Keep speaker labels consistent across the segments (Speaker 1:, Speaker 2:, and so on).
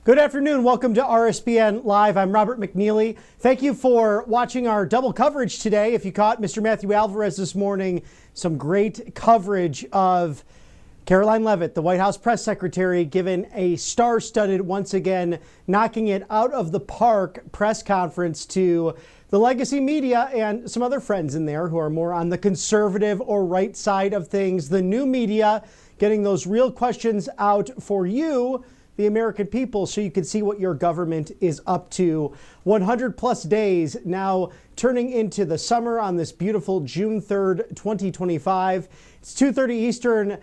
Speaker 1: Good afternoon. Welcome to RSBN Live. I'm Robert McNeely. Thank you for watching our double coverage today. If you caught Mr. Matthew Alvarez this morning, some great coverage of Caroline Leavitt, the White House press secretary, given a star-studded, once again, knocking it out of the park press conference to the legacy media and some other friends in there who are more on the conservative or right side of things. The new media getting those real questions out for you, the American people, so you can see what your government is up to. 100 plus days now turning into the summer on this beautiful June 3rd, 2025. It's 2:30 Eastern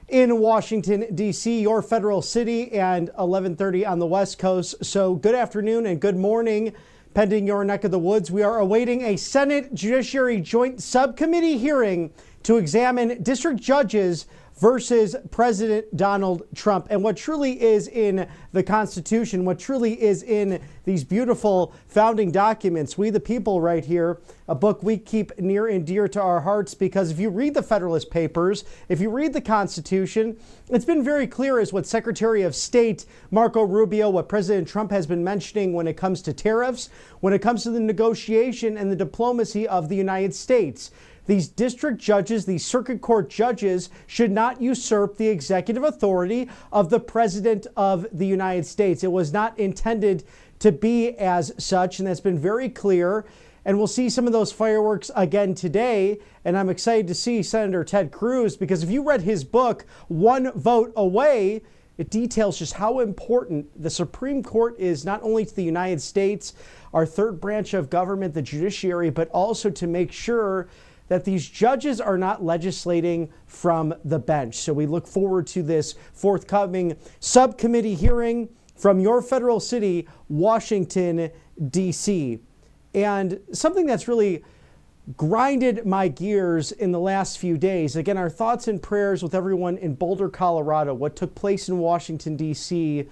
Speaker 1: in Washington, D.C., your federal city, and 11:30 on the West Coast. So good afternoon and good morning, pending your neck of the woods. We are awaiting a Senate Judiciary Joint Subcommittee hearing to examine district judges versus President Donald Trump. And what truly is in the Constitution, what truly is in these beautiful founding documents, We the People right here, a book we keep near and dear to our hearts, because if you read the Federalist Papers, if you read the Constitution, it's been very clear as what Secretary of State Marco Rubio, what President Trump has been mentioning when it comes to tariffs, when it comes to the negotiation and the diplomacy of the United States. These district judges, these circuit court judges, should not usurp the executive authority of the President of the United States. It was not intended to be as such, and that's been very clear. And we'll see some of those fireworks again today. And I'm excited to see Senator Ted Cruz, because if you read his book, One Vote Away, it details just how important the Supreme Court is, not only to the United States, our third branch of government, the judiciary, but also to make sure that these judges are not legislating from the bench. So we look forward to this forthcoming subcommittee hearing from your federal city, Washington, D.C. And something that's really grinded my gears in the last few days, again, our thoughts and prayers with everyone in Boulder, Colorado, what took place in Washington, D.C.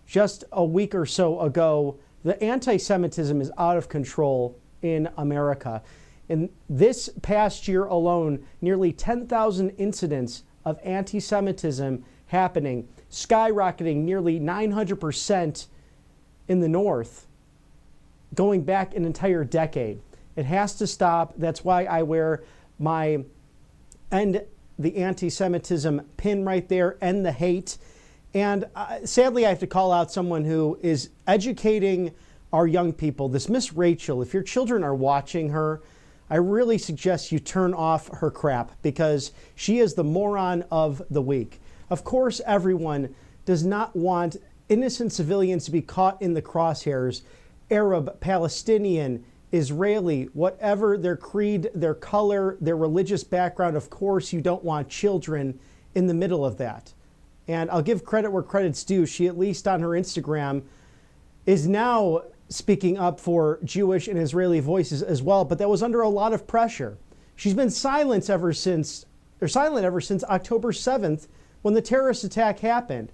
Speaker 1: just a week or so ago. The anti-Semitism is out of control in America. In this past year alone, nearly 10,000 incidents of anti-Semitism happening, skyrocketing nearly 900% in the North, going back an entire decade. It has to stop. That's why I wear my End the Anti-Semitism pin right there, End the Hate. And sadly, I have to call out someone who is educating our young people. This Miss Rachel, if your children are watching her, I really suggest you turn off her crap, because she is the moron of the week. Of course, everyone does not want innocent civilians to be caught in the crosshairs. Arab, Palestinian, Israeli, whatever their creed, their color, their religious background, of course, you don't want children in the middle of that. And I'll give credit where credit's due. She, at least on her Instagram, is now speaking up for Jewish and Israeli voices as well, but that was under a lot of pressure. She's been silent ever since October 7th, when the terrorist attack happened.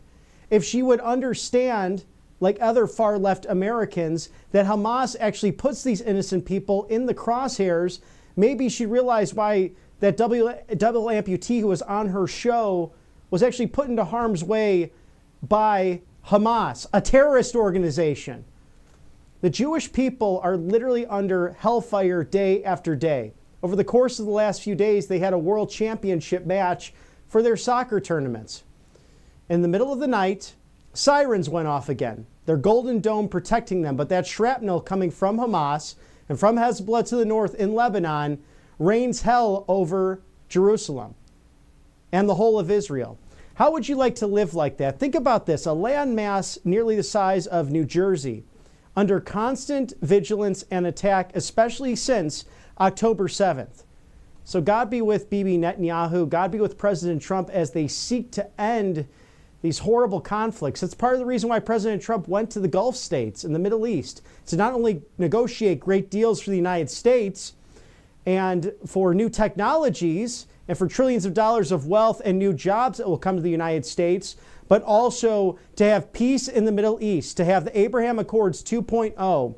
Speaker 1: If she would understand, like other far left Americans, that Hamas actually puts these innocent people in the crosshairs, maybe she realized why that double amputee who was on her show was actually put into harm's way by Hamas, a terrorist organization. The Jewish people are literally under hellfire day after day. Over the course of the last few days, they had a world championship match for their soccer tournaments. In the middle of the night, sirens went off again. Their golden dome protecting them, but that shrapnel coming from Hamas and from Hezbollah to the north in Lebanon rains hell over Jerusalem and the whole of Israel. How would you like to live like that? Think about this, a landmass nearly the size of New Jersey, under constant vigilance and attack, especially since October 7th. So God be with Bibi Netanyahu, God be with President Trump as they seek to end these horrible conflicts. That's part of the reason why President Trump went to the Gulf states in the Middle East, to not only negotiate great deals for the United States and for new technologies and for trillions of dollars of wealth and new jobs that will come to the United States, but also to have peace in the Middle East, to have the Abraham Accords 2.0.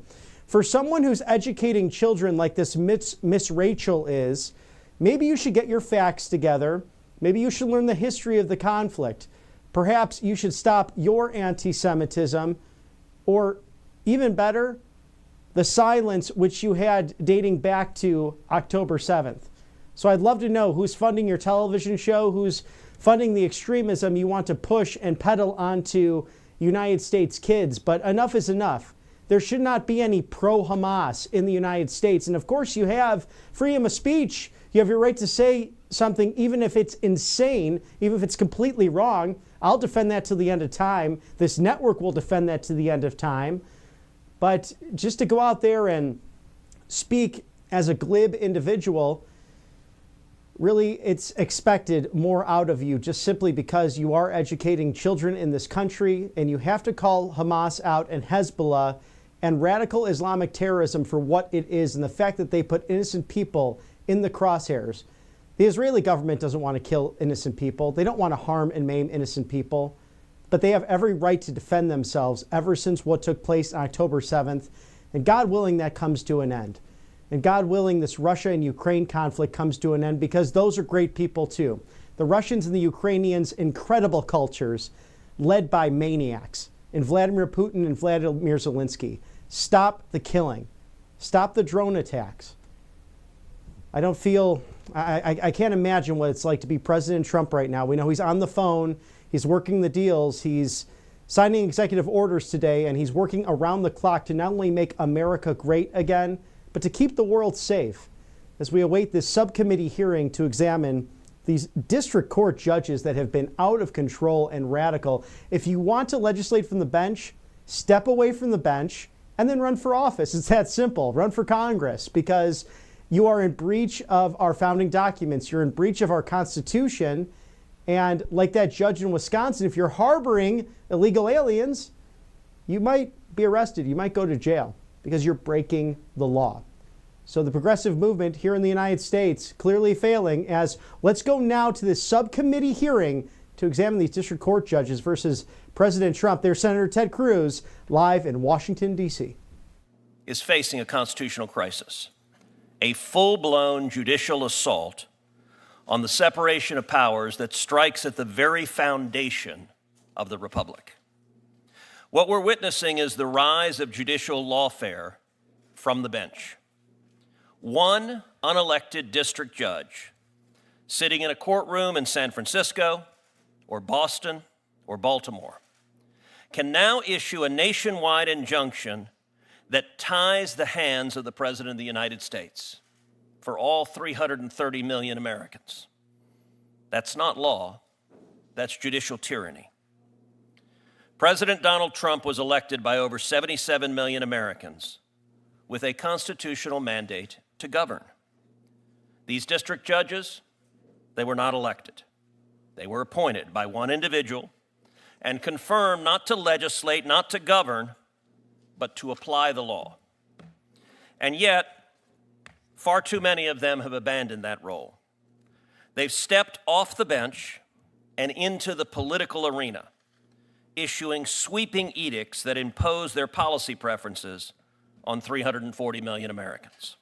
Speaker 1: For someone who's educating children like this Miss Rachel is, maybe you should get your facts together. Maybe you should learn the history of the conflict. Perhaps you should stop your anti-Semitism Or even better, the silence which you had dating back to October 7th. So I'd love to know who's funding your television show, who's funding the extremism you want to push and peddle onto United States kids. But enough is enough. There should not be any pro-Hamas in the United States. And of course, you have freedom of speech. You have your right to say something, even if it's insane, even if it's completely wrong. I'll defend that to the end of time. This network will defend that to the end of time. But just to go out there and speak as a glib individual, really, it's expected more out of you just simply because you are educating children in this country, and you have to call Hamas out and Hezbollah and radical Islamic terrorism for what it is, and the fact that they put innocent people in the crosshairs. The Israeli government doesn't want to kill innocent people. They don't want to harm and maim innocent people, but they have every right to defend themselves ever since what took place on October 7th. And God willing, that comes to an end. And God willing, this Russia and Ukraine conflict comes to an end, because those are great people too. The Russians and the Ukrainians, incredible cultures led by maniacs in Vladimir Putin and Vladimir Zelensky. Stop the killing. Stop the drone attacks. I can't imagine what it's like to be President Trump right now. We know he's on the phone. He's working the deals. He's signing executive orders today, and he's working around the clock to not only make America great again, but to keep the world safe as we await this subcommittee hearing to examine these district court judges that have been out of control and radical. If you want to legislate from the bench, step away from the bench and then run for office. It's that simple. Run for Congress, because you are in breach of our founding documents. You're in breach of our Constitution. And like that judge in Wisconsin, if you're harboring illegal aliens, you might be arrested. You might go to jail because you're breaking the law. So the progressive movement here in the United States clearly failing. As let's go now to this subcommittee hearing to examine these district court judges versus President Trump. There's Senator Ted Cruz live in Washington, D.C.
Speaker 2: Is facing a constitutional crisis, a full-blown judicial assault on the separation of powers that strikes at the very foundation of the republic. What we're witnessing is the rise of judicial lawfare from the bench. One unelected district judge sitting in a courtroom in San Francisco or Boston or Baltimore can now issue a nationwide injunction that ties the hands of the President of the United States for all 330 million Americans. That's not law, that's judicial tyranny. President Donald Trump was elected by over 77 million Americans with a constitutional mandate to govern. These district judges, they were not elected. They were appointed by one individual and confirmed not to legislate, not to govern, but to apply the law. And yet, far too many of them have abandoned that role. They've stepped off the bench and into the political arena, issuing sweeping edicts that impose their policy preferences on 340 million Americans.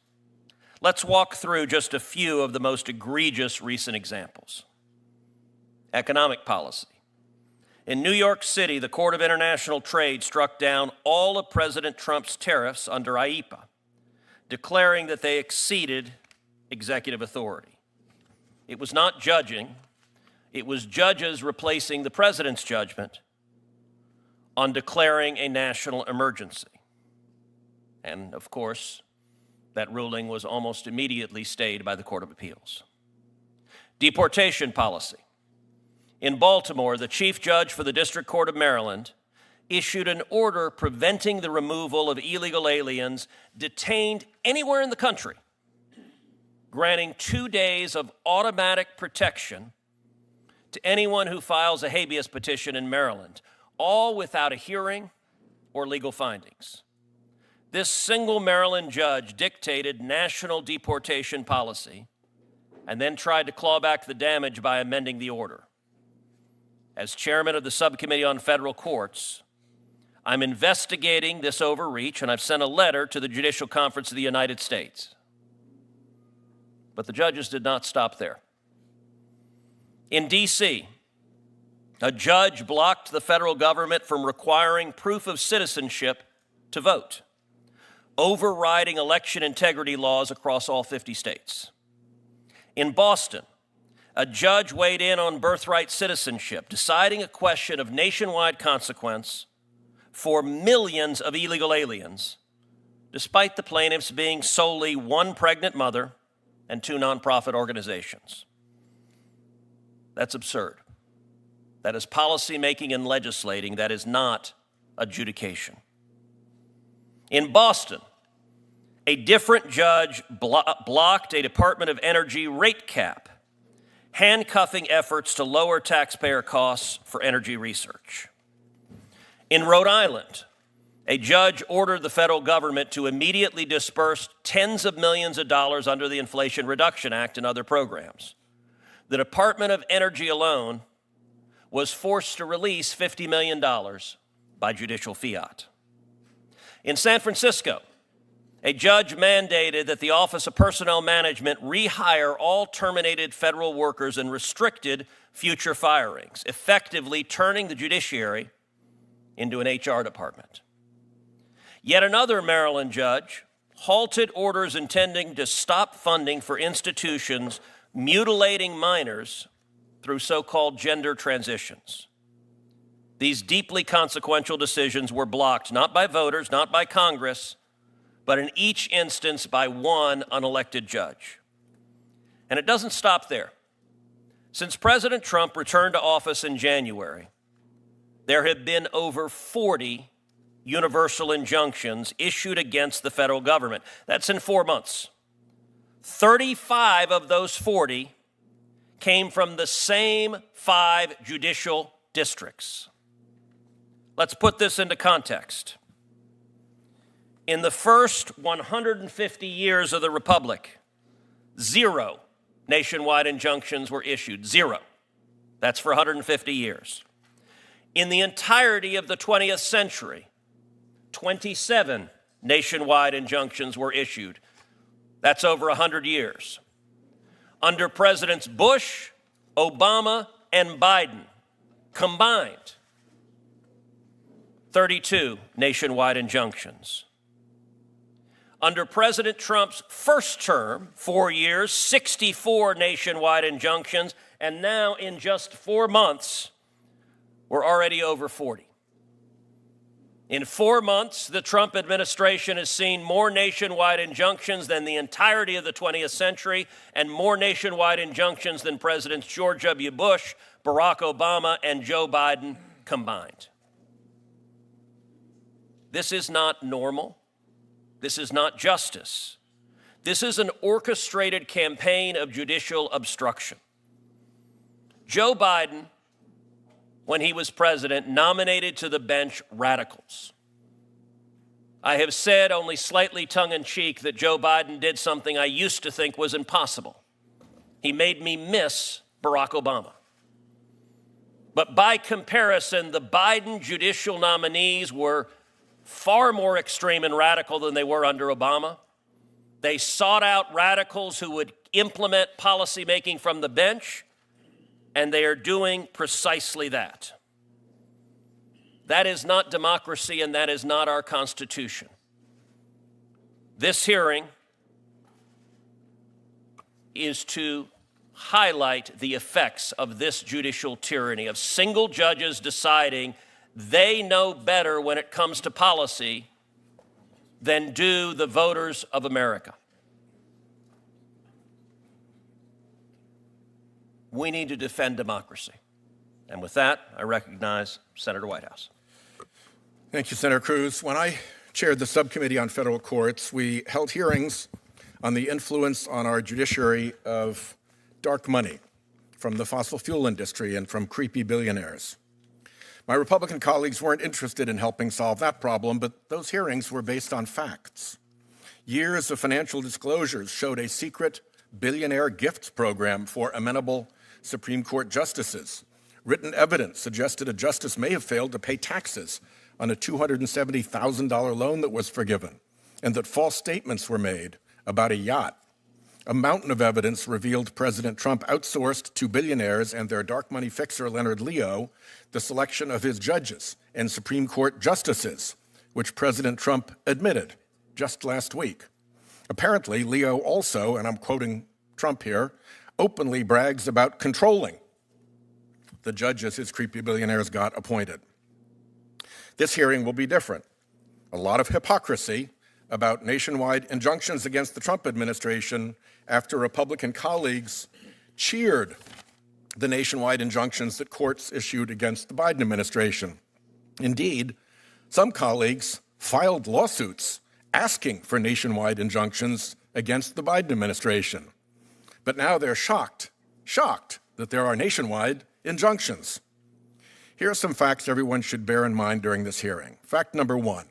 Speaker 2: Let's walk through just a few of the most egregious recent examples. Economic policy. In New York City, the Court of International Trade struck down all of President Trump's tariffs under IEEPA, declaring that they exceeded executive authority. It was not judging, it was judges replacing the president's judgment on declaring a national emergency. And of course, that ruling was almost immediately stayed by the Court of Appeals. Deportation policy. In Baltimore, the chief judge for the District Court of Maryland issued an order preventing the removal of illegal aliens detained anywhere in the country, granting 2 days of automatic protection to anyone who files a habeas petition in Maryland, all without a hearing or legal findings. This single Maryland judge dictated national deportation policy and then tried to claw back the damage by amending the order. As chairman of the Subcommittee on Federal Courts, I'm investigating this overreach, and I've sent a letter to the Judicial Conference of the United States. But the judges did not stop there. In D.C., A judge blocked the federal government from requiring proof of citizenship to vote, overriding election integrity laws across all 50 states. In Boston, a judge weighed in on birthright citizenship, deciding a question of nationwide consequence for millions of illegal aliens, despite the plaintiffs being solely one pregnant mother and 2 nonprofit organizations. That's absurd. That is policymaking and legislating. That is not adjudication. In Boston, a different judge blocked a Department of Energy rate cap, handcuffing efforts to lower taxpayer costs for energy research. In Rhode Island, a judge ordered the federal government to immediately disperse tens of millions of dollars under the Inflation Reduction Act and other programs. The Department of Energy alone was forced to release $50 million by judicial fiat. In San Francisco, a judge mandated that the Office of Personnel Management rehire all terminated federal workers and restricted future firings, effectively turning the judiciary into an HR department. Yet another Maryland judge halted orders intending to stop funding for institutions mutilating minors through so-called gender transitions. These deeply consequential decisions were blocked not by voters, not by Congress, but in each instance by one unelected judge. And it doesn't stop there. Since President Trump returned to office in January, there have been over 40 universal injunctions issued against the federal government. That's in 4 months. 35 of those 40 came from the same 5 judicial districts. Let's put this into context. In the first 150 years of the Republic, 0 nationwide injunctions were issued. 0. That's for 150 years. In the entirety of the 20th century, 27 nationwide injunctions were issued. That's over 100 years. Under Presidents Bush, Obama, and Biden combined, 32 nationwide injunctions. Under President Trump's first term, 4 years, 64 nationwide injunctions, and now in just 4 months, we're already over 40. In 4 months, the Trump administration has seen more nationwide injunctions than the entirety of the 20th century and more nationwide injunctions than Presidents George W. Bush, Barack Obama, and Joe Biden combined. This is not normal. This is not justice. This is an orchestrated campaign of judicial obstruction. Joe Biden, when he was president, nominated to the bench radicals. I have said, only slightly tongue-in-cheek, that Joe Biden did something I used to think was impossible. He made me miss Barack Obama. But by comparison, the Biden judicial nominees were far more extreme and radical than they were under Obama. They sought out radicals who would implement policymaking from the bench, and they are doing precisely that. That is not democracy, and that is not our Constitution. This hearing is to highlight the effects of this judicial tyranny, of single judges deciding they know better when it comes to policy than do the voters of America. We need to defend democracy. And with that, I recognize Senator Whitehouse.
Speaker 3: Thank you, Senator Cruz. When I chaired the Subcommittee on Federal Courts, we held hearings on the influence on our judiciary of dark money from the fossil fuel industry and from creepy billionaires. My Republican colleagues weren't interested in helping solve that problem, but those hearings were based on facts. Years of financial disclosures showed a secret billionaire gifts program for amenable Supreme Court justices. Written evidence suggested a justice may have failed to pay taxes on a $270,000 loan that was forgiven, and that false statements were made about a yacht. A mountain of evidence revealed President Trump outsourced to billionaires and their dark money fixer, Leonard Leo, the selection of his judges and Supreme Court justices, which President Trump admitted just last week. Apparently, Leo also, and I'm quoting Trump here, openly brags about controlling the judges his creepy billionaires got appointed. This hearing will be different. A lot of hypocrisy about nationwide injunctions against the Trump administration after Republican colleagues cheered the nationwide injunctions that courts issued against the Biden administration. Indeed, some colleagues filed lawsuits asking for nationwide injunctions against the Biden administration. But now they're shocked that there are nationwide injunctions. Here are some facts everyone should bear in mind during this hearing. Fact number one,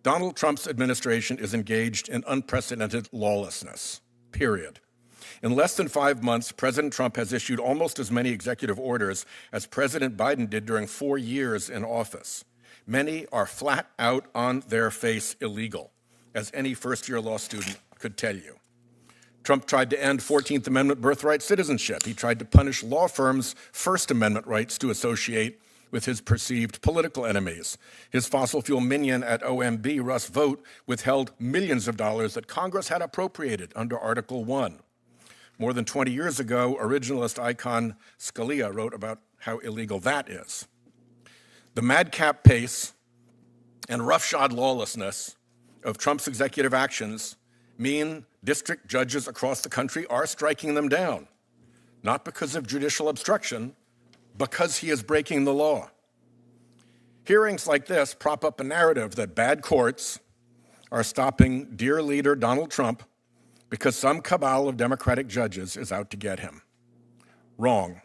Speaker 3: Donald Trump's administration is engaged in unprecedented lawlessness, period. In less than 5 months, President Trump has issued almost as many executive orders as President Biden did during 4 years in office. Many are flat out on their face illegal, as any first-year law student could tell you. Trump tried to end 14th Amendment birthright citizenship. He tried to punish law firms' First Amendment rights to associate with his perceived political enemies. His fossil fuel minion at OMB, Russ Vought, withheld millions of dollars that Congress had appropriated under Article 1. More than 20 years ago, originalist icon Scalia wrote about how illegal that is. The madcap pace and roughshod lawlessness of Trump's executive actions mean district judges across the country are striking them down, not because of judicial obstruction, because he is breaking the law. Hearings like this prop up a narrative that bad courts are stopping dear leader Donald Trump because some cabal of Democratic judges is out to get him. Wrong.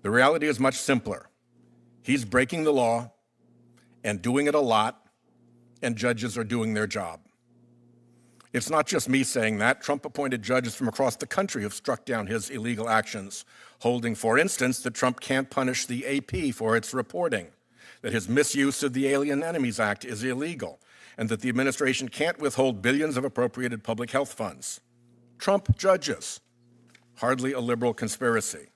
Speaker 3: The reality is much simpler. He's breaking the law and doing it a lot, and judges are doing their job. It's not just me saying that. Trump-appointed judges from across the country have struck down his illegal actions, holding, for instance, that Trump can't punish the AP for its reporting, that his misuse of the Alien Enemies Act is illegal, and that the administration can't withhold billions of appropriated public health funds. Trump judges, hardly a liberal conspiracy.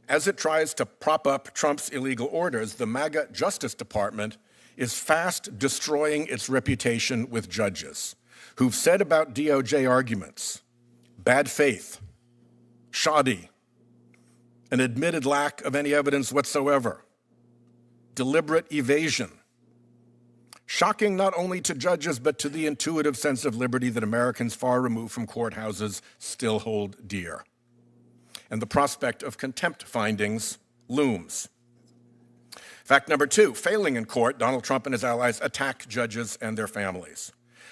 Speaker 3: As it tries to prop up Trump's illegal orders, the MAGA Justice Department is fast destroying its reputation with judges who've said about DOJ arguments, bad faith, shoddy, an admitted lack of any evidence whatsoever, deliberate evasion. Shocking not only to judges, but to the intuitive sense of liberty that Americans far removed from courthouses still hold dear. And the prospect of contempt findings looms. Fact number two, failing in court, Donald Trump and his allies attack judges and their families.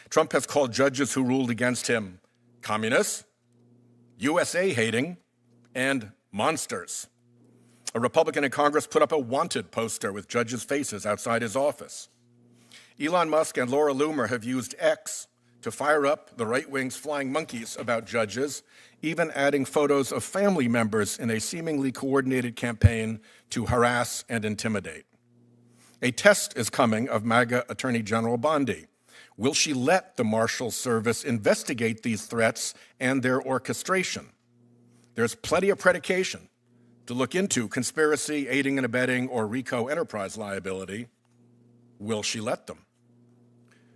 Speaker 3: Trump has called judges who ruled against him communists, USA-hating, and monsters. A Republican in Congress put up a wanted poster with judges' faces outside his office. Elon Musk and Laura Loomer have used X to fire up the right wing's flying monkeys about judges, even adding photos of family members in a seemingly coordinated campaign to harass and intimidate. A test is coming of MAGA Attorney General Bondi. Will she let the Marshal Service investigate these threats and their orchestration? There's plenty of predication to look into conspiracy, aiding and abetting, or RICO enterprise liability. Will she let them?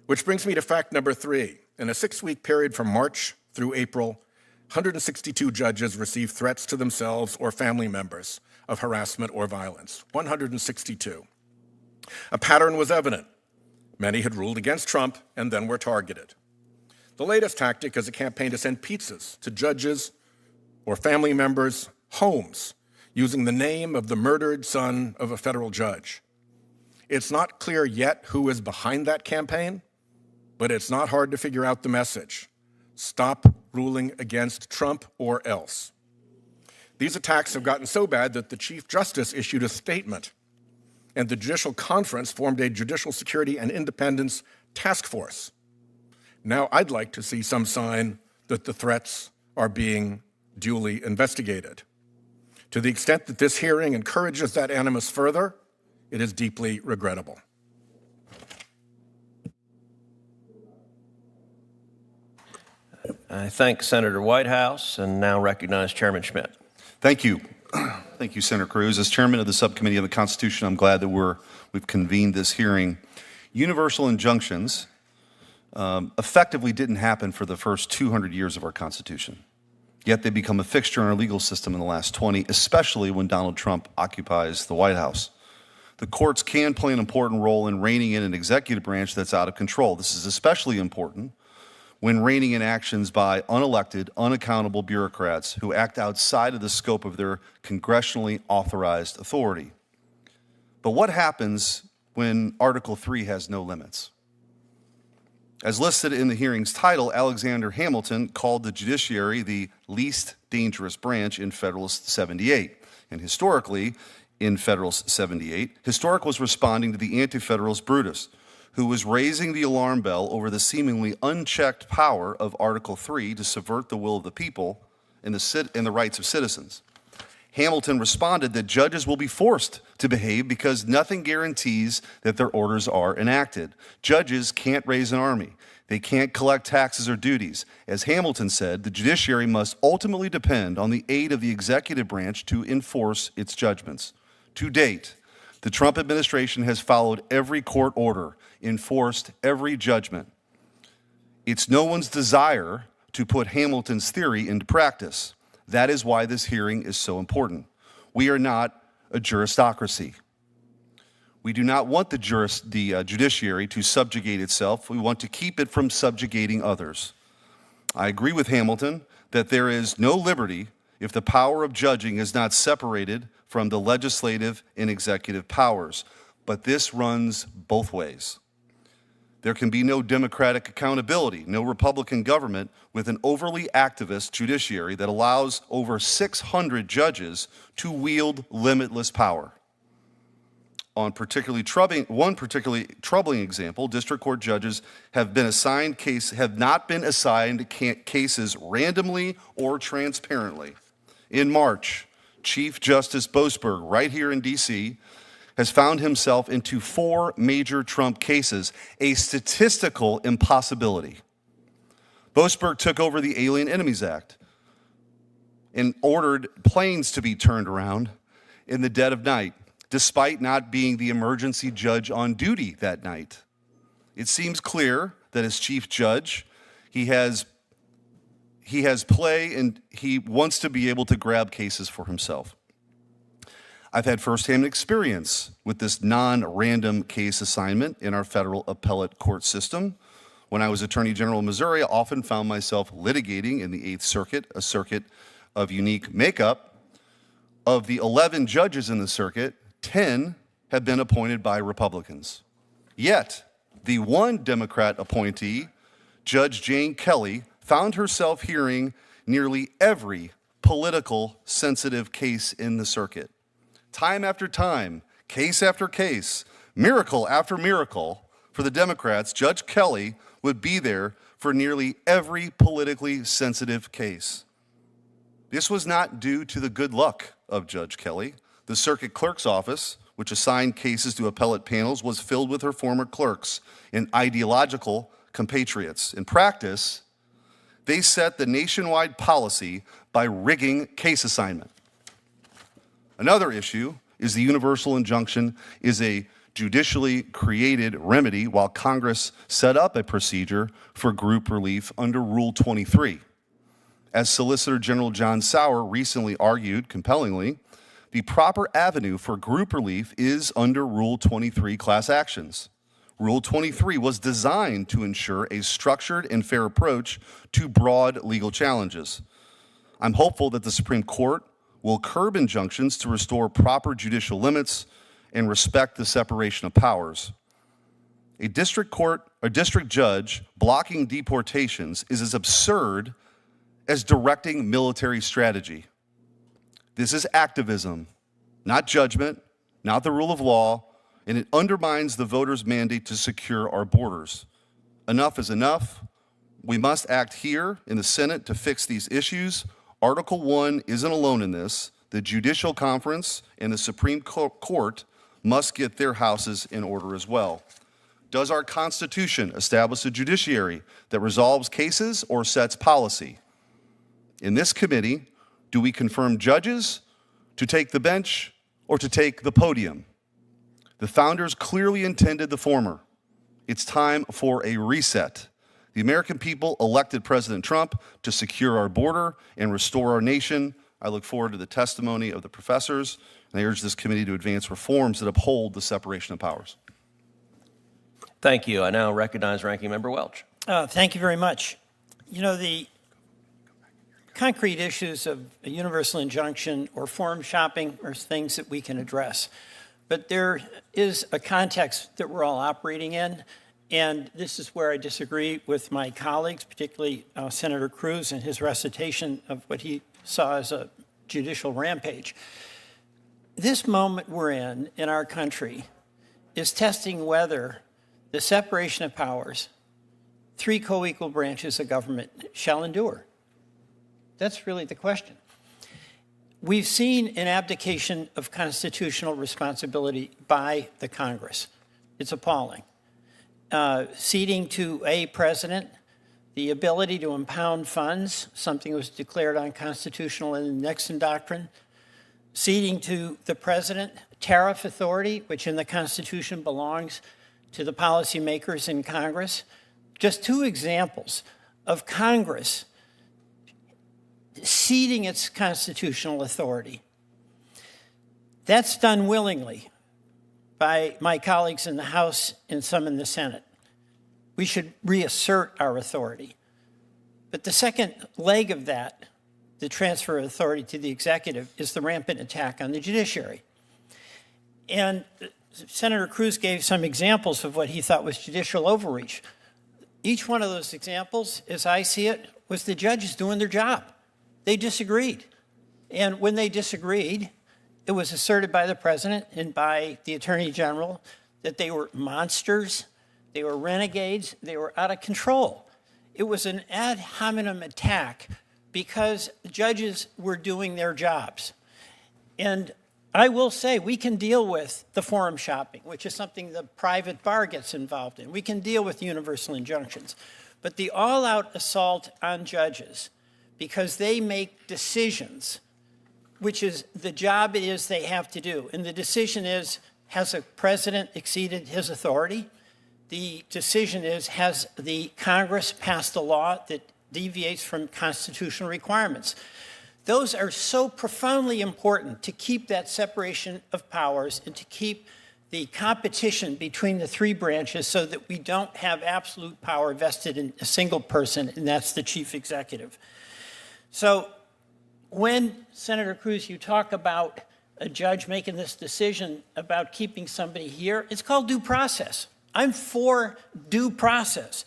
Speaker 3: Which brings me to fact number three. In a 6-week period from March through April, 162 judges received threats to themselves or family members of harassment or violence. 162. A pattern was evident. Many had ruled against Trump and then were targeted. The latest tactic is a campaign to send pizzas to judges or family members' homes using the name of the murdered son of a federal judge. It's not clear yet who is behind that campaign, but it's not hard to figure out the message. Stop ruling against Trump or else. These attacks have gotten so bad that the Chief Justice issued a statement, and the Judicial Conference formed a Judicial Security and Independence Task Force. Now I'd like to see some sign that the threats are being duly investigated. To the extent that this hearing encourages that animus further, it is deeply regrettable.
Speaker 2: I thank Senator Whitehouse and now recognize Chairman Schmidt.
Speaker 4: Thank you. Thank you, Senator Cruz. As chairman of the Subcommittee on the Constitution, I'm glad that we've convened this hearing. Universal injunctions effectively didn't happen for the first 200 years of our Constitution. Yet they become a fixture in our legal system in the last 20, especially when Donald Trump occupies the White House. The courts can play an important role in reining in an executive branch that's out of control. This is especially important when reining in actions by unelected, unaccountable bureaucrats who act outside of the scope of their congressionally authorized authority. But what happens when Article 3 has no limits? As listed in the hearing's title, Alexander Hamilton called the judiciary the least dangerous branch in Federalist 78. And historically, in Federalist 78, Historic was responding to the anti-federalist Brutus, who was raising the alarm bell over the seemingly unchecked power of Article 3 to subvert the will of the people and the rights of citizens. Hamilton responded that judges will be forced to behave because nothing guarantees that their orders are enacted. Judges can't raise an army. They can't collect taxes or duties. As Hamilton said, the judiciary must ultimately depend on the aid of the executive branch to enforce its judgments. To date, the Trump administration has followed every court order, enforced every judgment. It's no one's desire to put Hamilton's theory into practice. That is why this hearing is so important. We are not a juristocracy. We do not want the judiciary to subjugate itself. We want to keep it from subjugating others. I agree with Hamilton that there is no liberty if the power of judging is not separated from the legislative and executive powers. But this runs both ways. There can be no democratic accountability, no Republican government with an overly activist judiciary that allows over 600 judges to wield limitless power. On one particularly troubling example, district court judges have not been assigned cases randomly or transparently. In March, Chief Justice Boasberg, right here in D.C., has found himself into 4 major Trump cases, a statistical impossibility. Boasberg took over the Alien Enemies Act and ordered planes to be turned around in the dead of night, despite not being the emergency judge on duty that night. It seems clear that as chief judge, he has play and he wants to be able to grab cases for himself. I've had firsthand experience with this non-random case assignment in our federal appellate court system. When I was Attorney General of Missouri, I often found myself litigating in the 8th Circuit, a circuit of unique makeup. Of the 11 judges in the circuit, 10 have been appointed by Republicans. Yet, the one Democrat appointee, Judge Jane Kelly, found herself hearing nearly every political sensitive case in the circuit. Time after time, case after case, miracle after miracle, for the Democrats, Judge Kelly would be there for nearly every politically sensitive case. This was not due to the good luck of Judge Kelly. The circuit clerk's office, which assigned cases to appellate panels, was filled with her former clerks and ideological compatriots. In practice, they set the nationwide policy by rigging case assignment. Another issue is the universal injunction is a judicially created remedy while Congress set up a procedure for group relief under Rule 23. As Solicitor General John Sauer recently argued compellingly, the proper avenue for group relief is under Rule 23 class actions. Rule 23 was designed to ensure a structured and fair approach to broad legal challenges. I'm hopeful that the Supreme Court will curb injunctions to restore proper judicial limits and respect the separation of powers. A district judge blocking deportations is as absurd as directing military strategy. This is activism, not judgment, not the rule of law, and it undermines the voters' mandate to secure our borders. Enough is enough. We must act here in the Senate to fix these issues. Article 1 isn't alone in this. The Judicial Conference and the Supreme Court must get their houses in order as well. Does our Constitution establish a judiciary that resolves cases or sets policy? In this committee, do we confirm judges to take the bench or to take the podium? The founders clearly intended the former. It's time for a reset. The American people elected President Trump to secure our border and restore our nation. I look forward to the testimony of the professors, and I urge this committee to advance reforms that uphold the separation of powers.
Speaker 2: Thank you. I now recognize Ranking Member Welch.
Speaker 5: Thank you very much. You know, the concrete issues of a universal injunction or forum shopping are things that we can address. But there is a context that we're all operating in, and this is where I disagree with my colleagues, particularly Senator Cruz and his recitation of what he saw as a judicial rampage. This moment we're in our country is testing whether the separation of powers, three co-equal branches of government, shall endure. That's really the question. We've seen an abdication of constitutional responsibility by the Congress. It's appalling. Ceding to a president the ability to impound funds, something that was declared unconstitutional in the Nixon Doctrine. Ceding to the president tariff authority, which in the Constitution belongs to the policymakers in Congress. Just two examples of Congress ceding its constitutional authority. That's done willingly by my colleagues in the House and some in the Senate. We should reassert our authority. But the second leg of that, the transfer of authority to the executive, is the rampant attack on the judiciary. And Senator Cruz gave some examples of what he thought was judicial overreach. Each one of those examples, as I see it, was the judges doing their job. They disagreed. And when they disagreed, it was asserted by the president and by the attorney general that they were monsters, they were renegades, they were out of control. It was an ad hominem attack because judges were doing their jobs. And I will say we can deal with the forum shopping, which is something the private bar gets involved in. We can deal with universal injunctions. But the all-out assault on judges, because they make decisions, which is the job it is they have to do. And the decision is, has a president exceeded his authority? The decision is, has the Congress passed a law that deviates from constitutional requirements? Those are so profoundly important to keep that separation of powers and to keep the competition between the three branches so that we don't have absolute power vested in a single person, and that's the chief executive. So when, Senator Cruz, you talk about a judge making this decision about keeping somebody here, it's called due process. I'm for due process.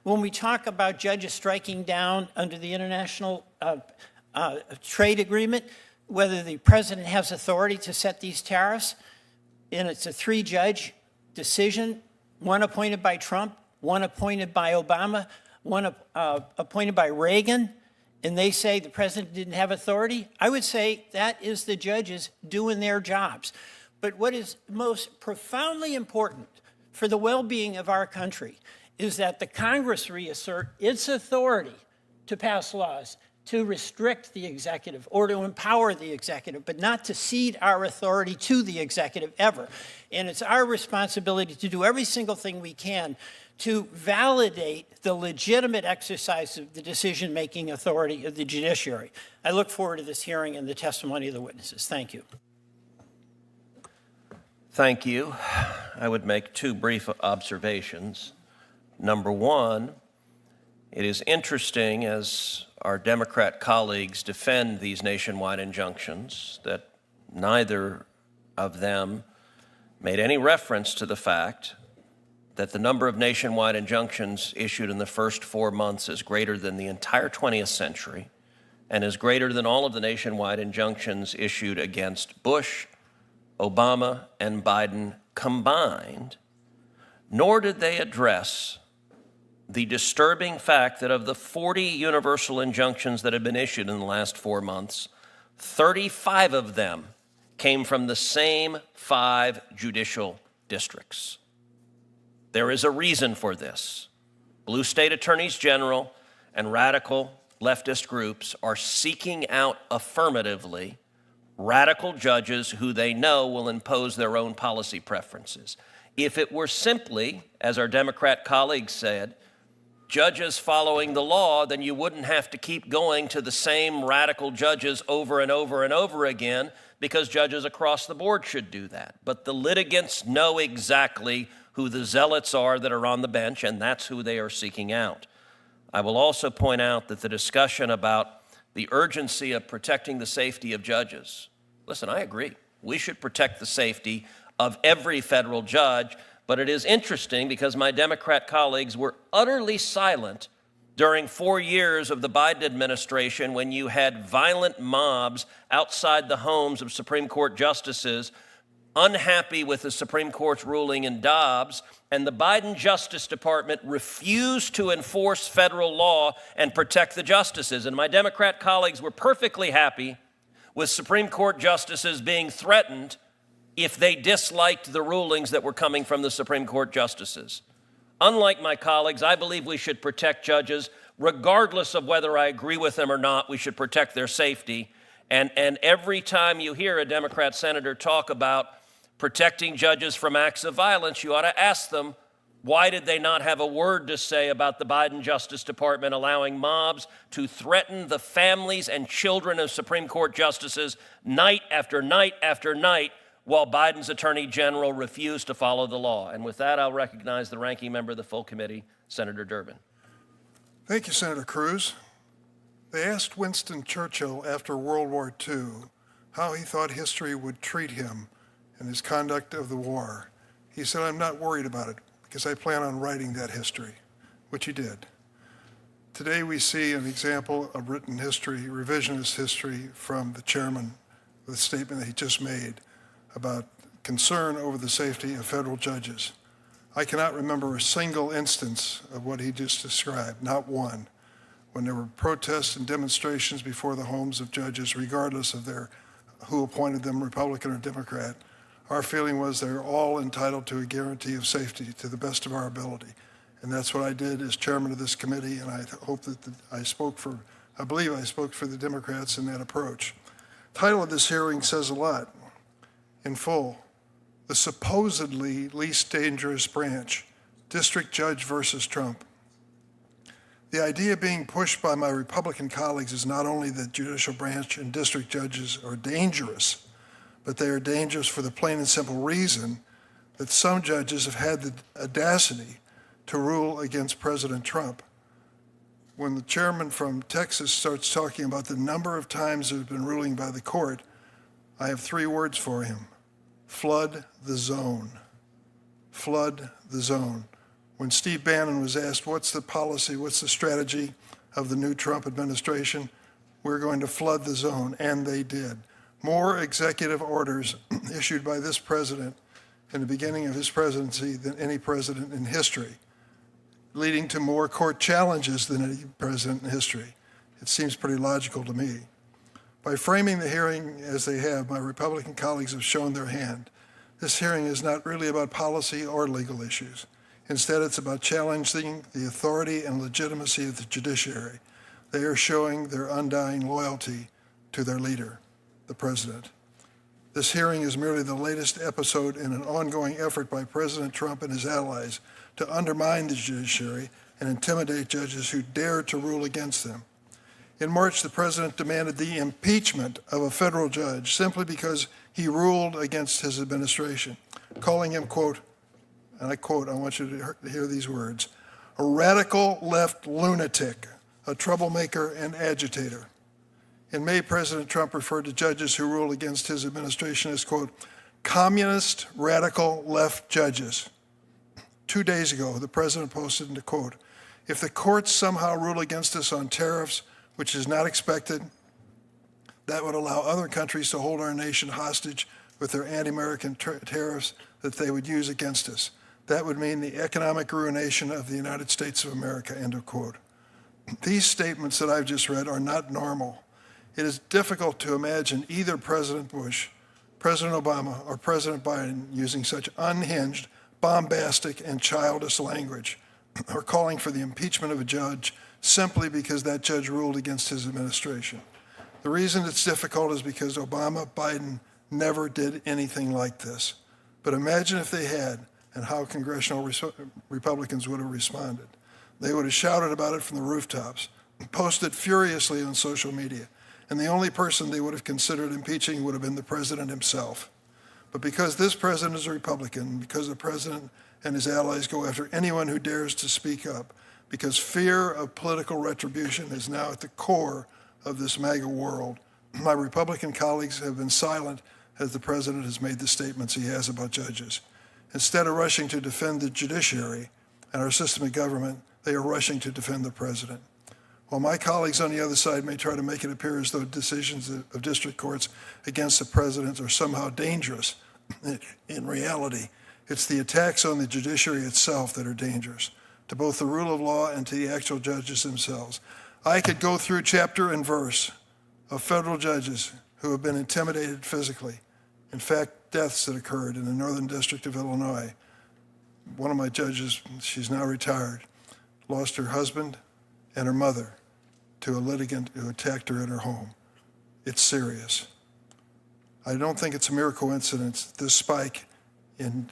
Speaker 5: When we talk about judges striking down under the international trade agreement, whether the president has authority to set these tariffs, and it's a three-judge decision, one appointed by Trump, one appointed by Obama, one appointed by Reagan, and they say the president didn't have authority, I would say that is the judges doing their jobs. But what is most profoundly important for the well-being of our country is that the Congress reassert its authority to pass laws, to restrict the executive or to empower the executive, but not to cede our authority to the executive ever. And it's our responsibility to do every single thing we can to validate the legitimate exercise of the decision-making authority of the judiciary. I look forward to this hearing and the testimony of the witnesses. Thank you.
Speaker 2: Thank you. I would make two brief observations. Number one, it is interesting as our Democrat colleagues defend these nationwide injunctions that neither of them made any reference to the fact that the number of nationwide injunctions issued in the first 4 months is greater than the entire 20th century and is greater than all of the nationwide injunctions issued against Bush, Obama, and Biden combined, nor did they address the disturbing fact that of the 40 universal injunctions that have been issued in the last 4 months, 35 of them came from the same 5 judicial districts. There is a reason for this. Blue state attorneys general and radical leftist groups are seeking out affirmatively radical judges who they know will impose their own policy preferences. If it were simply, as our Democrat colleagues said, judges following the law, then you wouldn't have to keep going to the same radical judges over and over and over again, because judges across the board should do that. But the litigants know exactly who the zealots are that are on the bench, and that's who they are seeking out. I will also point out that the discussion about the urgency of protecting the safety of judges. Listen, I agree. We should protect the safety of every federal judge, but it is interesting because my Democrat colleagues were utterly silent during 4 years of the Biden administration when you had violent mobs outside the homes of Supreme Court justices unhappy with the Supreme Court's ruling in Dobbs, and the Biden Justice Department refused to enforce federal law and protect the justices. And my Democrat colleagues were perfectly happy with Supreme Court justices being threatened if they disliked the rulings that were coming from the Supreme Court justices. Unlike my colleagues, I believe we should protect judges regardless of whether I agree with them or not. We should protect their safety. And every time you hear a Democrat senator talk about protecting judges from acts of violence, you ought to ask them, why did they not have a word to say about the Biden Justice Department allowing mobs to threaten the families and children of Supreme Court justices night after night after night while Biden's Attorney General refused to follow the law? And with that, I'll recognize the ranking member of the full committee, Senator Durbin.
Speaker 6: Thank you, Senator Cruz. They asked Winston Churchill after World War II how he thought history would treat him and his conduct of the war. He said, "I'm not worried about it because I plan on writing that history," which he did. Today we see an example of written history, revisionist history from the chairman with the statement that he just made about concern over the safety of federal judges. I cannot remember a single instance of what he just described, not one, when there were protests and demonstrations before the homes of judges, regardless of who appointed them, Republican or Democrat. Our feeling was they're all entitled to a guarantee of safety to the best of our ability. And that's what I did as chairman of this committee, and I hope that I believe I spoke for the Democrats in that approach. The title of this hearing says a lot. In full, the supposedly least dangerous branch, District Judge versus Trump. The idea being pushed by my Republican colleagues is not only that judicial branch and district judges are dangerous, but they are dangerous for the plain and simple reason that some judges have had the audacity to rule against President Trump. When the chairman from Texas starts talking about the number of times there's been ruling by the court, I have 3 words for him: flood the zone. Flood the zone. When Steve Bannon was asked, what's the policy, what's the strategy of the new Trump administration, we're going to flood the zone, and they did. More executive orders issued by this president in the beginning of his presidency than any president in history, leading to more court challenges than any president in history. It seems pretty logical to me. By framing the hearing as they have, my Republican colleagues have shown their hand. This hearing is not really about policy or legal issues. Instead, it's about challenging the authority and legitimacy of the judiciary. They are showing their undying loyalty to their leader, the president. This hearing is merely the latest episode in an ongoing effort by President Trump and his allies to undermine the judiciary and intimidate judges who dare to rule against them. In March, the president demanded the impeachment of a federal judge simply because he ruled against his administration, calling him, quote, and I quote, I want you to hear these words, a radical left lunatic, a troublemaker and agitator. In May, President Trump referred to judges who rule against his administration as, quote, communist radical left judges. 2 days ago, the president posted, and to quote, if the courts somehow rule against us on tariffs, which is not expected, that would allow other countries to hold our nation hostage with their anti-American tariffs that they would use against us. That would mean the economic ruination of the United States of America, end of quote. These statements that I've just read are not normal. It is difficult to imagine either President Bush, President Obama, or President Biden using such unhinged, bombastic and childish language, or calling for the impeachment of a judge simply because that judge ruled against his administration. The reason it's difficult is because Obama, Biden never did anything like this. But imagine if they had, and how congressional Republicans would have responded. They would have shouted about it from the rooftops, posted furiously on social media, and the only person they would have considered impeaching would have been the president himself. But because this president is a Republican, because the president and his allies go after anyone who dares to speak up, because fear of political retribution is now at the core of this MAGA world, my Republican colleagues have been silent as the president has made the statements he has about judges. Instead of rushing to defend the judiciary and our system of government, they are rushing to defend the president. While my colleagues on the other side may try to make it appear as though decisions of district courts against the president are somehow dangerous, in reality, it's the attacks on the judiciary itself that are dangerous, to both the rule of law and to the actual judges themselves. I could go through chapter and verse of federal judges who have been intimidated physically. In fact, deaths that occurred in the Northern District of Illinois. One of my judges, she's now retired, lost her husband and her mother to a litigant who attacked her in her home. It's serious. I don't think it's a mere coincidence this spike in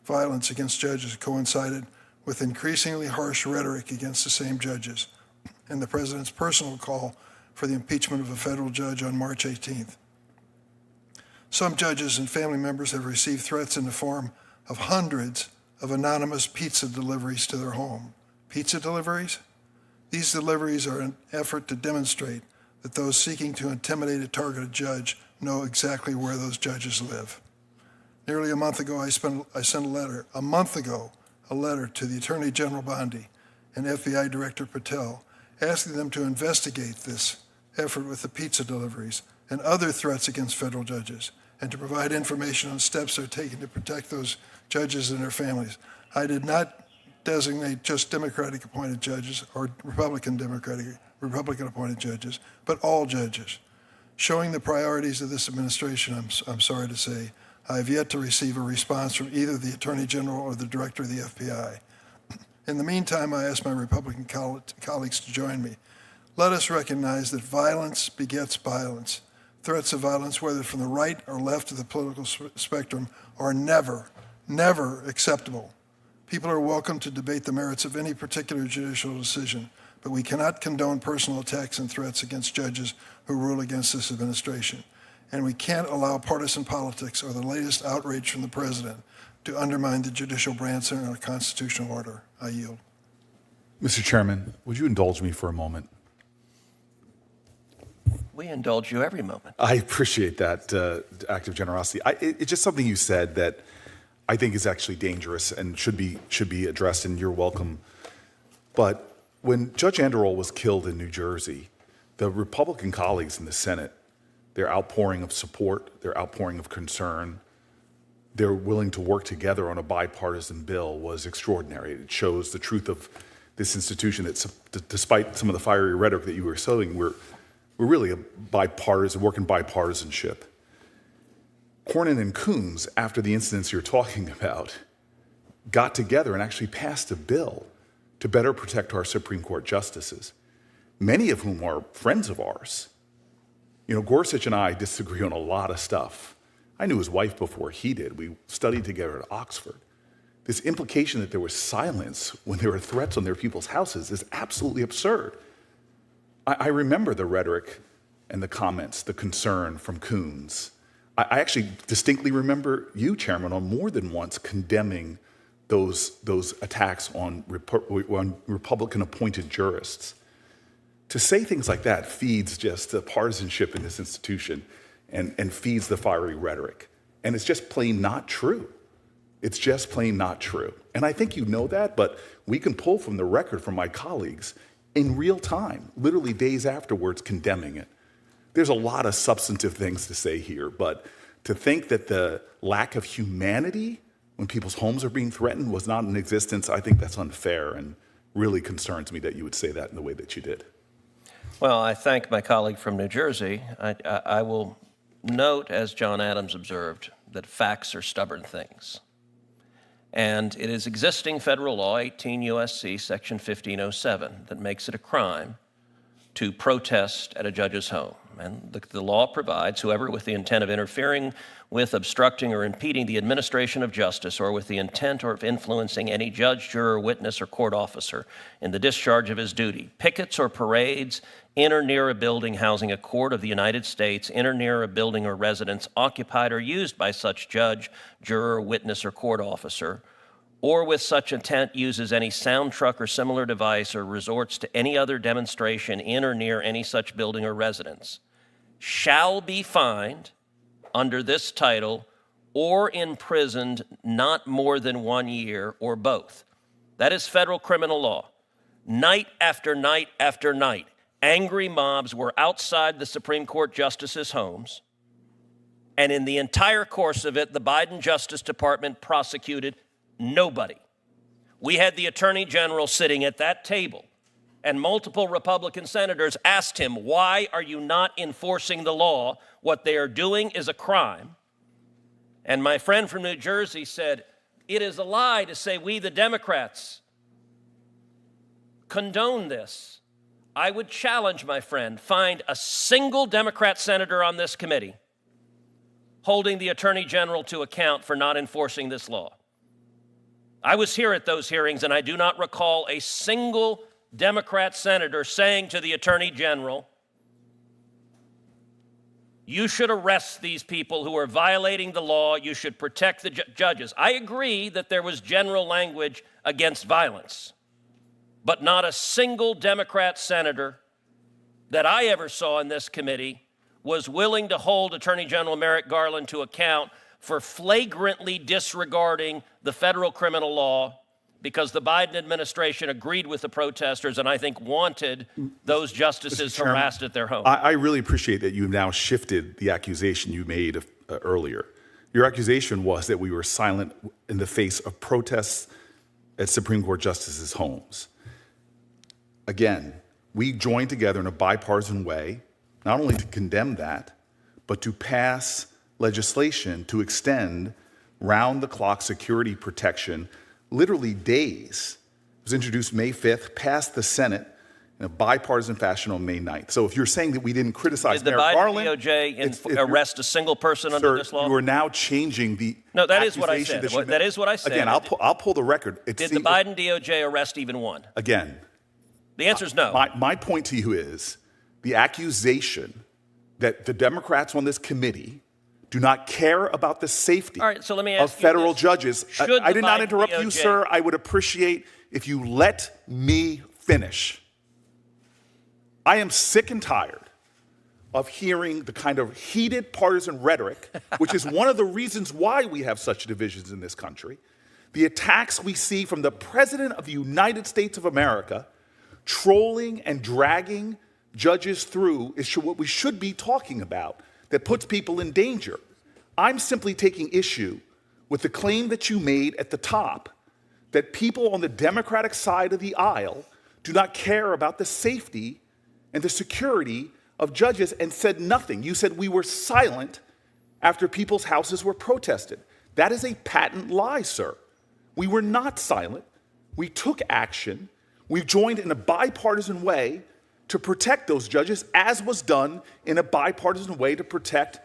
Speaker 6: violence against judges coincided with increasingly harsh rhetoric against the same judges and the president's personal call for the impeachment of a federal judge on March 18th. Some judges and family members have received threats in the form of hundreds of anonymous pizza deliveries to their home. Pizza deliveries? These deliveries are an effort to demonstrate that those seeking to intimidate a targeted judge know exactly where those judges live. Nearly a month ago, I sent a letter to the Attorney General Bondi and FBI Director Patel, asking them to investigate this effort with the pizza deliveries and other threats against federal judges, and to provide information on steps they're taking to protect those judges and their families. I did not designate just Democratic appointed judges or Republican appointed judges, but all judges. Showing the priorities of this administration, I'm sorry to say, I have yet to receive a response from either the Attorney General or the Director of the FBI. In the meantime, I ask my Republican colleagues to join me. Let us recognize that violence begets violence. Threats of violence, whether from the right or left of the political spectrum, are never, never acceptable. People are welcome to debate the merits of any particular judicial decision, but we cannot condone personal attacks and threats against judges who rule against this administration. And we can't allow partisan politics or the latest outrage from the president to undermine the judicial branch and our constitutional order. I yield.
Speaker 7: Mr. Chairman, would you indulge me for a moment?
Speaker 2: We indulge you every moment.
Speaker 7: I appreciate that act of generosity. It's just something you said that I think is actually dangerous and should be addressed, and you're welcome. But when Judge Anderol was killed in New Jersey, the Republican colleagues in the Senate, their outpouring of support, their outpouring of concern, they're willing to work together on a bipartisan bill was extraordinary. It shows the truth of this institution that despite some of the fiery rhetoric that you were sowing, we're really a bipartisan, working bipartisanship. Cornyn and Cruz, after the incidents you're talking about, got together and actually passed a bill to better protect our Supreme Court justices, many of whom are friends of ours. You know, Gorsuch and I disagree on a lot of stuff. I knew his wife before he did. We studied together at Oxford. This implication that there was silence when there were threats on their people's houses is absolutely absurd. I remember the rhetoric and the comments, the concern from Coons. I actually distinctly remember you, Chairman, on more than once condemning those attacks on Republican-appointed jurists. To say things like that feeds just the partisanship in this institution and feeds the fiery rhetoric. And it's just plain not true. It's just plain not true. And I think you know that, but we can pull from the record from my colleagues in real time, literally days afterwards, condemning it. There's a lot of substantive things to say here, but to think that the lack of humanity when people's homes are being threatened was not in existence, I think that's unfair and really concerns me that you would say that in the way that you did.
Speaker 2: Well, I thank my colleague from New Jersey. I will note, as John Adams observed, that facts are stubborn things. And it is existing federal law, 18 U.S.C. Section 1507, that makes it a crime to protest at a judge's home. And the law provides whoever with the intent of interfering with, obstructing, or impeding the administration of justice, or with the intent or of influencing any judge, juror, witness, or court officer in the discharge of his duty, pickets or parades in or near a building housing a court of the United States, in or near a building or residence occupied or used by such judge, juror, witness, or court officer, or with such intent uses any sound truck or similar device, or resorts to any other demonstration in or near any such building or residence, shall be fined under this title or imprisoned not more than 1 year, or both. That is federal criminal law. Night after night after night, angry mobs were outside the Supreme Court justices' homes, and in the entire course of it, the Biden Justice Department prosecuted nobody. We had the Attorney General sitting at that table, and multiple Republican senators asked him, why are you not enforcing the law? What they are doing is a crime. And my friend from New Jersey said, it is a lie to say we, the Democrats, condone this. I would challenge, my friend, find a single Democrat senator on this committee holding the Attorney General to account for not enforcing this law. I was here at those hearings, and I do not recall a single Democrat senator saying to the Attorney General, you should arrest these people who are violating the law, you should protect the judges. I agree that there was general language against violence, but not a single Democrat senator that I ever saw in this committee was willing to hold Attorney General Merrick Garland to account for flagrantly disregarding the federal criminal law, because the Biden administration agreed with the protesters and I think wanted those justices harassed at their home.
Speaker 7: I really appreciate that you've now shifted the accusation you made earlier. Your accusation was that we were silent in the face of protests at Supreme Court justices' homes. Again, we joined together in a bipartisan way, not only to condemn that, but to pass legislation to extend round-the-clock security protection, literally days. It was introduced May 5th, passed the Senate in a bipartisan fashion on May 9th. So if you're saying that we didn't criticize
Speaker 2: Did the
Speaker 7: Merrick
Speaker 2: Biden
Speaker 7: Garland,
Speaker 2: DOJ arrest a single person under this law?
Speaker 7: You are now changing the
Speaker 2: No, that is what I said. That is what I said.
Speaker 7: Again, I'll pull the record.
Speaker 2: Did the Biden DOJ arrest even one?
Speaker 7: Again,
Speaker 2: the answer is no.
Speaker 7: My point to you is the accusation that the Democrats on this committee do not care about the safety of federal judges. I did not interrupt you, sir. I would appreciate if you let me finish. I am sick and tired of hearing the kind of heated partisan rhetoric, which is one of the reasons why we have such divisions in this country. The attacks we see from the President of the United States of America trolling and dragging judges through is what we should be talking about, that puts people in danger. I'm simply taking issue with the claim that you made at the top that people on the Democratic side of the aisle do not care about the safety and the security of judges and said nothing. You said we were silent after people's houses were protested. That is a patent lie, sir. We were not silent. We took action. We joined in a bipartisan way to protect those judges, as was done in a bipartisan way to protect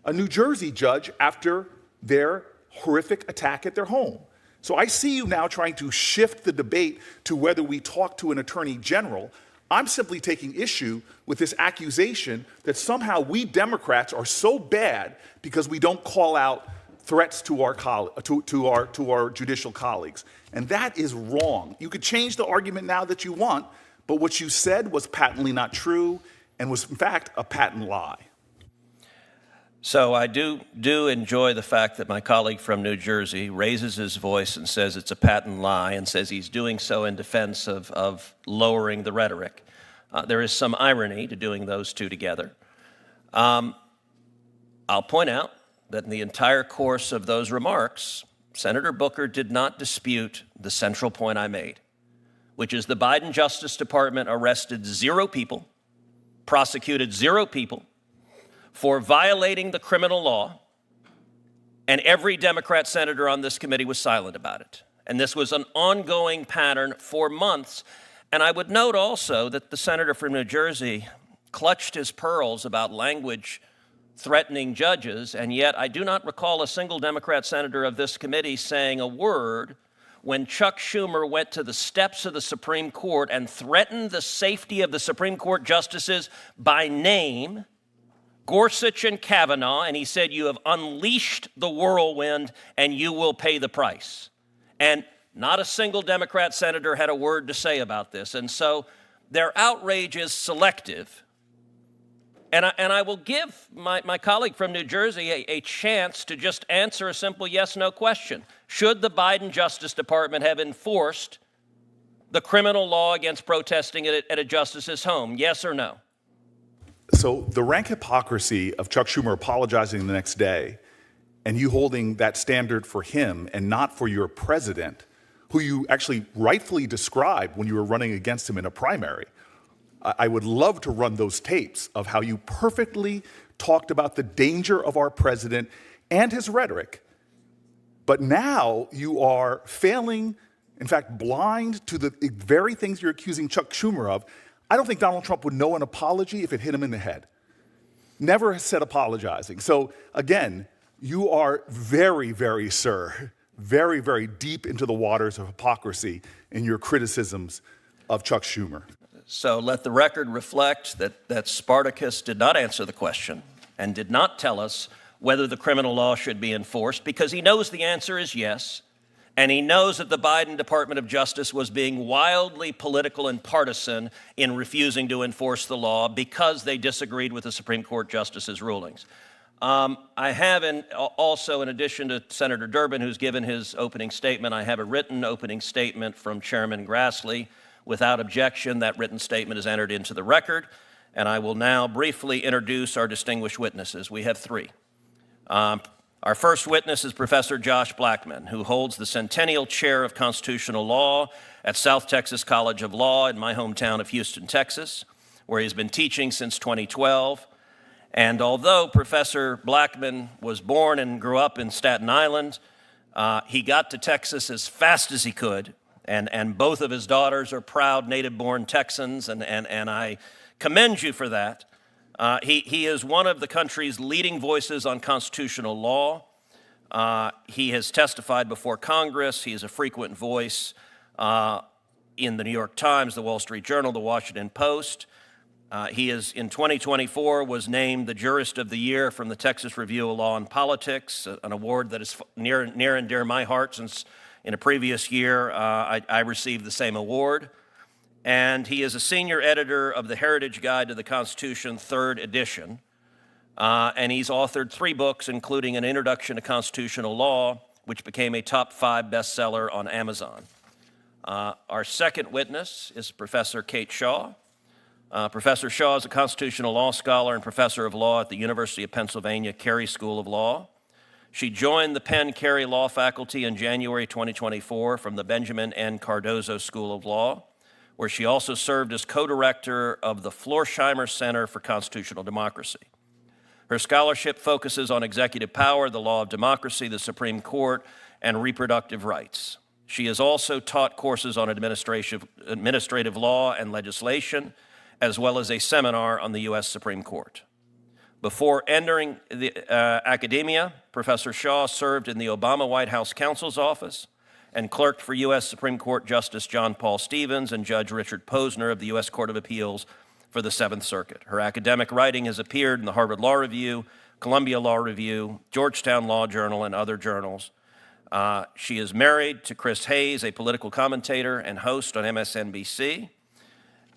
Speaker 7: a New Jersey judge after their horrific attack at their home. So I see you now trying to shift the debate to whether we talk to an attorney general. I'm simply taking issue with this accusation that somehow we Democrats are so bad because we don't call out threats to our judicial colleagues. And that is wrong. You could change the argument now that you want, but what you said was patently not true and was, in fact, a patent lie.
Speaker 2: So I do enjoy the fact that my colleague from New Jersey raises his voice and says it's a patent lie and says he's doing so in defense of lowering the rhetoric. There is some irony to doing those two together. I'll point out that in the entire course of those remarks, Senator Booker did not dispute the central point I made, which is the Biden Justice Department arrested 0 people, prosecuted 0 people for violating the criminal law And every Democrat senator on this committee was silent about it. And this was an ongoing pattern for months. And I would note also that the senator from New Jersey clutched his pearls about language threatening judges, and yet I do not recall a single Democrat senator of this committee saying a word when Chuck Schumer went to the steps of the Supreme Court and threatened the safety of the Supreme Court justices by name, Gorsuch and Kavanaugh, and he said, "You have unleashed the whirlwind and you will pay the price." And not a single Democrat senator had a word to say about this. And so their outrage is selective. And I will give my colleague from New Jersey a chance to just answer a simple yes-no question. Should the Biden Justice Department have enforced the criminal law against protesting at a justice's home? Yes or no?
Speaker 7: So the rank hypocrisy of Chuck Schumer apologizing the next day and you holding that standard for him and not for your president, who you actually rightfully described when you were running against him in a primary. I would love to run those tapes of how you perfectly talked about the danger of our president and his rhetoric. But now you are failing, in fact, blind to the very things you're accusing Chuck Schumer of. I don't think Donald Trump would know an apology if it hit him in the head. Never has said apologizing. So again, you are very, very, sir, very, very deep into the waters of hypocrisy in your criticisms of Chuck Schumer.
Speaker 2: So let the record reflect that Spartacus did not answer the question and did not tell us whether the criminal law should be enforced, because he knows the answer is yes, and he knows that the Biden Department of Justice was being wildly political and partisan in refusing to enforce the law because they disagreed with the Supreme Court justices' rulings. I have also, in addition to Senator Durbin, who's given his opening statement, I have a written opening statement from Chairman Grassley. Without objection, that written statement is entered into the record, and I will now briefly introduce our distinguished witnesses. We have three. Our first witness is Professor Josh Blackman, who holds the Centennial Chair of Constitutional Law at South Texas College of Law in my hometown of Houston, Texas, where he's been teaching since 2012. And although Professor Blackman was born and grew up in Staten Island, he got to Texas as fast as he could. And both of his daughters are proud native-born Texans, and I commend you for that. He is one of the country's leading voices on constitutional law. He has testified before Congress. He is a frequent voice in the New York Times, the Wall Street Journal, the Washington Post. He is, in 2024, was named the Jurist of the Year from the Texas Review of Law and Politics, an award that is near and dear to my heart, since in a previous year I received the same award. And he is a senior editor of the Heritage Guide to the Constitution, 3rd edition. And he's authored 3 books, including An Introduction to Constitutional Law, which became a top 5 bestseller on Amazon. Our second witness is Professor Kate Shaw. Professor Shaw is a constitutional law scholar and professor of law at the University of Pennsylvania Carey School of Law. She joined the Penn Carey Law faculty in January 2024 from the Benjamin N. Cardozo School of Law, where she also served as co-director of the Florsheim Center for Constitutional Democracy. Her scholarship focuses on executive power, the law of democracy, the Supreme Court, and reproductive rights. She has also taught courses on administrative law and legislation, as well as a seminar on the U.S. Supreme Court. Before entering the academia, Professor Shaw served in the Obama White House counsel's office and clerked for U.S. Supreme Court Justice John Paul Stevens and Judge Richard Posner of the U.S. Court of Appeals for the 7th Circuit. Her academic writing has appeared in the Harvard Law Review, Columbia Law Review, Georgetown Law Journal, and other journals. She is married to Chris Hayes, a political commentator and host on MSNBC.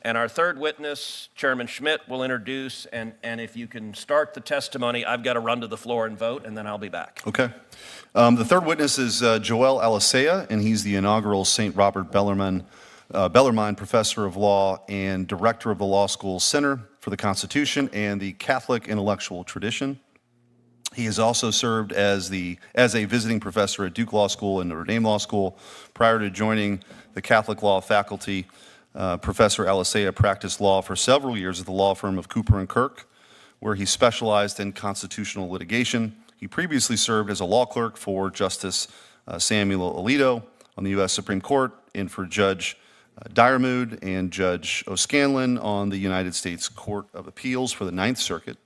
Speaker 2: And our third witness, Chairman Schmidt, will introduce, and if you can start the testimony, I've got to run to the floor and vote, and then I'll be back.
Speaker 4: Okay. The third witness is Joel Alisa, and he's the inaugural St. Robert Bellarmine Professor of Law and Director of the Law School Center for the Constitution and the Catholic Intellectual Tradition. He has also served as a visiting professor at Duke Law School and Notre Dame Law School. Prior to joining the Catholic Law faculty, Professor Alisa practiced law for several years at the law firm of Cooper & Kirk, where he specialized in constitutional litigation. He previously served as a law clerk for Justice Samuel Alito on the U.S. Supreme Court and for Judge Dyermood and Judge O'Scanlan on the United States Court of Appeals for the Ninth Circuit.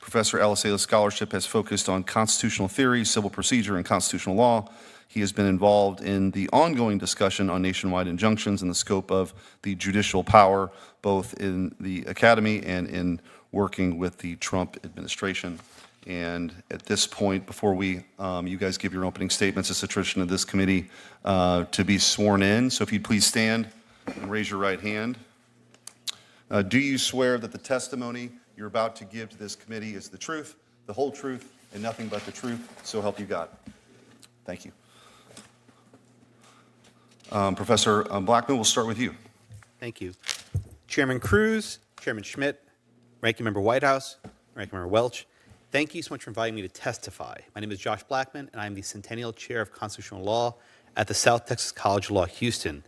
Speaker 4: Professor Alisala's scholarship has focused on constitutional theory, civil procedure, and constitutional law. He has been involved in the ongoing discussion on nationwide injunctions and the scope of the judicial power, both in the academy and in working with the Trump administration. And at this point, before you guys give your opening statements, it's a tradition of this committee to be sworn in. So if you'd please stand and raise your right hand. Do you swear that the testimony you're about to give to this committee is the truth, the whole truth, and nothing but the truth? So help you God. Thank you. Professor Blackman, we'll start with you.
Speaker 8: Thank you. Chairman Cruz, Chairman Schmidt, Ranking Member Whitehouse, Ranking Member Welch, thank you so much for inviting me to testify. My name is Josh Blackman, and I'm the Centennial Chair of Constitutional Law at the South Texas College of Law, Houston.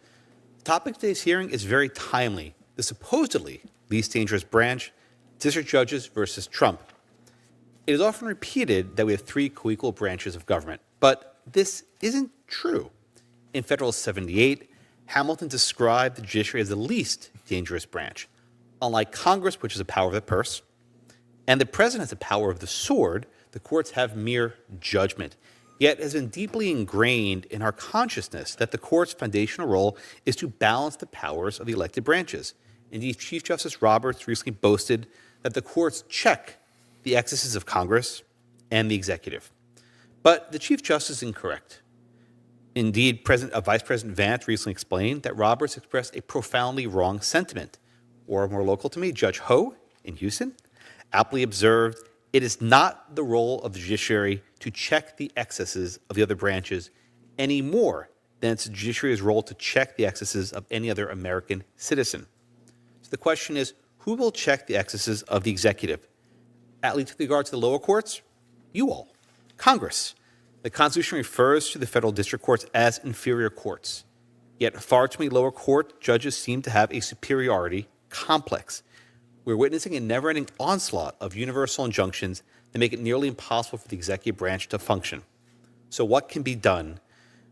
Speaker 8: The topic of today's hearing is very timely. The supposedly least dangerous branch, district judges versus Trump. It is often repeated that we have three co-equal branches of government, but this isn't true. In Federalist 78, Hamilton described the judiciary as the least dangerous branch. Unlike Congress, which is a power of the purse, and the president has the power of the sword, the courts have mere judgment. Yet it has been deeply ingrained in our consciousness that the court's foundational role is to balance the powers of the elected branches. Indeed, Chief Justice Roberts recently boasted that the courts check the excesses of Congress and the executive. But the Chief Justice is incorrect. Indeed, Vice President Vance recently explained that Roberts expressed a profoundly wrong sentiment. Or more local to me, Judge Ho in Houston aptly observed, it is not the role of the judiciary to check the excesses of the other branches any more than it's the judiciary's role to check the excesses of any other American citizen. So the question is, who will check the excesses of the executive? At least with regard to the lower courts, you all, Congress. The Constitution refers to the federal district courts as inferior courts. Yet far too many lower court judges seem to have a superiority complex. We're witnessing a never-ending onslaught of universal injunctions that make it nearly impossible for the executive branch to function. So what can be done?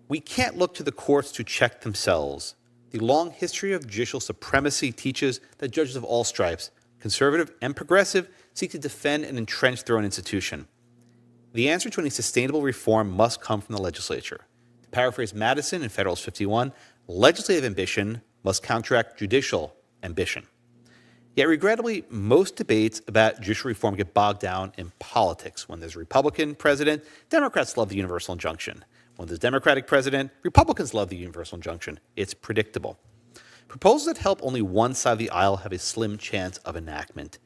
Speaker 8: We can't look to the courts to check themselves. The long history of judicial supremacy teaches that judges of all stripes, conservative and progressive, seek to defend and entrench their own institution. The answer to any sustainable reform must come from the legislature. To paraphrase Madison in Federalist 51, legislative ambition must counteract judicial ambition. Yet regrettably, most debates about judicial reform get bogged down in politics. When there's a Republican president, Democrats love the universal injunction. When there's a Democratic president, Republicans love the universal injunction. It's predictable. Proposals that help only one side of the aisle have a slim chance of enactment.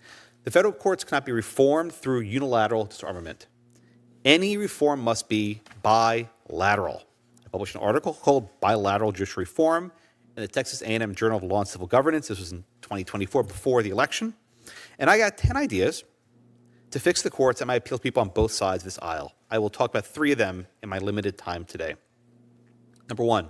Speaker 8: The federal courts cannot be reformed through unilateral disarmament. Any reform must be bilateral. I published an article called Bilateral Judicial Reform in the Texas A&M Journal of Law and Civil Governance. This was in 2024, before the election. And I got 10 ideas to fix the courts that might appeal to people on both sides of this aisle. I will talk about 3 of them in my limited time today. Number 1,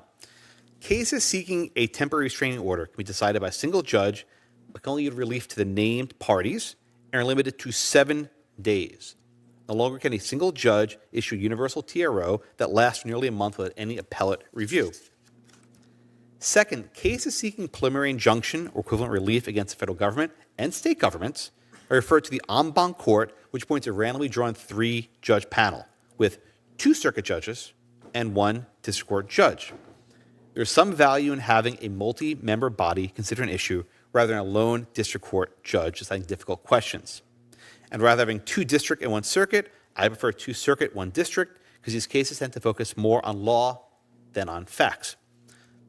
Speaker 8: cases seeking a temporary restraining order can be decided by a single judge, but can only give relief to the named parties and are limited to 7 days. No longer can a single judge issue a universal TRO that lasts nearly a month without any appellate review. Second, cases seeking preliminary injunction or equivalent relief against the federal government and state governments are referred to the en banc court, which appoints a randomly drawn 3-judge panel with 2 circuit judges and 1 district court judge. There is some value in having a multi-member body consider an issue rather than a lone district court judge deciding difficult questions. And rather than having 2 district and 1 circuit, I prefer 2 circuit, 1 district, because these cases tend to focus more on law than on facts.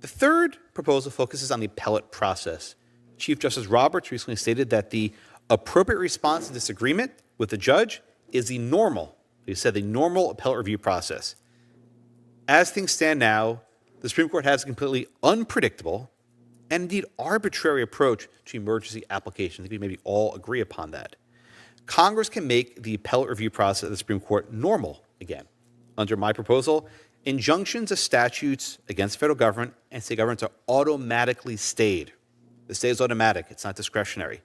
Speaker 8: The third proposal focuses on the appellate process. Chief Justice Roberts recently stated that the appropriate response to disagreement with the judge is the normal, he said, the normal appellate review process. As things stand now, the Supreme Court has a completely unpredictable and indeed arbitrary approach to emergency application. I think we maybe all agree upon that. Congress can make the appellate review process of the Supreme Court normal again. Under my proposal, injunctions of statutes against the federal government and state governments are automatically stayed. The stay is automatic, it's not discretionary.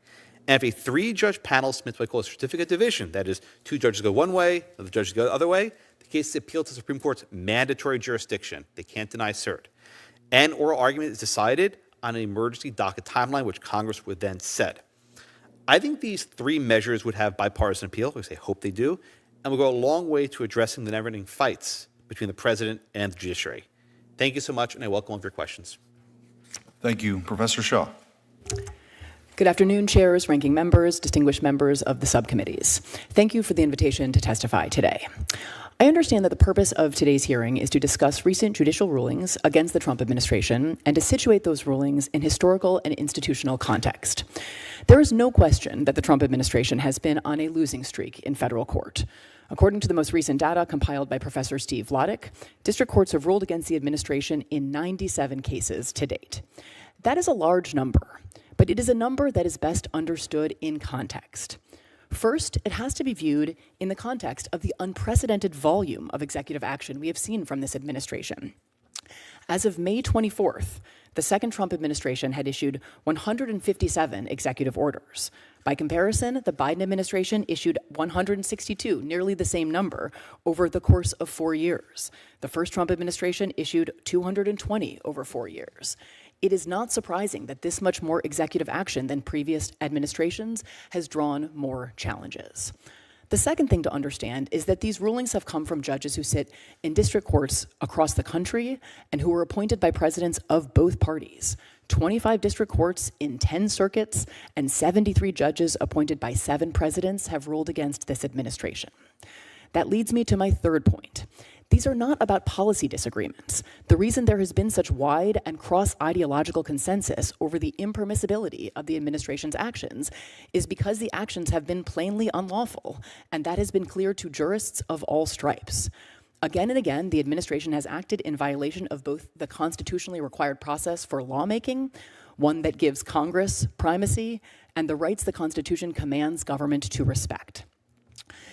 Speaker 8: And if a 3-judge panel submits what I call a certificate of division, that is, 2 judges go one way, the other judges go the other way, the case is appealed to the Supreme Court's mandatory jurisdiction. They can't deny cert. And oral argument is decided on an emergency docket timeline, which Congress would then set. I think these 3 measures would have bipartisan appeal, at least I hope they do, and will go a long way to addressing the never-ending fights between the president and the judiciary. Thank you so much, and I welcome all of your questions.
Speaker 4: Thank you. Professor Shaw.
Speaker 9: Good afternoon, chairs, ranking members, distinguished members of the subcommittees. Thank you for the invitation to testify today. I understand that the purpose of today's hearing is to discuss recent judicial rulings against the Trump administration and to situate those rulings in historical and institutional context. There is no question that the Trump administration has been on a losing streak in federal court. According to the most recent data compiled by Professor Steve Vladeck, district courts have ruled against the administration in 97 cases to date. That is a large number, but it is a number that is best understood in context. First, it has to be viewed in the context of the unprecedented volume of executive action we have seen from this administration. As of May 24th, the second Trump administration had issued 157 executive orders. By comparison, the Biden administration issued 162, nearly the same number, over the course of 4 years. The first Trump administration issued 220 over 4 years. It is not surprising that this much more executive action than previous administrations has drawn more challenges. The second thing to understand is that these rulings have come from judges who sit in district courts across the country and who were appointed by presidents of both parties. 25 district courts in 10 circuits and 73 judges appointed by 7 presidents have ruled against this administration. That leads me to my third point. These are not about policy disagreements. The reason there has been such wide and cross-ideological consensus over the impermissibility of the administration's actions is because the actions have been plainly unlawful, and that has been clear to jurists of all stripes. Again and again, the administration has acted in violation of both the constitutionally required process for lawmaking, one that gives Congress primacy, and the rights the Constitution commands government to respect.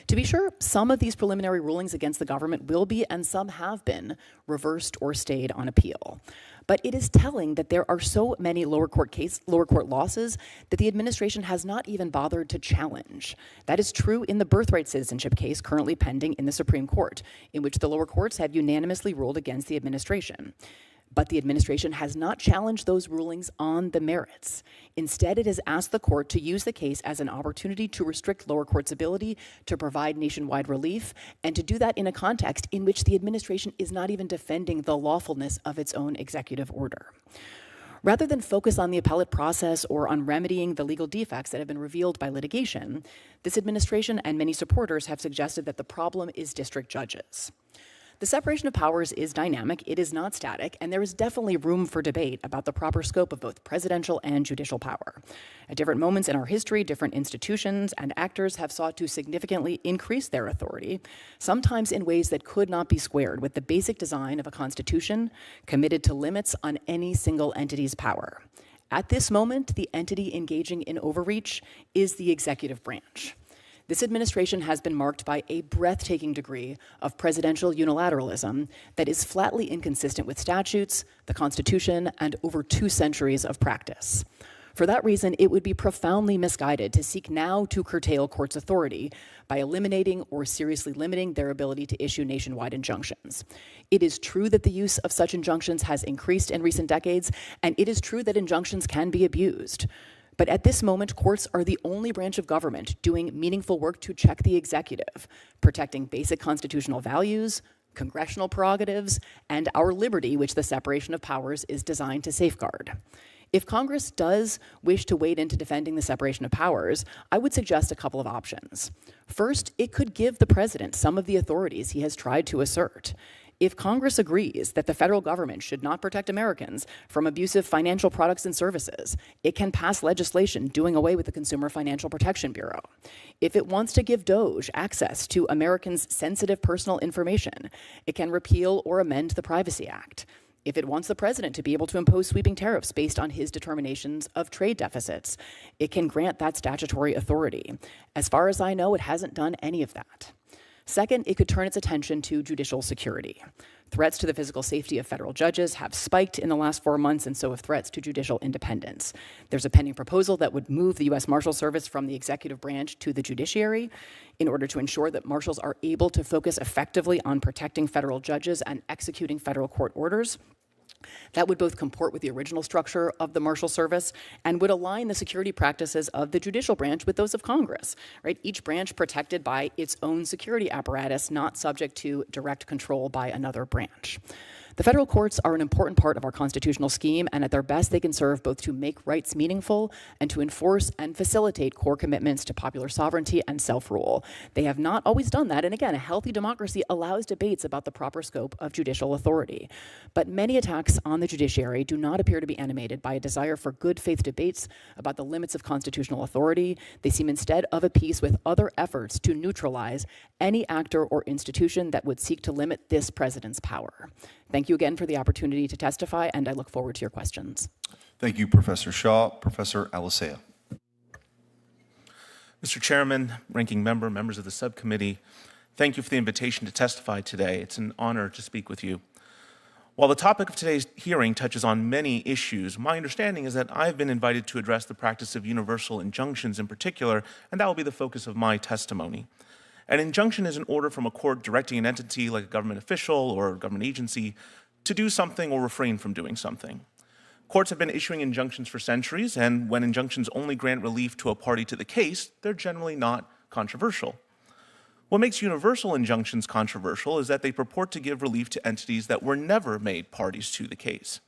Speaker 9: To be sure, some of these preliminary rulings against the government will be, and some have been, reversed or stayed on appeal. But it is telling that there are so many lower court losses that the administration has not even bothered to challenge. That is true in the birthright citizenship case currently pending in the Supreme Court, in which the lower courts have unanimously ruled against the administration. But the administration has not challenged those rulings on the merits. Instead, it has asked the court to use the case as an opportunity to restrict lower courts' ability to provide nationwide relief, and to do that in a context in which the administration is not even defending the lawfulness of its own executive order. Rather than focus on the appellate process or on remedying the legal defects that have been revealed by litigation, this administration and many supporters have suggested that the problem is district judges. The separation of powers is dynamic, it is not static, and there is definitely room for debate about the proper scope of both presidential and judicial power. At different moments in our history, different institutions and actors have sought to significantly increase their authority, sometimes in ways that could not be squared with the basic design of a constitution committed to limits on any single entity's power. At this moment, the entity engaging in overreach is the executive branch. This administration has been marked by a breathtaking degree of presidential unilateralism that is flatly inconsistent with statutes, the Constitution, and over 2 centuries of practice. For that reason, it would be profoundly misguided to seek now to curtail courts' authority by eliminating or seriously limiting their ability to issue nationwide injunctions. It is true that the use of such injunctions has increased in recent decades, and it is true that injunctions can be abused. But at this moment, courts are the only branch of government doing meaningful work to check the executive, protecting basic constitutional values, congressional prerogatives, and our liberty, which the separation of powers is designed to safeguard. If Congress does wish to wade into defending the separation of powers, I would suggest a couple of options. First, it could give the president some of the authorities he has tried to assert. If Congress agrees that the federal government should not protect Americans from abusive financial products and services, it can pass legislation doing away with the Consumer Financial Protection Bureau. If it wants to give DOJ access to Americans' sensitive personal information, it can repeal or amend the Privacy Act. If it wants the president to be able to impose sweeping tariffs based on his determinations of trade deficits, it can grant that statutory authority. As far as I know, it hasn't done any of that. Second, it could turn its attention to judicial security. Threats to the physical safety of federal judges have spiked in the last 4 months, and so have threats to judicial independence. There's a pending proposal that would move the U.S. Marshal Service from the executive branch to the judiciary in order to ensure that marshals are able to focus effectively on protecting federal judges and executing federal court orders. That would both comport with the original structure of the Marshal Service and would align the security practices of the judicial branch with those of Congress, right? Each branch protected by its own security apparatus, not subject to direct control by another branch. The federal courts are an important part of our constitutional scheme, and at their best, they can serve both to make rights meaningful and to enforce and facilitate core commitments to popular sovereignty and self-rule. They have not always done that, and again, a healthy democracy allows debates about the proper scope of judicial authority. But many attacks on the judiciary do not appear to be animated by a desire for good faith debates about the limits of constitutional authority. They seem instead of a piece with other efforts to neutralize any actor or institution that would seek to limit this president's power. Thank you again for the opportunity to testify, and I look forward to your questions.
Speaker 4: Thank you, Professor Shaw. Professor Alisa.
Speaker 10: Mr. Chairman, Ranking Member, members of the subcommittee, thank you for the invitation to testify today. It's an honor to speak with you. While the topic of today's hearing touches on many issues, my understanding is that I've been invited to address the practice of universal injunctions in particular, and that will be the focus of my testimony. An injunction is an order from a court directing an entity like a government official or a government agency to do something or refrain from doing something. Courts have been issuing injunctions for centuries, and when injunctions only grant relief to a party to the case, they're generally not controversial. What makes universal injunctions controversial is that they purport to give relief to entities that were never made parties to the case.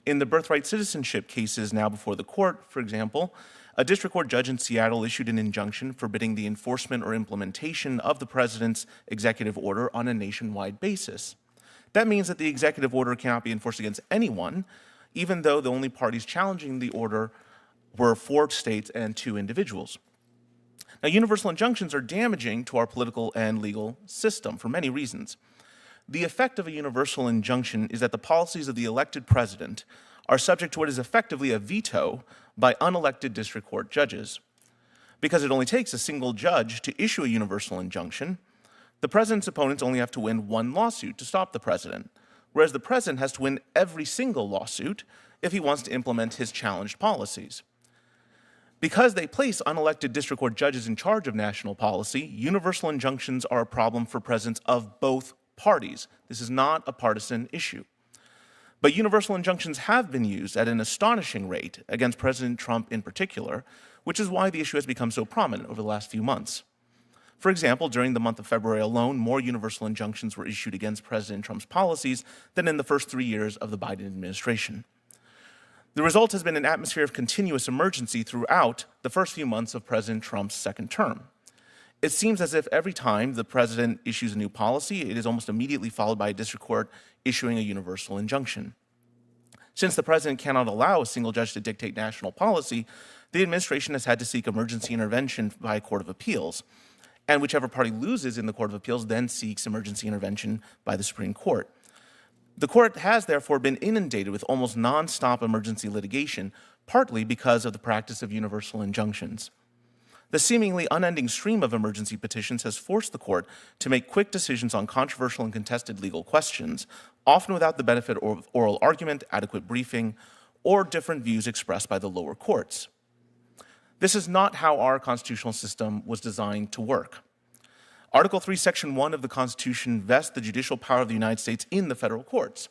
Speaker 10: In the birthright citizenship cases now before the court, for example, a district court judge in Seattle issued an injunction forbidding the enforcement or implementation of the president's executive order on a nationwide basis. That means that the executive order cannot be enforced against anyone, even though the only parties challenging the order were 4 states and 2 individuals. Now, universal injunctions are damaging to our political and legal system for many reasons. The effect of a universal injunction is that the policies of the elected president are subject to what is effectively a veto by unelected district court judges. Because it only takes a single judge to issue a universal injunction, the president's opponents only have to win 1 lawsuit to stop the president, whereas the president has to win every single lawsuit if he wants to implement his challenged policies. Because they place unelected district court judges in charge of national policy, universal injunctions are a problem for presidents of both parties. This is not a partisan issue. But universal injunctions have been used at an astonishing rate against President Trump in particular, which is why the issue has become so prominent over the last few months. For example, during the month of February alone, more universal injunctions were issued against President Trump's policies than in the first 3 years of the Biden administration. The result has been an atmosphere of continuous emergency throughout the first few months of President Trump's second term. It seems as if every time the president issues a new policy, it is almost immediately followed by a district court issuing a universal injunction. Since the president cannot allow a single judge to dictate national policy, the administration has had to seek emergency intervention by a court of appeals. And whichever party loses in the court of appeals then seeks emergency intervention by the Supreme Court. The court has therefore been inundated with almost nonstop emergency litigation, partly because of the practice of universal injunctions. The seemingly unending stream of emergency petitions has forced the court to make quick decisions on controversial and contested legal questions, often without the benefit of oral argument, adequate briefing, or different views expressed by the lower courts. This is not how our constitutional system was designed to work. Article 3, Section 1 of the Constitution vests the judicial power of the United States in the federal courts.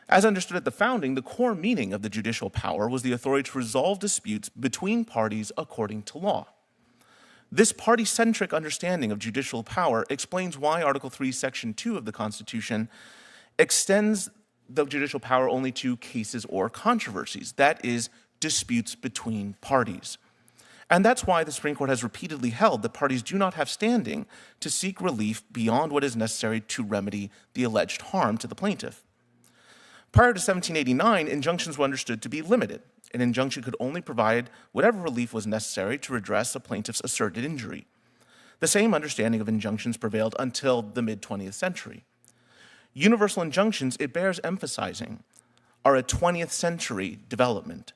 Speaker 10: As understood at the founding, the core meaning of the judicial power was the authority to resolve disputes between parties according to law. This party-centric understanding of judicial power explains why Article 3, Section 2 of the Constitution extends the judicial power only to cases or controversies, that is, disputes between parties. And that's why the Supreme Court has repeatedly held that parties do not have standing to seek relief beyond what is necessary to remedy the alleged harm to the plaintiff. Prior to 1789, injunctions were understood to be limited. An injunction could only provide whatever relief was necessary to redress a plaintiff's asserted injury. The same understanding of injunctions prevailed until the mid-20th century. Universal injunctions, it bears emphasizing, are a 20th century development,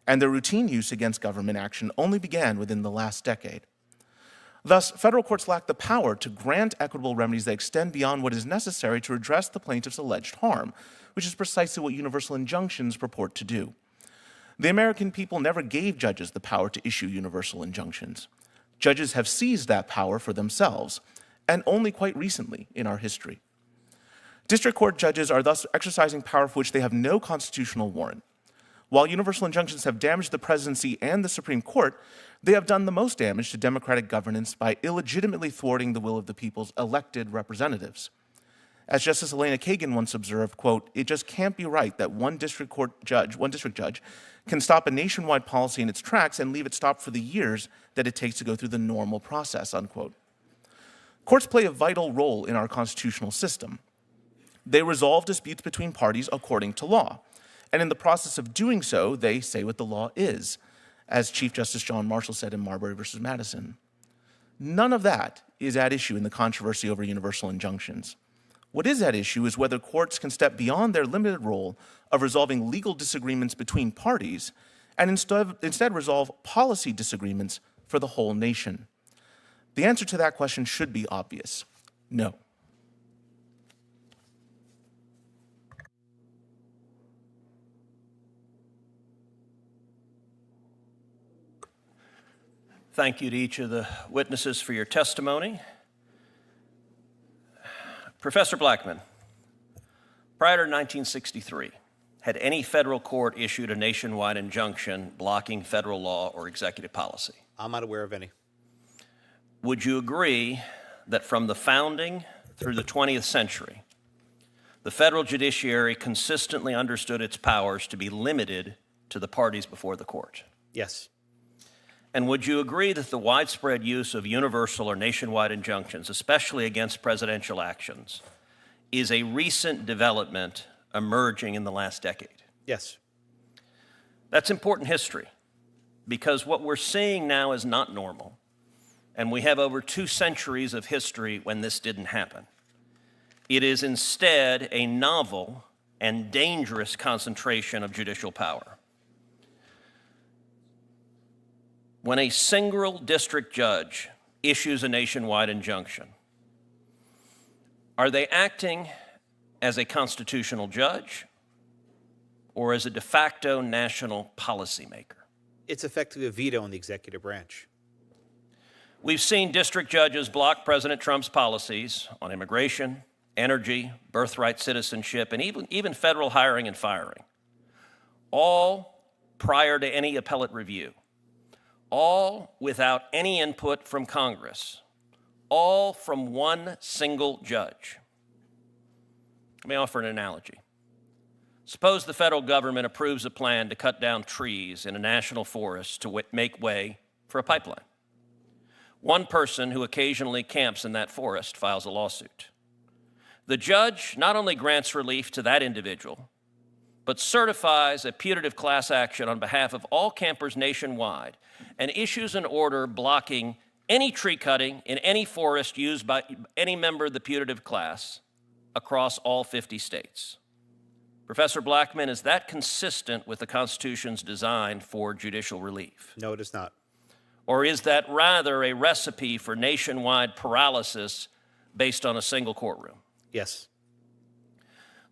Speaker 10: and their routine use against government action only began within the last decade. Thus, federal courts lack the power to grant equitable remedies that extend beyond what is necessary to redress the plaintiff's alleged harm, which is precisely what universal injunctions purport to do. The American people never gave judges the power to issue universal injunctions. Judges have seized that power for themselves, and only quite recently in our history. District court judges are thus exercising power for which they have no constitutional warrant. While universal injunctions have damaged the presidency and the Supreme Court, they have done the most damage to democratic governance by illegitimately thwarting the will of the people's elected representatives. As Justice Elena Kagan once observed, quote, "It just can't be right that one district judge can stop a nationwide policy in its tracks and leave it stopped for the years that it takes to go through the normal process," unquote. Courts play a vital role in our constitutional system. They resolve disputes between parties according to law. And in the process of doing so, they say what the law is, as Chief Justice John Marshall said in Marbury v. Madison. None of that is at issue in the controversy over universal injunctions. What is at issue is whether courts can step beyond their limited role of resolving legal disagreements between parties and instead resolve policy disagreements for the whole nation. The answer to that question should be obvious: no.
Speaker 2: Thank you to each of the witnesses for your testimony. Professor Blackman, prior to 1963, had any federal court issued a nationwide injunction blocking federal law or executive policy?
Speaker 8: I'm not aware of any.
Speaker 2: Would you agree that from the founding through the 20th century, the federal judiciary consistently understood its powers to be limited to the parties before the court?
Speaker 8: Yes.
Speaker 2: And would you agree that the widespread use of universal or nationwide injunctions, especially against presidential actions, is a recent development emerging in the last decade?
Speaker 8: Yes.
Speaker 2: That's important history, because what we're seeing now is not normal, and we have over 2 centuries of history when this didn't happen. It is instead a novel and dangerous concentration of judicial power. When a single district judge issues a nationwide injunction, are they acting as a constitutional judge or as a de facto national policymaker?
Speaker 8: It's effectively a veto in the executive branch.
Speaker 2: We've seen district judges block President Trump's policies on immigration, energy, birthright citizenship, and even federal hiring and firing, all prior to any appellate review. All without any input from Congress, all from one single judge. Let me offer an analogy. Suppose the federal government approves a plan to cut down trees in a national forest to make way for a pipeline. One person who occasionally camps in that forest files a lawsuit. The judge not only grants relief to that individual, but certifies a putative class action on behalf of all campers nationwide and issues an order blocking any tree cutting in any forest used by any member of the putative class across all 50 states. Professor Blackman, is that consistent with the Constitution's design for judicial relief?
Speaker 8: No, it is not.
Speaker 2: Or is that rather a recipe for nationwide paralysis based on a single courtroom?
Speaker 8: Yes.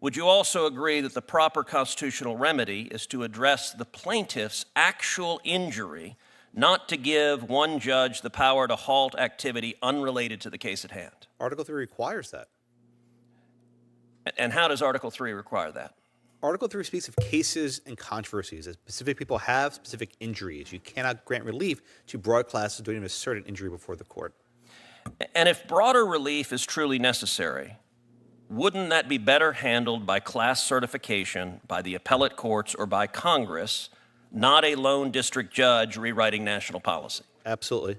Speaker 2: Would you also agree that the proper constitutional remedy is to address the plaintiff's actual injury, not to give one judge the power to halt activity unrelated to the case at hand?
Speaker 8: Article 3 requires that.
Speaker 2: And how does Article 3 require that?
Speaker 8: Article 3 speaks of cases and controversies. As specific people have specific injuries. You cannot grant relief to broad classes who don't even assert an injury before the court.
Speaker 2: And if broader relief is truly necessary, wouldn't that be better handled by class certification, by the appellate courts, or by Congress, not a lone district judge rewriting national policy?
Speaker 8: Absolutely.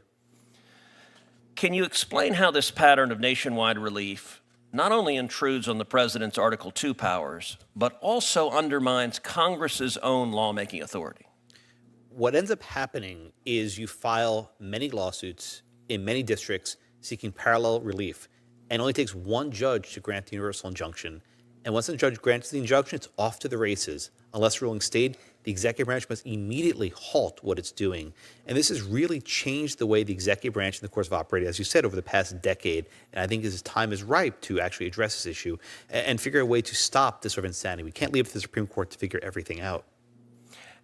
Speaker 2: Can you explain how this pattern of nationwide relief not only intrudes on the president's Article 2 powers, but also undermines Congress's own lawmaking authority?
Speaker 8: What ends up happening is you file many lawsuits in many districts seeking parallel relief. And it only takes one judge to grant the universal injunction. And once the judge grants the injunction, it's off to the races. Unless ruling stayed, The executive branch must immediately halt what it's doing. And this has really changed the way the executive branch in the course of operating, as you said, over the past decade. And I think this time is ripe to actually address this issue and figure a way to stop this sort of insanity. We can't leave it to the Supreme Court to figure everything out.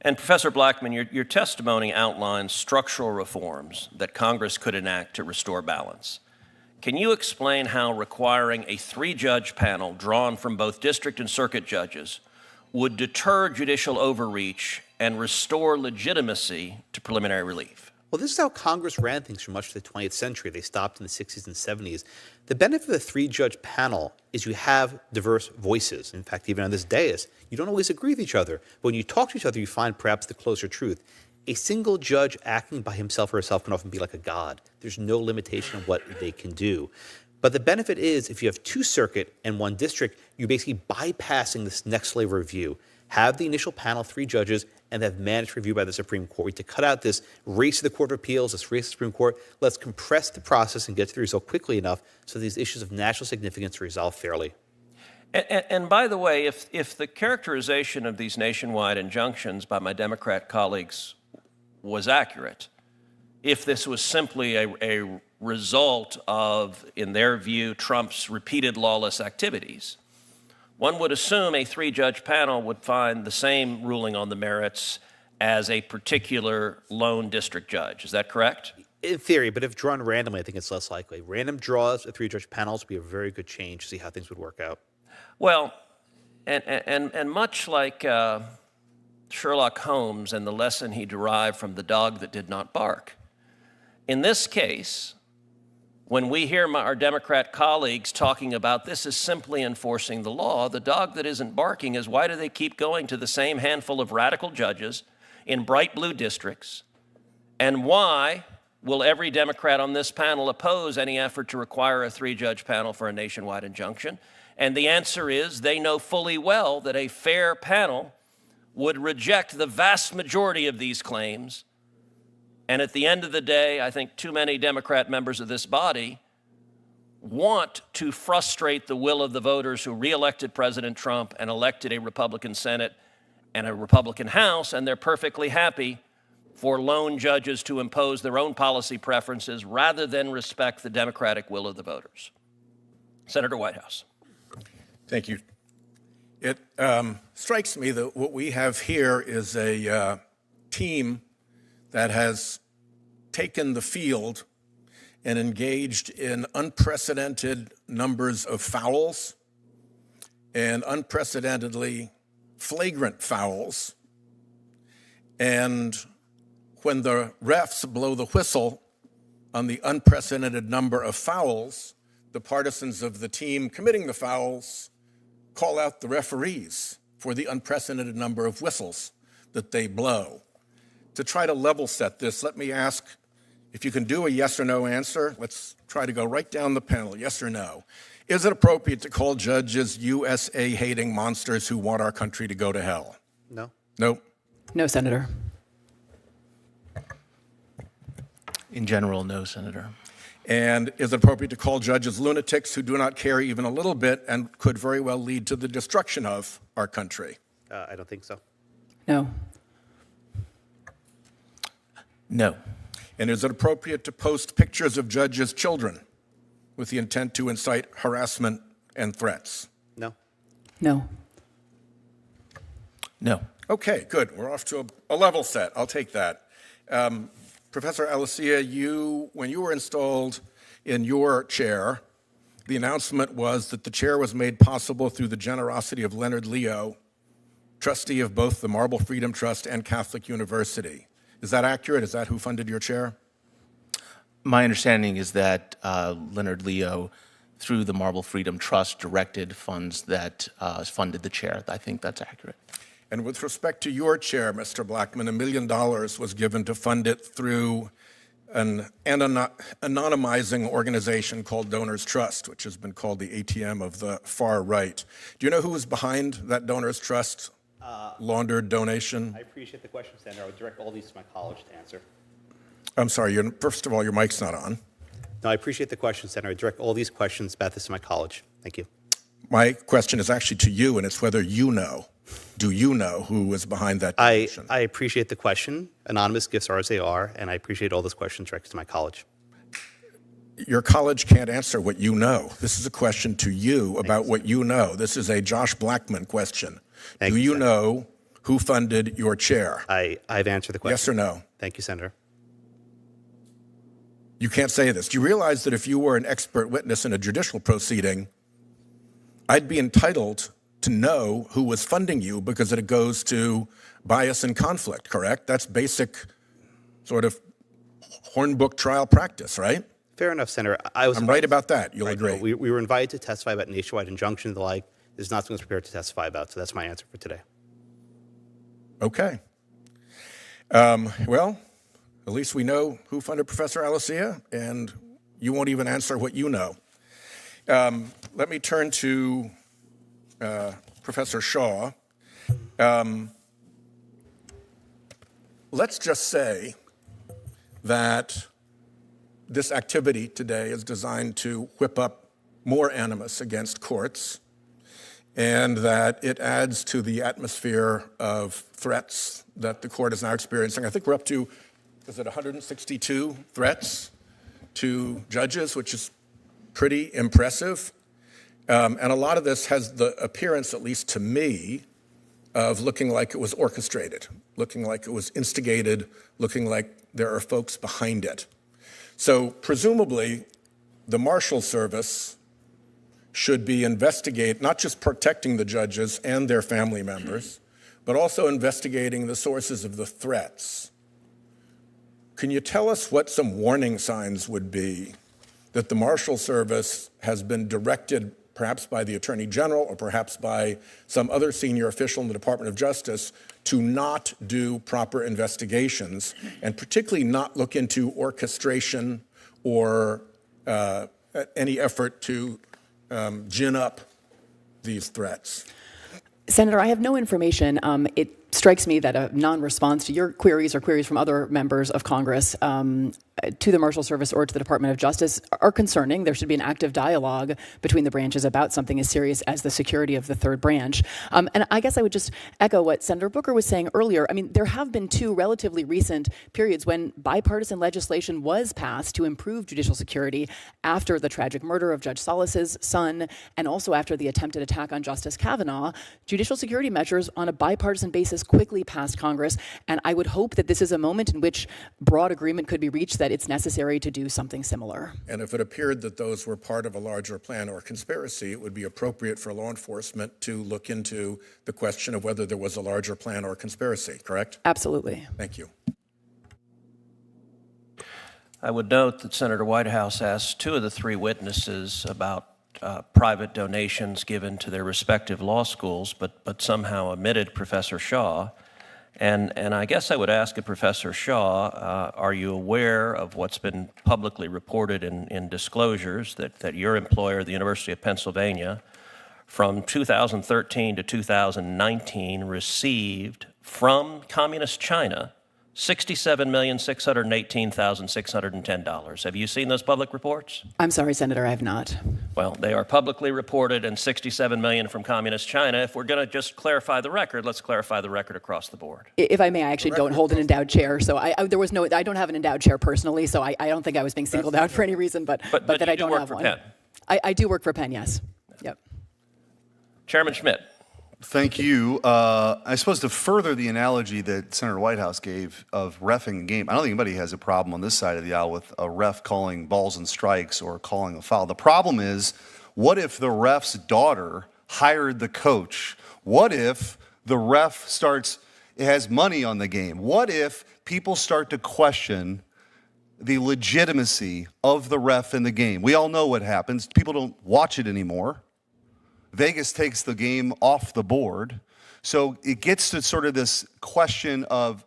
Speaker 2: And Professor Blackman, your testimony outlines structural reforms that Congress could enact to restore balance. Can you explain how requiring a 3-judge panel drawn from both district and circuit judges would deter judicial overreach and restore legitimacy to preliminary relief?
Speaker 8: Well, this is how Congress ran things for much of the 20th century. They stopped in the 60s and 70s. The benefit of a 3-judge panel is you have diverse voices. In fact, even on this dais, you don't always agree with each other. But when you talk to each other, you find perhaps the closer truth. A single judge acting by himself or herself can often be like a god. There's no limitation on what they can do. But the benefit is if you have 2 circuit and 1 district, you're basically bypassing this next layer of review. Have the initial panel, 3 judges, and have mandatory review by the Supreme Court. We need to cut out this race to the Court of Appeals, this race to the Supreme Court. Let's compress the process and get to the result quickly enough so these issues of national significance are resolved fairly.
Speaker 2: And by the way, if the characterization of these nationwide injunctions by my Democrat colleagues was accurate, if this was simply a result of, in their view, Trump's repeated lawless activities, one would assume a 3-judge panel would find the same ruling on the merits as a particular lone district judge. Is that correct?
Speaker 8: In theory, but if drawn randomly, I think it's less likely. Random draws of 3-judge panels would be a very good change to see how things would work out.
Speaker 2: Well, and much like Sherlock Holmes and the lesson he derived from the dog that did not bark, in this case, when we hear our Democrat colleagues talking about this is simply enforcing the law, the dog that isn't barking is why do they keep going to the same handful of radical judges in bright blue districts? And why will every Democrat on this panel oppose any effort to require a 3-judge panel for a nationwide injunction? And the answer is they know fully well that a fair panel would reject the vast majority of these claims. And at the end of the day, I think too many Democrat members of this body want to frustrate the will of the voters who reelected President Trump and elected a Republican Senate and a Republican House, and they're perfectly happy for lone judges to impose their own policy preferences rather than respect the democratic will of the voters. Senator Whitehouse.
Speaker 3: Thank you. It strikes me that what we have here is a team that has taken the field and engaged in unprecedented numbers of fouls and unprecedentedly flagrant fouls. And when the refs blow the whistle on the unprecedented number of fouls, the partisans of the team committing the fouls call out the referees for the unprecedented number of whistles that they blow. To try to level set this, let me ask if you can do a yes or no answer. Let's try to go right down the panel, yes or no. Is it appropriate to call judges USA-hating monsters who want our country to go to hell?
Speaker 8: No.
Speaker 3: No.
Speaker 9: No, Senator.
Speaker 10: In general, no, Senator.
Speaker 3: And is it appropriate to call judges lunatics who do not care even a little bit and could very well lead to the destruction of our country?
Speaker 8: I don't think so.
Speaker 9: No.
Speaker 10: No.
Speaker 3: And is it appropriate to post pictures of judges' children with the intent to incite harassment and threats?
Speaker 8: No.
Speaker 9: No.
Speaker 10: No.
Speaker 3: Okay, good. We're off to a level set. I'll take that. Professor Alisa, when you were installed in your chair, the announcement was that the chair was made possible through the generosity of Leonard Leo, trustee of both the Marble Freedom Trust and Catholic University. Is that accurate? Is that who funded your chair?
Speaker 10: My understanding is that Leonard Leo, through the Marble Freedom Trust, directed funds that funded the chair. I think that's accurate.
Speaker 3: And with respect to your chair, Mr. Blackman, $1 million was given to fund it through an anonymizing organization called Donors Trust, which has been called the ATM of the far right. Do you know who was behind that Donors Trust laundered donation?
Speaker 8: I appreciate the question, Senator. I would direct all these to my college to answer.
Speaker 3: I'm sorry, first of all, your mic's not on.
Speaker 8: No, I appreciate the question, Senator. I direct all these questions about this to my college. Thank you.
Speaker 3: My question is actually to you, and it's whether you know. Do you know who was behind that donation?
Speaker 8: I appreciate the question. Anonymous gifts are as they are, and I appreciate all those questions directed to my college.
Speaker 3: Your college can't answer what you know. This is a question to you about what you know. This is a Josh Blackman question. Do you know who funded your chair?
Speaker 8: I've answered the question.
Speaker 3: Yes or no?
Speaker 8: Thank you, Senator.
Speaker 3: You can't say this. Do you realize that if you were an expert witness in a judicial proceeding, I'd be entitled to know who was funding you because it goes to bias and conflict, correct? That's basic sort of hornbook trial practice, right?
Speaker 8: Fair enough, Senator.
Speaker 3: I'm right about that. You'll agree.
Speaker 8: We were invited to testify about nationwide injunction and the like. This is not something I was prepared to testify about, so that's my answer for today.
Speaker 3: Okay. Well, at least we know who funded Professor Alisa, and you won't even answer what you know. Let me turn to Professor Shaw. Let's just say that this activity today is designed to whip up more animus against courts, and that it adds to the atmosphere of threats that the court is now experiencing. I think we're up to, is it 162 threats to judges, which is pretty impressive. And a lot of this has the appearance, at least to me, of looking like it was orchestrated, looking like it was instigated, looking like there are folks behind it. So presumably, the Marshal Service should be not just protecting the judges and their family members, but also investigating the sources of the threats. Can you tell us what some warning signs would be that the Marshal Service has been directed, perhaps by the Attorney General or perhaps by some other senior official in the Department of Justice, to not do proper investigations, and particularly not look into orchestration or any effort to gin up these threats?
Speaker 9: Senator, I have no information. It strikes me that a non-response to your queries or queries from other members of Congress to the Marshal Service or to the Department of Justice are concerning. There should be an active dialogue between the branches about something as serious as the security of the third branch. And I guess I would just echo what Senator Booker was saying earlier. I mean, there have been two relatively recent periods when bipartisan legislation was passed to improve judicial security after the tragic murder of Judge Salas's son and also after the attempted attack on Justice Kavanaugh. Judicial security measures on a bipartisan basis quickly passed Congress, and I would hope that this is a moment in which broad agreement could be reached that it's necessary to do something similar.
Speaker 3: And if it appeared that those were part of a larger plan or conspiracy, it would be appropriate for law enforcement to look into the question of whether there was a larger plan or conspiracy, correct?
Speaker 9: Absolutely.
Speaker 3: Thank you.
Speaker 2: I would note that Senator Whitehouse asked two of the three witnesses about private donations given to their respective law schools, but somehow omitted Professor Shaw. And I guess I would ask Professor Shaw, are you aware of what's been publicly reported in disclosures that your employer, the University of Pennsylvania, from 2013 to 2019 received from Communist China $67,618,610. Have you seen those public reports?
Speaker 9: I'm sorry, Senator, I have not.
Speaker 2: Well, they are publicly reported, and $67 million from Communist China. If we're going to just clarify the record, let's clarify the record across the board.
Speaker 9: If I may, I actually don't hold an endowed chair, so I don't have an endowed chair personally, so I don't think I was being singled out for any reason, but that I don't have one.
Speaker 2: Penn.
Speaker 9: I do work for Penn, yes. Yep.
Speaker 2: Chairman Schmidt.
Speaker 4: Thank you. I suppose to further the analogy that Senator Whitehouse gave of reffing a game, I don't think anybody has a problem on this side of the aisle with a ref calling balls and strikes or calling a foul. The problem is, what if the ref's daughter hired the coach? What if the ref has money on the game? What if people start to question the legitimacy of the ref in the game? We all know what happens. People don't watch it anymore. Vegas takes the game off the board. So it gets to sort of this question of,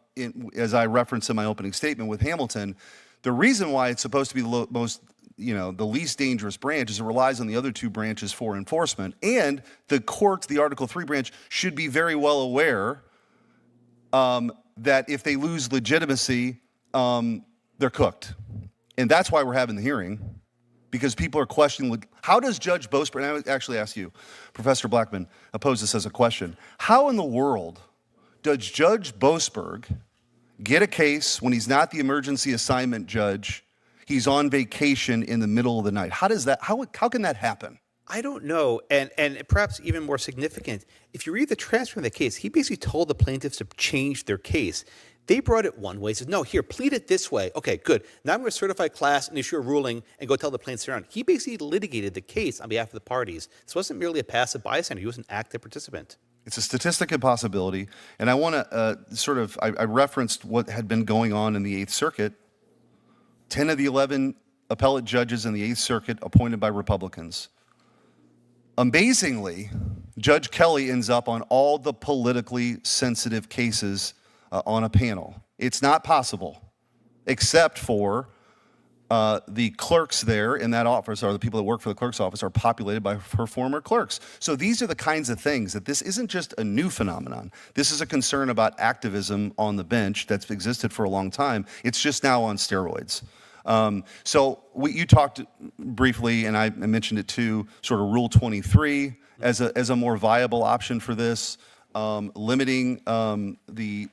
Speaker 4: as I referenced in my opening statement with Hamilton, the reason why it's supposed to be the least dangerous branch is it relies on the other two branches for enforcement. And the courts, the Article 3 branch, should be very well aware that if they lose legitimacy, they're cooked. And that's why we're having the hearing. because people are questioning, how does Judge Boasberg, and I would actually ask you, Professor Blackman, pose this as a question. How in the world does Judge Boasberg get a case when he's not the emergency assignment judge, he's on vacation in the middle of the night? How can that happen?
Speaker 8: I don't know, and perhaps even more significant, if you read the transcript of the case, he basically told the plaintiffs to change their case. They brought it one way. He says, no, here, plead it this way. Okay, good. Now I'm going to certify class and issue a ruling and go tell the plaintiffs around. He basically litigated the case on behalf of the parties. This wasn't merely a passive bystander. He was an active participant.
Speaker 4: It's a statistic impossibility, and I want to I referenced what had been going on in the 8th Circuit. 10 of the 11 appellate judges in the 8th Circuit appointed by Republicans. Amazingly, Judge Kelly ends up on all the politically sensitive cases on a panel. It's not possible, except for the clerks there in that office, or the people that work for the clerk's office, are populated by her former clerks. So these are the kinds of things that this isn't just a new phenomenon. This is a concern about activism on the bench that's existed for a long time. It's just now on steroids. You talked briefly, and I mentioned it too, sort of Rule 23 as a more viable option for this, limiting the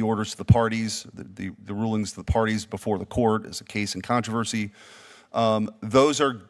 Speaker 4: orders to the parties, the rulings to the parties before the court as a case in controversy. Those are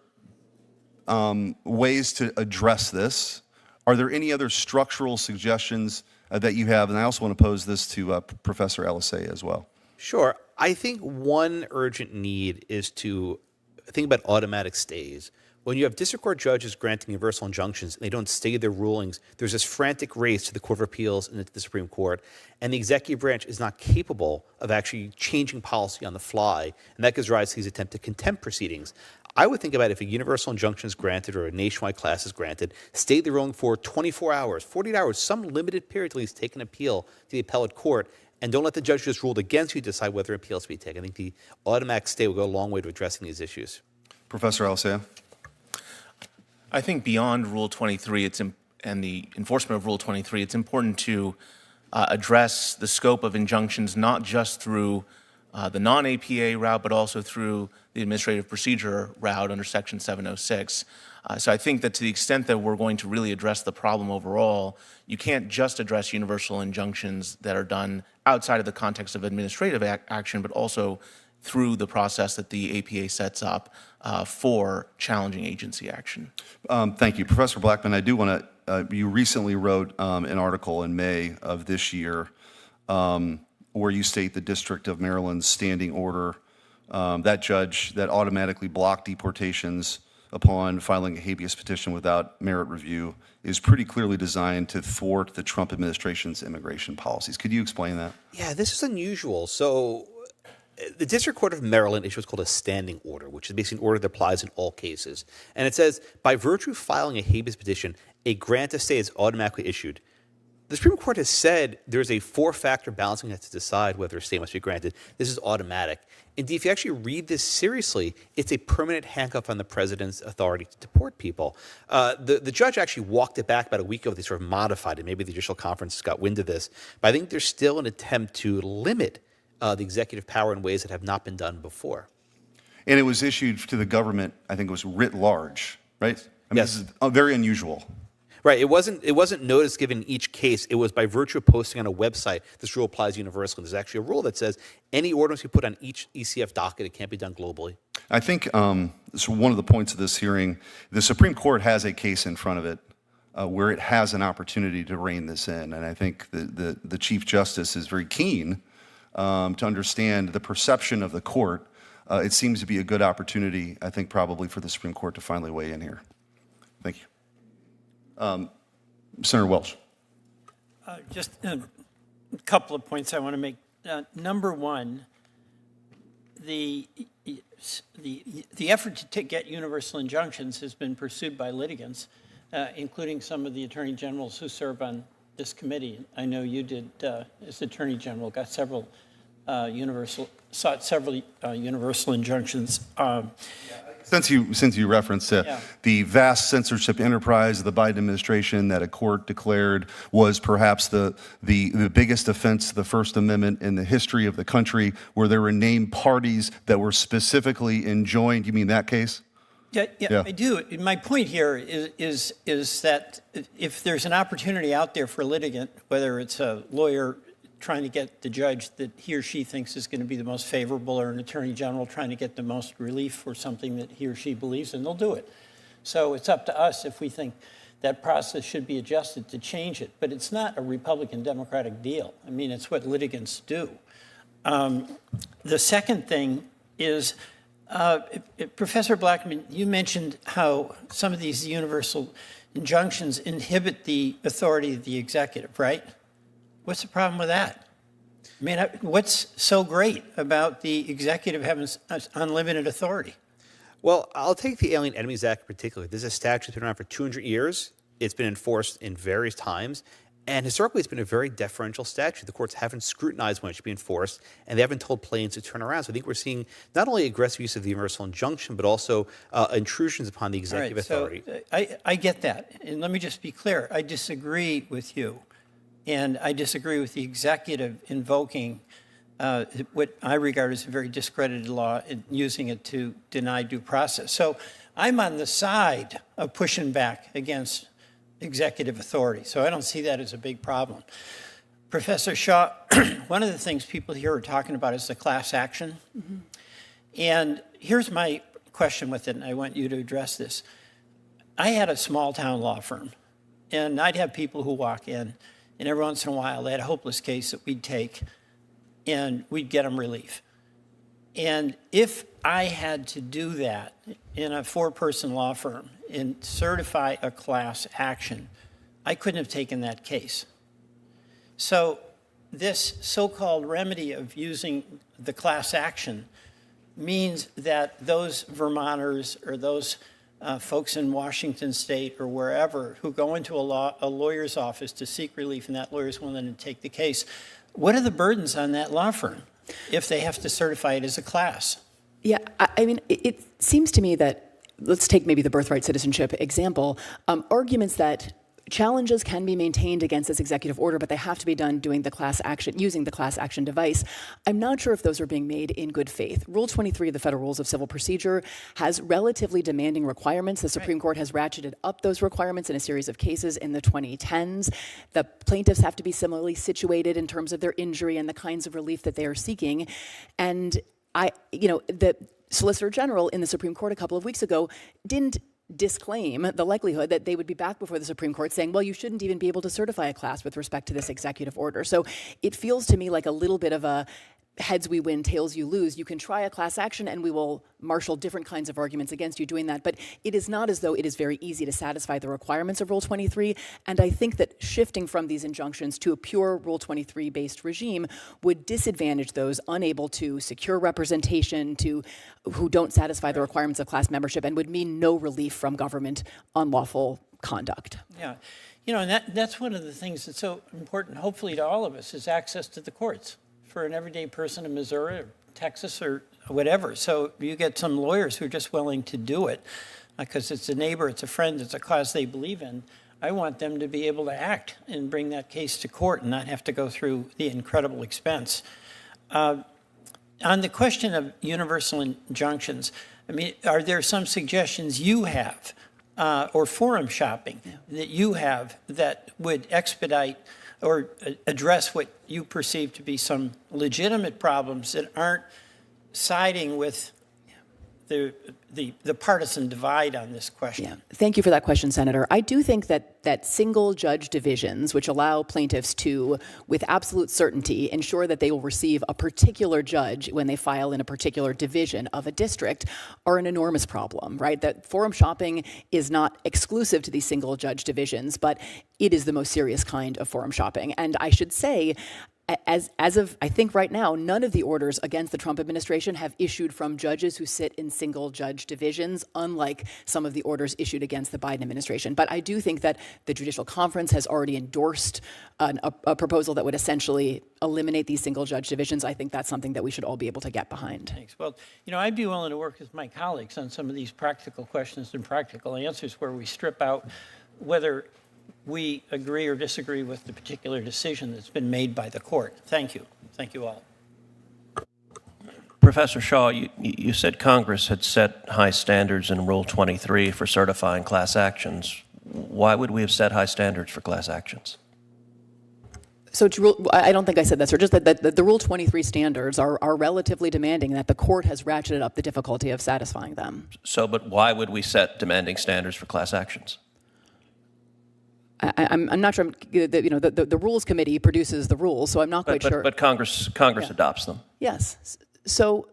Speaker 4: ways to address this. Are there any other structural suggestions that you have? And I also want to pose this to Professor Alisa as well.
Speaker 8: Sure. I think one urgent need is to think about automatic stays. When you have district court judges granting universal injunctions and they don't stay their rulings, there's this frantic race to the Court of Appeals and to the Supreme Court, and the executive branch is not capable of actually changing policy on the fly, and that gives rise to these attempts at contempt proceedings. I would think about if a universal injunction is granted or a nationwide class is granted, stay the ruling for 24 hours, 48 hours, some limited period till he's taken appeal to the appellate court, and don't let the judge just rule against you to decide whether appeals to be taken. I think the automatic stay will go a long way to addressing these issues.
Speaker 4: Professor Alisa?
Speaker 10: I think beyond Rule 23 and the enforcement of Rule 23, it's important to address the scope of injunctions not just through the non-APA route, but also through the administrative procedure route under Section 706. So I think that to the extent that we're going to really address the problem overall, you can't just address universal injunctions that are done outside of the context of administrative action, but also through the process that the APA sets up for challenging agency action.
Speaker 4: Thank you. Professor Blackman, I do want to, you recently wrote an article in May of this year where you state the District of Maryland's standing order, that judge that automatically blocked deportations upon filing a habeas petition without merit review is pretty clearly designed to thwart the Trump administration's immigration policies. Could you explain that?
Speaker 8: Yeah, this is unusual. So the District Court of Maryland issues what's called a standing order, which is basically an order that applies in all cases. And it says, by virtue of filing a habeas petition, a grant of stay is automatically issued. The Supreme Court has said there's a four-factor balancing test to decide whether a stay must be granted. This is automatic. Indeed, if you actually read this seriously, it's a permanent handcuff on the president's authority to deport people. The judge actually walked it back about a week ago. They sort of modified it. Maybe the Judicial Conference got wind of this. But I think there's still an attempt to limit the executive power in ways that have not been done before.
Speaker 4: And it was issued to the government, I think it was writ large, right? I mean,
Speaker 8: Yes.
Speaker 4: This is very unusual.
Speaker 8: Right. It wasn't notice given in each case. It was by virtue of posting on a website. This rule applies universally. There's actually a rule that says any order must be put on each ECF docket. It can't be done globally.
Speaker 4: I think so one of the points of this hearing, the Supreme Court has a case in front of it where it has an opportunity to rein this in. And I think the Chief Justice is very keen to understand the perception of the court. It seems to be a good opportunity, I think, probably for the Supreme Court to finally weigh in here. Thank you. Senator Welch.
Speaker 5: Just a couple of points I want to make. Number one, the effort to get universal injunctions has been pursued by litigants, including some of the attorney generals who serve on this committee. I know you did, as Attorney General, got several sought several universal injunctions.
Speaker 4: Since you referenced the vast censorship enterprise of the Biden administration that a court declared was perhaps the biggest offense to the First Amendment in the history of the country, where there were named parties that were specifically enjoined, you mean that case?
Speaker 5: Yeah, I do. My point here is that if there's an opportunity out there for a litigant, whether it's a lawyer trying to get the judge that he or she thinks is going to be the most favorable, or an attorney general trying to get the most relief for something that he or she believes in, they'll do it. So it's up to us if we think that process should be adjusted to change it. But it's not a Republican-Democratic deal. I mean, it's what litigants do. The second thing is, Professor Blackman, you mentioned how some of these universal injunctions inhibit the authority of the executive, right? What's the problem with that? I mean, what's so great about the executive having unlimited authority?
Speaker 8: Well, I'll take the Alien Enemies Act in particular. This is a statute that's been around for 200 years. It's been enforced in various times. And historically, it's been a very deferential statute. The courts haven't scrutinized when it should be enforced, and they haven't told plaintiffs to turn around. So I think we're seeing not only aggressive use of the universal injunction, but also intrusions upon the executive authority.
Speaker 5: So I get that. And let me just be clear. I disagree with you. And I disagree with the executive invoking what I regard as a very discredited law and using it to deny due process. So I'm on the side of pushing back against executive authority. So I don't see that as a big problem. Professor Shaw, one of the things people here are talking about is the class action. Mm-hmm. And here's my question with it, and I want you to address this. I had a small town law firm, and I'd have people who walk in, and every once in a while, they had a hopeless case that we'd take, and we'd get them relief. And if I had to do that in a 4-person law firm and certify a class action, I couldn't have taken that case. So this so-called remedy of using the class action means that those Vermonters or those folks in Washington State or wherever who go into a lawyer's office to seek relief and that lawyer's willing to take the case, what are the burdens on that law firm if they have to certify it as a class?
Speaker 9: Yeah, I mean, it seems to me that, let's take maybe the birthright citizenship example, arguments that challenges can be maintained against this executive order, but they have to be done using the class action device. I'm not sure if those are being made in good faith. Rule 23 of the Federal Rules of Civil Procedure has relatively demanding requirements. The Supreme Court has ratcheted up those requirements in a series of cases in the 2010s. The plaintiffs have to be similarly situated in terms of their injury and the kinds of relief that they are seeking. And the Solicitor General in the Supreme Court a couple of weeks ago didn't disclaim the likelihood that they would be back before the Supreme Court saying, well, you shouldn't even be able to certify a class with respect to this executive order. So it feels to me like a little bit of a heads we win, tails you lose. You can try a class action and we will marshal different kinds of arguments against you doing that. But it is not as though it is very easy to satisfy the requirements of Rule 23. And I think that shifting from these injunctions to a pure Rule 23-based regime would disadvantage those unable to secure representation, who don't satisfy the requirements of class membership, and would mean no relief from government unlawful conduct.
Speaker 5: Yeah. And that's one of the things that's so important, hopefully to all of us, is access to the courts for an everyday person in Missouri or Texas or whatever. So you get some lawyers who are just willing to do it because it's a neighbor, it's a friend, it's a cause they believe in. I want them to be able to act and bring that case to court and not have to go through the incredible expense. On the question of universal injunctions, I mean, are there some suggestions you have or forum shopping that you have that would expedite or address what you perceive to be some legitimate problems that aren't siding with the partisan divide on this question?
Speaker 9: Yeah. Thank you for that question, Senator. I do think that single judge divisions, which allow plaintiffs to, with absolute certainty, ensure that they will receive a particular judge when they file in a particular division of a district, are an enormous problem, right? That forum shopping is not exclusive to these single judge divisions, but it is the most serious kind of forum shopping. And I should say, as of, I think right now, none of the orders against the Trump administration have issued from judges who sit in single judge divisions, unlike some of the orders issued against the Biden administration. But I do think that the Judicial Conference has already endorsed a proposal that would essentially eliminate these single judge divisions. I think that's something that we should all be able to get behind.
Speaker 5: Thanks. Well, I'd be willing to work with my colleagues on some of these practical questions and practical answers where we strip out whether we agree or disagree with the particular decision that's been made by the court. Thank you. Thank you all.
Speaker 2: Professor Shaw, you said Congress had set high standards in Rule 23 for certifying class actions. Why would we have set high standards for class actions?
Speaker 9: So I don't think I said that, sir. Just that the Rule 23 standards are relatively demanding, that the court has ratcheted up the difficulty of satisfying them.
Speaker 2: So, but why would we set demanding standards for class actions?
Speaker 9: I'm not sure. The Rules Committee produces the rules, so I'm not quite sure.
Speaker 2: But Congress adopts them.
Speaker 9: Yes. So,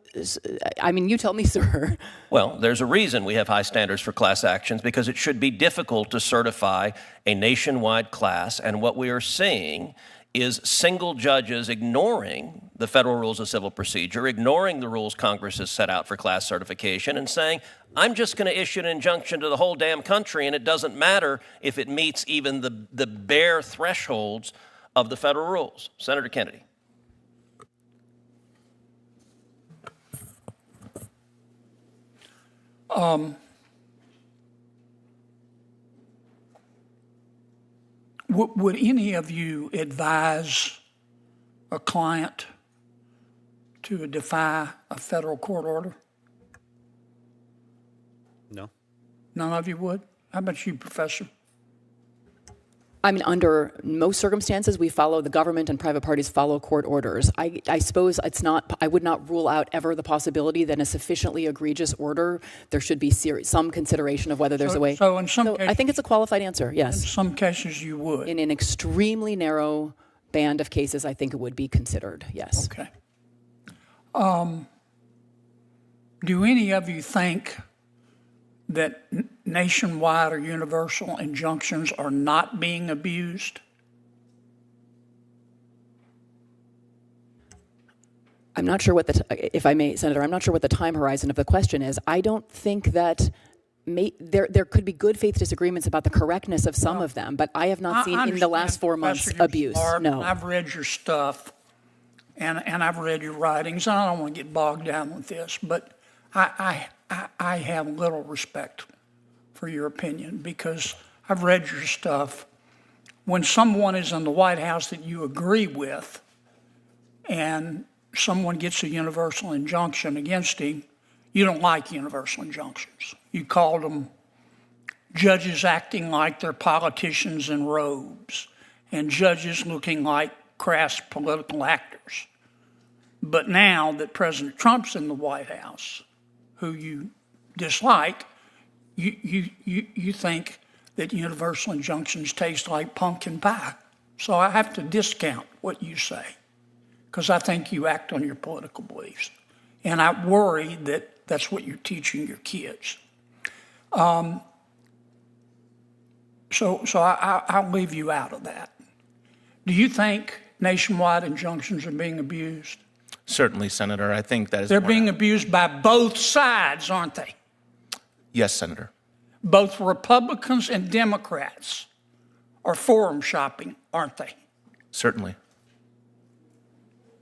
Speaker 9: I mean, you tell me, sir.
Speaker 2: Well, there's a reason we have high standards for class actions, because it should be difficult to certify a nationwide class, and what we are seeing is single judges ignoring the federal rules of civil procedure, ignoring the rules Congress has set out for class certification, and saying, I'm just going to issue an injunction to the whole damn country, and it doesn't matter if it meets even the bare thresholds of the federal rules. Senator Kennedy.
Speaker 11: Would any of you advise a client to defy a federal court order?
Speaker 8: No.
Speaker 11: None of you would? How about you, Professor?
Speaker 9: I mean, under most circumstances, we follow the government and private parties follow court orders. I suppose it's not, I would not rule out ever the possibility that in a sufficiently egregious order, there should be some consideration of whether there's a way.
Speaker 11: So in some cases,
Speaker 9: I think it's a qualified answer, yes.
Speaker 11: In some cases you would.
Speaker 9: In an extremely narrow band of cases, I think it would be considered, yes.
Speaker 11: Okay. Do any of you think that nationwide or universal injunctions are not being abused?
Speaker 9: I'm not sure what if I may, Senator, I'm not sure what the time horizon of the question is. I don't think that there could be good faith disagreements about the correctness of some of them, but I have not seen in the last 4 months abuse. No.
Speaker 11: I've read your stuff and I've read your writings, and I don't want to get bogged down with this, but I have little respect for your opinion because I've read your stuff. When someone is in the White House that you agree with and someone gets a universal injunction against him, you don't like universal injunctions. You called them judges acting like they're politicians in robes and judges looking like crass political actors. But now that President Trump's in the White House, who you dislike, you think that universal injunctions taste like pumpkin pie. So I have to discount what you say because I think you act on your political beliefs. And I worry that that's what you're teaching your kids. So I'll leave you out of that. Do you think nationwide injunctions are being abused?
Speaker 10: Certainly, Senator. I think that is.
Speaker 11: They're being abused by both sides, aren't they?
Speaker 10: Yes, Senator.
Speaker 11: Both Republicans and Democrats are forum shopping, aren't they?
Speaker 10: Certainly.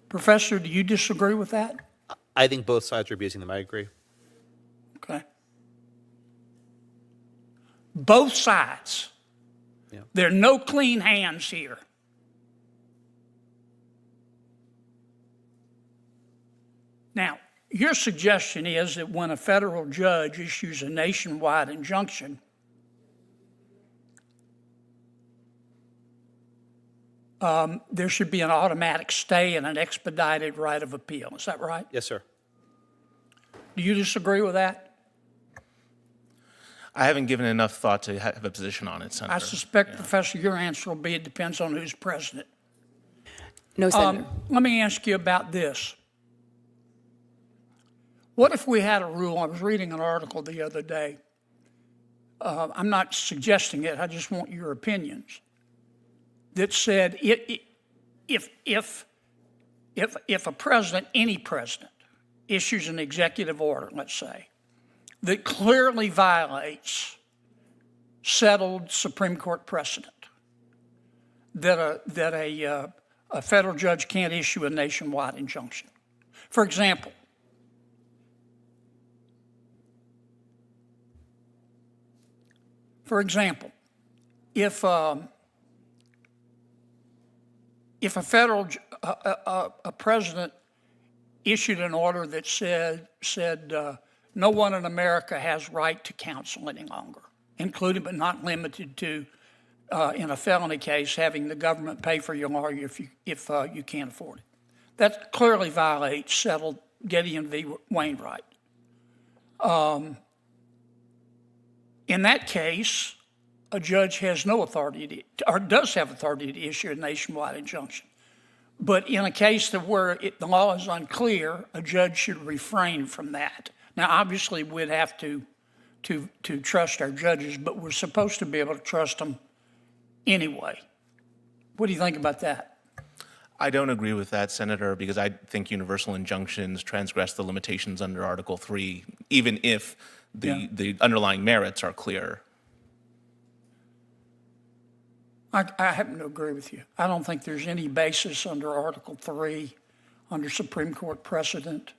Speaker 11: Professor, do you disagree with that?
Speaker 8: I think both sides are abusing them. I agree.
Speaker 11: Okay. Both sides.
Speaker 8: Yeah.
Speaker 11: There are no clean hands here. Now, your suggestion is that when a federal judge issues a nationwide injunction, there should be an automatic stay and an expedited right of appeal. Is that right?
Speaker 8: Yes, sir.
Speaker 11: Do you disagree with that?
Speaker 10: I haven't given enough thought to have a position on it, Senator.
Speaker 11: I suspect, Professor, your answer will be it depends on who's president.
Speaker 9: No, Senator.
Speaker 11: Let me ask you about this. What if we had a rule? I was reading an article the other day. I'm not suggesting it. I just want your opinions. That said, if if a president, any president, issues an executive order, let's say, that clearly violates settled Supreme Court precedent, that a federal judge can't issue a nationwide injunction. For example, if a federal president issued an order that said no one in America has right to counsel any longer, including but not limited to, in a felony case, having the government pay for your lawyer if you can't afford it. That clearly violates settled Gideon v. Wainwright. In that case, a judge has no authority or does have authority to issue a nationwide injunction. But in a case where the law is unclear, a judge should refrain from that. Now, obviously, we'd have to trust our judges, but we're supposed to be able to trust them anyway. What do you think about that?
Speaker 10: I don't agree with that, Senator, because I think universal injunctions transgress the limitations under Article 3, even if the underlying merits are clear.
Speaker 11: I happen to agree with you. I don't think there's any basis under Article 3, under Supreme Court precedent,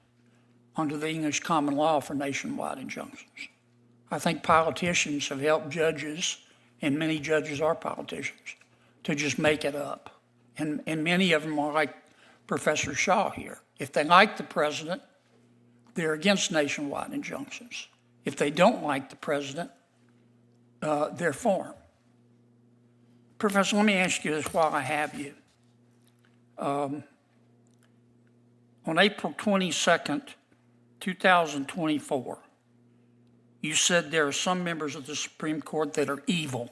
Speaker 11: under the English common law for nationwide injunctions. I think politicians have helped judges, and many judges are politicians, to just make it up. And many of them are like Professor Shaw here. If they like the president, they're against nationwide injunctions. If they don't like the president, they're for him. Professor, let me ask you this while I have you. On April 22nd, 2024, you said there are some members of the Supreme Court that are evil.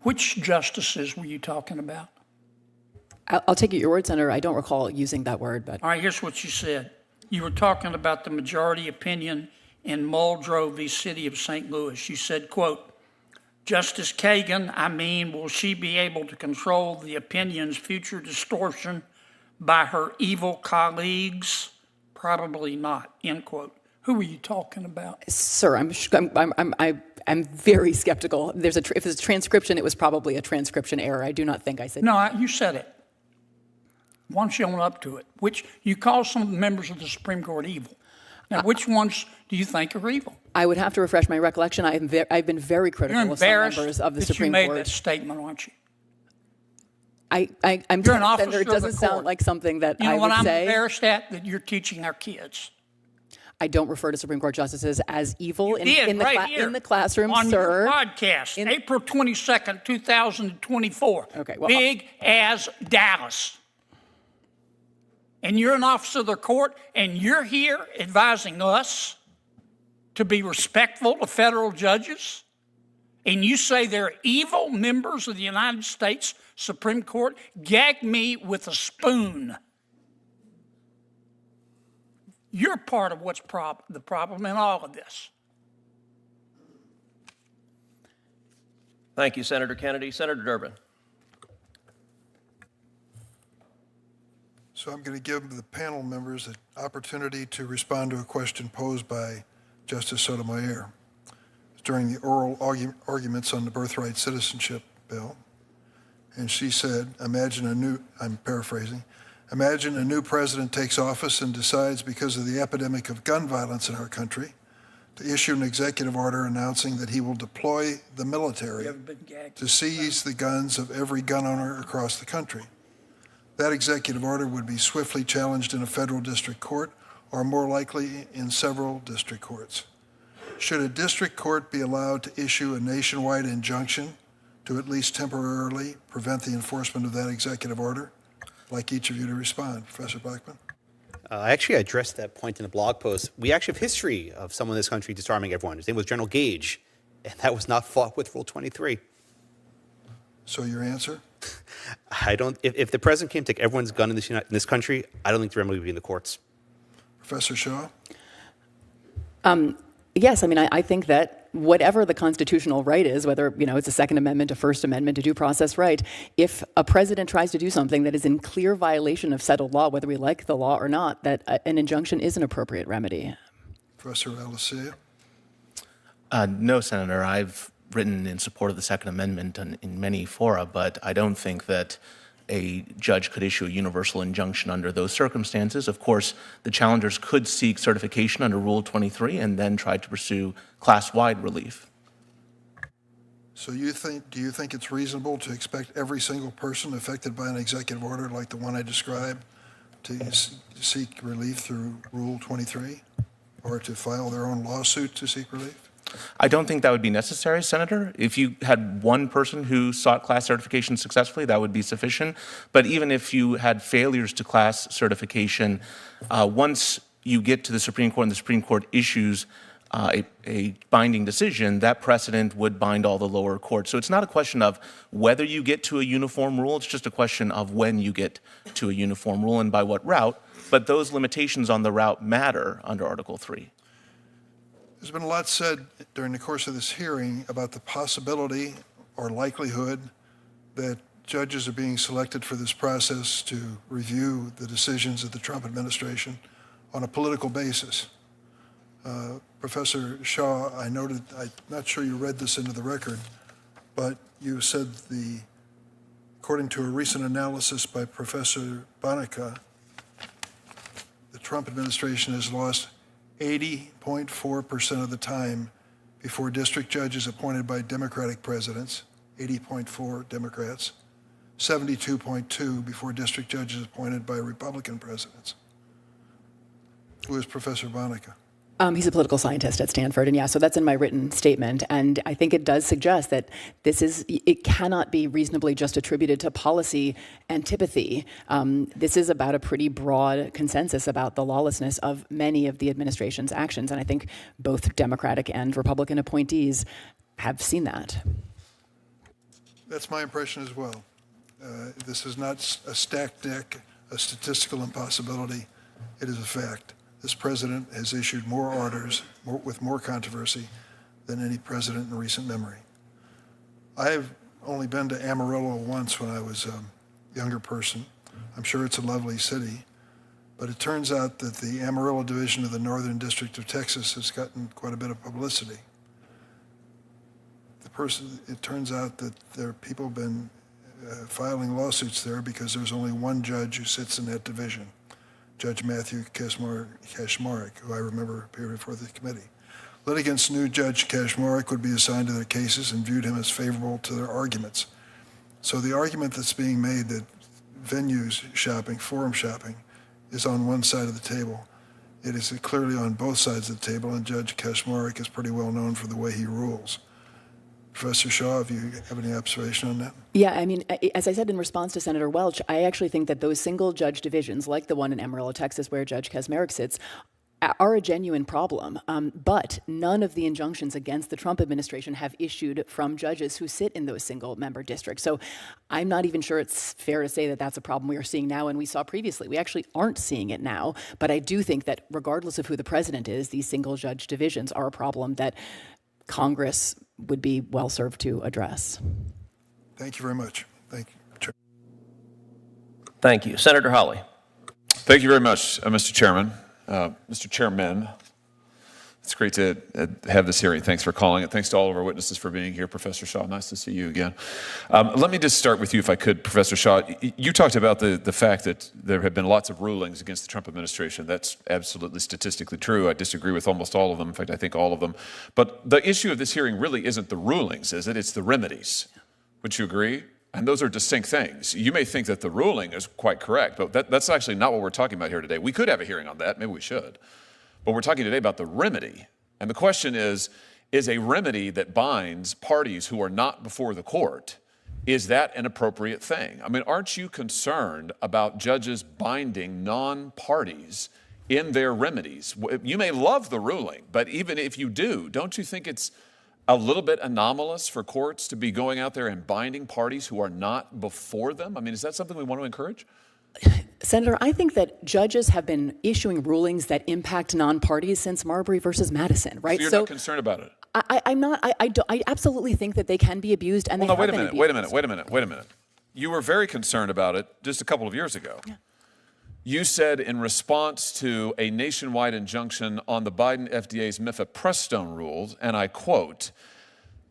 Speaker 11: Which justices were you talking about?
Speaker 9: I'll take it your word, Senator. I don't recall using that word, but.
Speaker 11: All right, here's what you said. You were talking about the majority opinion in Muldrow v. City of St. Louis. You said, quote, Justice Kagan, will she be able to control the opinion's future distortion by her evil colleagues? Probably not, end quote. Who were you talking about?
Speaker 9: Sir, I'm very skeptical. If there's a transcription, it was probably a transcription error. I do not think I said.
Speaker 11: No, you said it. Why don't you own up to it? Which you call some members of the Supreme Court evil. Now, which ones do you think are evil?
Speaker 9: I would have to refresh my recollection. I've been very critical of some members of the Supreme Court.
Speaker 11: You're embarrassed that you made that statement, aren't you?
Speaker 9: I'm
Speaker 11: You're an officer
Speaker 9: Senator, it doesn't sound like something that I would say.
Speaker 11: You know what I'm embarrassed at? That you're teaching our kids.
Speaker 9: I don't refer to Supreme Court justices as evil in the classroom,
Speaker 11: on
Speaker 9: sir.
Speaker 11: Your podcast, April 22nd, 2024.
Speaker 9: Okay, well,
Speaker 11: big as Dallas. And you're an officer of the court, and you're here advising us to be respectful of federal judges, and you say they're evil members of the United States Supreme Court? Gag me with a spoon. You're part of what's the problem in all of this.
Speaker 2: Thank you, Senator Kennedy. Senator Durbin.
Speaker 6: So I'm going to give the panel members an opportunity to respond to a question posed by Justice Sotomayor during the oral arguments on the birthright citizenship bill. And she said, I'm paraphrasing, imagine a new president takes office and decides, because of the epidemic of gun violence in our country, to issue an executive order announcing that he will deploy the military to seize the guns of every gun owner across the country. That executive order would be swiftly challenged in a federal district court, or more likely in several district courts. Should a district court be allowed to issue a nationwide injunction to at least temporarily prevent the enforcement of that executive order? I'd like each of you to respond. Professor Blackman.
Speaker 8: I actually addressed that point in a blog post. We actually have history of someone in this country disarming everyone. His name was General Gage, and that was not fought with Rule 23.
Speaker 6: So your answer?
Speaker 8: If the president came to take everyone's gun in this country, I don't think the remedy would be in the courts.
Speaker 6: Professor Shaw?
Speaker 9: Yes, I think that whatever the constitutional right is, whether it's a Second Amendment, a First Amendment, a due process right, if a president tries to do something that is in clear violation of settled law, whether we like the law or not, that an injunction is an appropriate remedy.
Speaker 6: Professor Alisa?
Speaker 10: No, Senator. I've written in support of the Second Amendment in many fora, but I don't think that a judge could issue a universal injunction under those circumstances. Of course, the challengers could seek certification under Rule 23 and then try to pursue class-wide relief.
Speaker 6: So do you think it's reasonable to expect every single person affected by an executive order like the one I described to seek relief through Rule 23 or to file their own lawsuit to seek relief?
Speaker 10: I don't think that would be necessary, Senator. If you had one person who sought class certification successfully, that would be sufficient. But even if you had failures to class certification, once you get to the Supreme Court and the Supreme Court issues a binding decision, that precedent would bind all the lower courts. So it's not a question of whether you get to a uniform rule, it's just a question of when you get to a uniform rule and by what route. But those limitations on the route matter under Article 3.
Speaker 6: There's been a lot said during the course of this hearing about the possibility or likelihood that judges are being selected for this process to review the decisions of the Trump administration on a political basis. Professor Shaw, I noted, I'm not sure you read this into the record, but you said according to a recent analysis by Professor Bonica, the Trump administration has lost 80.4% of the time before district judges appointed by Democratic presidents, 80.4 Democrats, 72.2 before district judges appointed by Republican presidents. Who is Professor Bonica?
Speaker 9: He's a political scientist at Stanford, and yeah, so that's in my written statement. And I think it does suggest that it cannot be reasonably just attributed to policy antipathy. This is about a pretty broad consensus about the lawlessness of many of the administration's actions, and I think both Democratic and Republican appointees have seen that.
Speaker 6: That's my impression as well. This is not a stacked deck, a statistical impossibility. It is a fact. This president has issued more orders with more controversy than any president in recent memory. I have only been to Amarillo once when I was a younger person. I'm sure it's a lovely city, but it turns out that the Amarillo division of the Northern District of Texas has gotten quite a bit of publicity. It turns out that there are people have been filing lawsuits there because there's only one judge who sits in that division. Judge Matthew Kaczmarek, who I remember appeared before the committee. Litigants knew Judge Kaczmarek would be assigned to their cases and viewed him as favorable to their arguments. So the argument that's being made that venues shopping, forum shopping, is on one side of the table. It is clearly on both sides of the table, and Judge Kaczmarek is pretty well known for the way he rules. Professor Shaw, if you have any observation on that?
Speaker 9: Yeah, I mean, as I said in response to Senator Welch, I actually think that those single judge divisions, like the one in Amarillo, Texas, where Judge Kaczmarek sits, are a genuine problem. But none of the injunctions against the Trump administration have issued from judges who sit in those single-member districts. So I'm not even sure it's fair to say that that's a problem we are seeing now and we saw previously. We actually aren't seeing it now. But I do think that regardless of who the president is, these single-judge divisions are a problem that Congress would be well served to address.
Speaker 6: Thank you very much. Thank you.
Speaker 2: Thank you. Senator Hawley.
Speaker 12: Thank you very much, Mr. Chairman. Mr. Chairman, it's great to have this hearing. Thanks for calling it. Thanks to all of our witnesses for being here. Professor Shaw, nice to see you again. Let me just start with you, if I could, Professor Shaw. You talked about the fact that there have been lots of rulings against the Trump administration. That's absolutely statistically true. I disagree with almost all of them. In fact, I think all of them. But the issue of this hearing really isn't the rulings, is it? It's the remedies. Would you agree? And those are distinct things. You may think that the ruling is quite correct, but that's actually not what we're talking about here today. We could have a hearing on that. Maybe we should. But we're talking today about the remedy. And the question is a remedy that binds parties who are not before the court, is that an appropriate thing? I mean, aren't you concerned about judges binding non-parties in their remedies? You may love the ruling, but even if you do, don't you think it's a little bit anomalous for courts to be going out there and binding parties who are not before them? I mean, is that something we want to encourage?
Speaker 9: Senator, I think that judges have been issuing rulings that impact non-parties since Marbury versus Madison, right?
Speaker 12: So you're not concerned about it?
Speaker 9: I'm not. I absolutely think that they can be abused, and
Speaker 12: Well,
Speaker 9: they
Speaker 12: no,
Speaker 9: have been abused.
Speaker 12: Wait a minute. You were very concerned about it just a couple of years ago.
Speaker 9: Yeah.
Speaker 12: You said in response to a nationwide injunction on the Biden FDA's mifepristone rules, and I quote,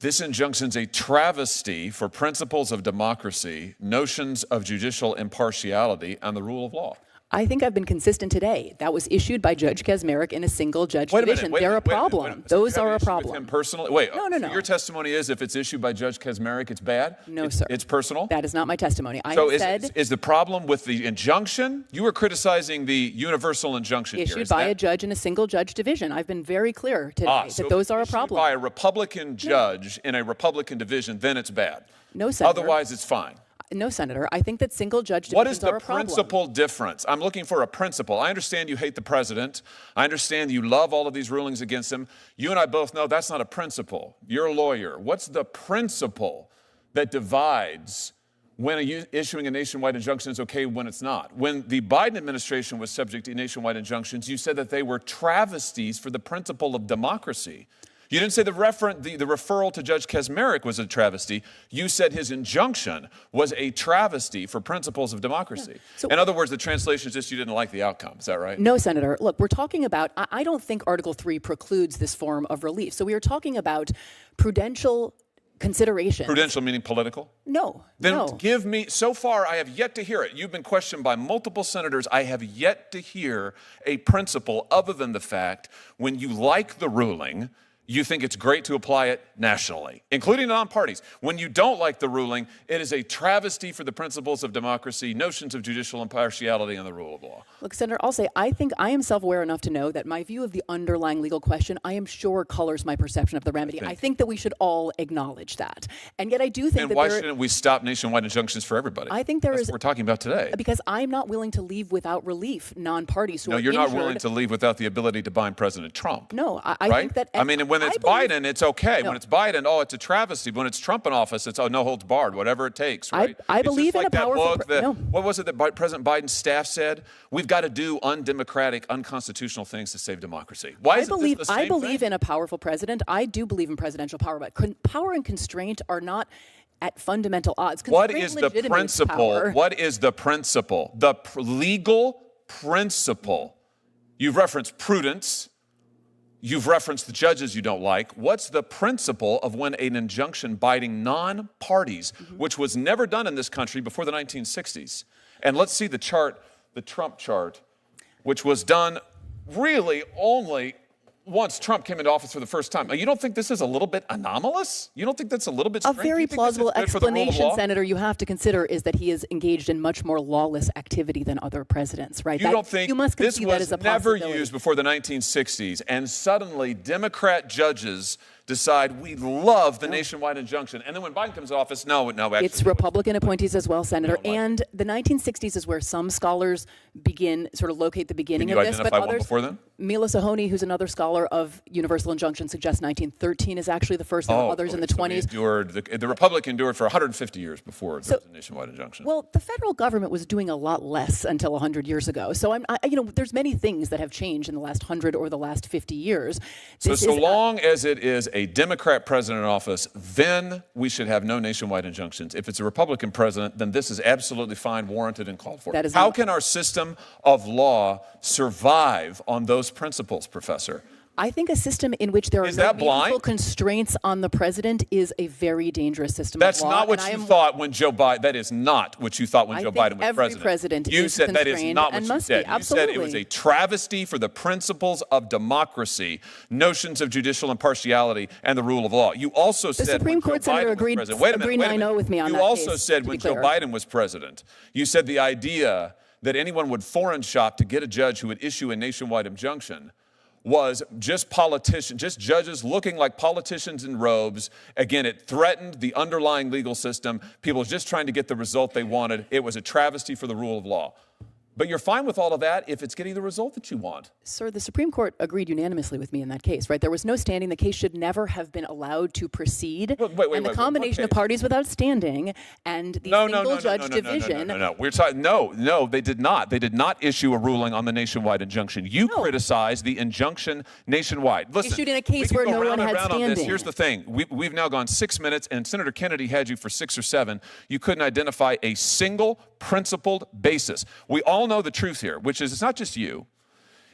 Speaker 12: "This injunction's a travesty for principles of democracy, notions of judicial impartiality, and the rule of law."
Speaker 9: I think I've been consistent today. That was issued by Judge Kaczmarek in a single judge division. They're a problem. Those are a problem.
Speaker 12: Him personally? Wait.
Speaker 9: No.
Speaker 12: So your testimony is if it's issued by Judge Kaczmarek, it's bad?
Speaker 9: No, sir.
Speaker 12: It's personal?
Speaker 9: That is not my testimony.
Speaker 12: So is the problem with the injunction? You were criticizing the universal injunction here.
Speaker 9: Issued by a judge in a single judge division. I've been very clear today that those are a problem.
Speaker 12: By a Republican judge in a Republican division, then it's bad.
Speaker 9: No, Senator.
Speaker 12: Otherwise, it's fine.
Speaker 9: No, Senator. I think that single judge divisions
Speaker 12: What is the
Speaker 9: are a problem.
Speaker 12: principal difference? I'm looking for a principle. I understand you hate the president. I understand you love all of these rulings against him. You and I both know that's not a principle. You're a lawyer. What's the principle that divides when issuing a nationwide injunction is okay when it's not? When the Biden administration was subject to nationwide injunctions, you said that they were travesties for the principle of democracy. You didn't say the referral to Judge Kaczmarek was a travesty. You said his injunction was a travesty for principles of democracy. Yeah. So, in other words, the translation is just you didn't like the outcome. Is that right?
Speaker 9: No, Senator. Look, we're talking about, I don't think Article 3 precludes this form of relief. So we are talking about prudential consideration.
Speaker 12: Prudential meaning political?
Speaker 9: No.
Speaker 12: Then give me, so far I have yet to hear it. You've been questioned by multiple senators. I have yet to hear a principle other than the fact when you like the ruling, you think it's great to apply it nationally, including non-parties. When you don't like the ruling, it is a travesty for the principles of democracy, notions of judicial impartiality, and the rule of law.
Speaker 9: Look, Senator, I'll say I think I am self-aware enough to know that my view of the underlying legal question, I am sure colors my perception of the remedy. I think that we should all acknowledge that. And yet I do think
Speaker 12: why shouldn't we stop nationwide injunctions for everybody?
Speaker 9: I think that's
Speaker 12: what we're talking about today.
Speaker 9: Because I'm not willing to leave without relief non-parties who are
Speaker 12: injured. No, you're
Speaker 9: not
Speaker 12: willing to leave without the ability to bind President Trump.
Speaker 9: No, I think that...
Speaker 12: I mean, when it's Biden, it's okay. No. When it's Biden, it's a travesty. When it's Trump in office, it's no holds barred, whatever it takes, right?
Speaker 9: I believe in a powerful...
Speaker 12: What was it that President Biden's staff said? We've got to do undemocratic, unconstitutional things to save democracy. Why is it the same
Speaker 9: I believe
Speaker 12: thing?
Speaker 9: In a powerful president. I do believe in presidential power, but power and constraint are not at fundamental odds.
Speaker 12: What is the principle?
Speaker 9: Power.
Speaker 12: What is the principle? The legal principle. You've referenced prudence. You've referenced the judges you don't like. What's the principle of when an injunction binding non-parties, which was never done in this country before the 1960s? And let's see the chart, the Trump chart, which was done really only once Trump came into office for the first time. You don't think this is a little bit anomalous? You don't think that's a little bit strange?
Speaker 9: A very plausible explanation, Senator, you have to consider is that he is engaged in much more lawless activity than other presidents, right?
Speaker 12: You don't think
Speaker 9: you must
Speaker 12: this
Speaker 9: that as a
Speaker 12: was never
Speaker 9: possibility.
Speaker 12: Used before the 1960s, and suddenly Democrat judges decide we love the nationwide injunction, and then when Biden comes to office, no, actually.
Speaker 9: It's Republican appointees as well, Senator, and the 1960s is where some scholars locate the beginning of this, but
Speaker 12: identify one
Speaker 9: others,
Speaker 12: before then?
Speaker 9: Mila Sohoni, who's another scholar of universal injunction, suggests 1913 is actually the first. There were others in the 20s.
Speaker 12: The Republic endured for 150 years before there was a nationwide injunction.
Speaker 9: Well, the federal government was doing a lot less until 100 years ago. So there's many things that have changed in the last 100 or the last 50 years.
Speaker 12: So long as it is a Democrat president in office, then we should have no nationwide injunctions. If it's a Republican president, then this is absolutely fine, warranted, and called for. How can our system of law survive on those principles, Professor?
Speaker 9: I think a system in which there are no meaningful constraints on the president is a very dangerous system
Speaker 12: That's
Speaker 9: of law.
Speaker 12: Not what you thought when Joe Biden. That is not what you thought when Joe Biden was
Speaker 9: every president
Speaker 12: You
Speaker 9: is
Speaker 12: said that is
Speaker 9: constrained
Speaker 12: not what
Speaker 9: and
Speaker 12: you
Speaker 9: must
Speaker 12: said.
Speaker 9: be.
Speaker 12: You said it was
Speaker 9: Absolutely.
Speaker 12: a travesty for the principles of democracy, notions of judicial impartiality, and the rule of law. You also said
Speaker 9: Supreme Court Senator agreed 9-0 with me on that
Speaker 12: You also
Speaker 9: case,
Speaker 12: said when Joe Biden was president, you said the idea that anyone would foreign shop to get a judge who would issue a nationwide injunction was just judges looking like politicians in robes. Again, it threatened the underlying legal system. People just trying to get the result they wanted. It was a travesty for the rule of law. But you're fine with all of that if it's getting the result that you want.
Speaker 9: Sir, the Supreme Court agreed unanimously with me in that case, right? There was no standing. The case should never have been allowed to proceed.
Speaker 12: Wait,
Speaker 9: and the combination of parties without standing and the single judge division.
Speaker 12: No. We're talking. No, they did not. They did not issue a ruling on the nationwide injunction. You criticized the injunction nationwide. Listen,
Speaker 9: issued in a case where no one had standing.
Speaker 12: On this. Here's the thing. We've now gone 6 minutes, and Senator Kennedy had you for 6 or 7. You couldn't identify a single principled basis. We all know the truth here, which is it's not just you.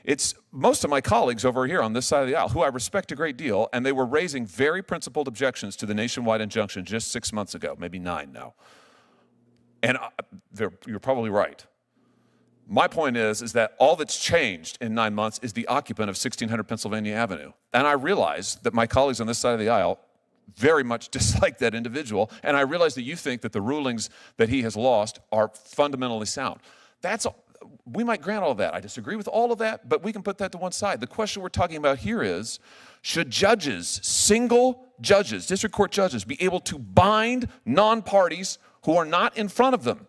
Speaker 12: It's most of my colleagues over here on this side of the aisle, who I respect a great deal, and they were raising very principled objections to the nationwide injunction just 6 months ago, maybe 9 now. And you're probably right. My point is that all that's changed in 9 months is the occupant of 1600 Pennsylvania Avenue. And I realize that my colleagues on this side of the aisle very much dislike that individual, and I realize that you think that the rulings that he has lost are fundamentally sound. We might grant all of that. I disagree with all of that, but we can put that to one side. The question we're talking about here is, should judges, single judges, district court judges, be able to bind non-parties who are not in front of them?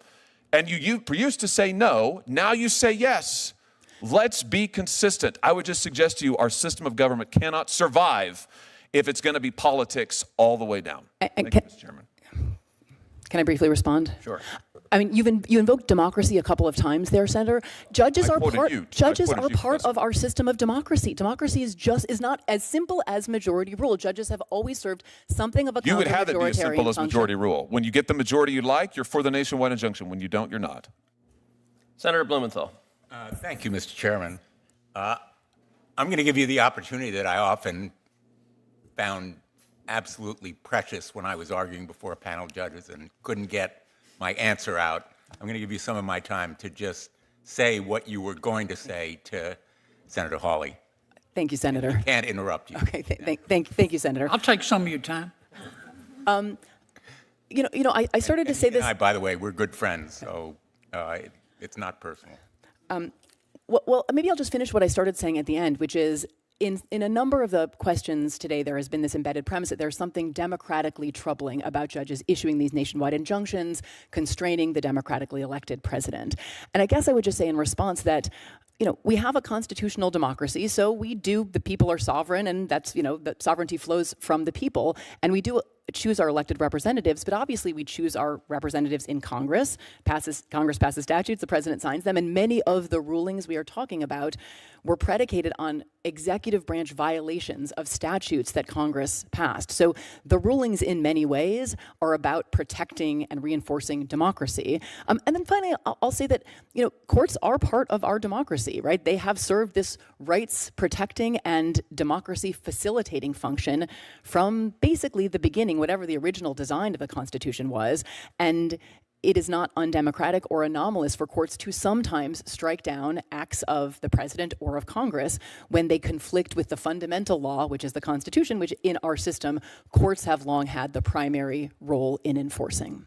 Speaker 12: And you used to say no, now you say yes. Let's be consistent. I would just suggest to you our system of government cannot survive if it's going to be politics all the way down. Thank you, Mr. Chairman.
Speaker 9: Can I briefly respond?
Speaker 12: Sure.
Speaker 9: I mean, you invoked democracy a couple of times there, Senator. Judges are part of our system of democracy. Democracy is not as simple as majority rule. Judges have always served something of a
Speaker 12: You would have it be as simple as
Speaker 9: function.
Speaker 12: majority rule. When you get the majority you like, you're for the nationwide injunction. When you don't, you're not.
Speaker 2: Senator Blumenthal.
Speaker 13: Thank you, Mr. Chairman. I'm going to give you the opportunity that I often found absolutely precious when I was arguing before a panel of judges and couldn't get my answer out. I'm going to give you some of my time to just say what you were going to say to Senator Hawley.
Speaker 9: Thank you, Senator.
Speaker 13: I can't interrupt you.
Speaker 9: Okay, thank you, Senator.
Speaker 11: I'll take some of your time.
Speaker 9: I started to say this.
Speaker 13: By the way, we're good friends, so it's not personal.
Speaker 9: Well, maybe I'll just finish what I started saying at the end, which is, in a number of the questions today, there has been this embedded premise that there's something democratically troubling about judges issuing these nationwide injunctions, constraining the democratically elected president. And I guess I would just say in response that, we have a constitutional democracy, so the people are sovereign, and that's, the sovereignty flows from the people, and we do choose our elected representatives, but obviously we choose our representatives in Congress. Congress passes statutes, the president signs them, and many of the rulings we are talking about were predicated on executive branch violations of statutes that Congress passed. So the rulings in many ways are about protecting and reinforcing democracy. And then finally, I'll say that, courts are part of our democracy, right? They have served this rights protecting and democracy facilitating function from basically the beginning, whatever the original design of the Constitution was. And it is not undemocratic or anomalous for courts to sometimes strike down acts of the president or of Congress when they conflict with the fundamental law, which is the Constitution, which in our system, courts have long had the primary role in enforcing.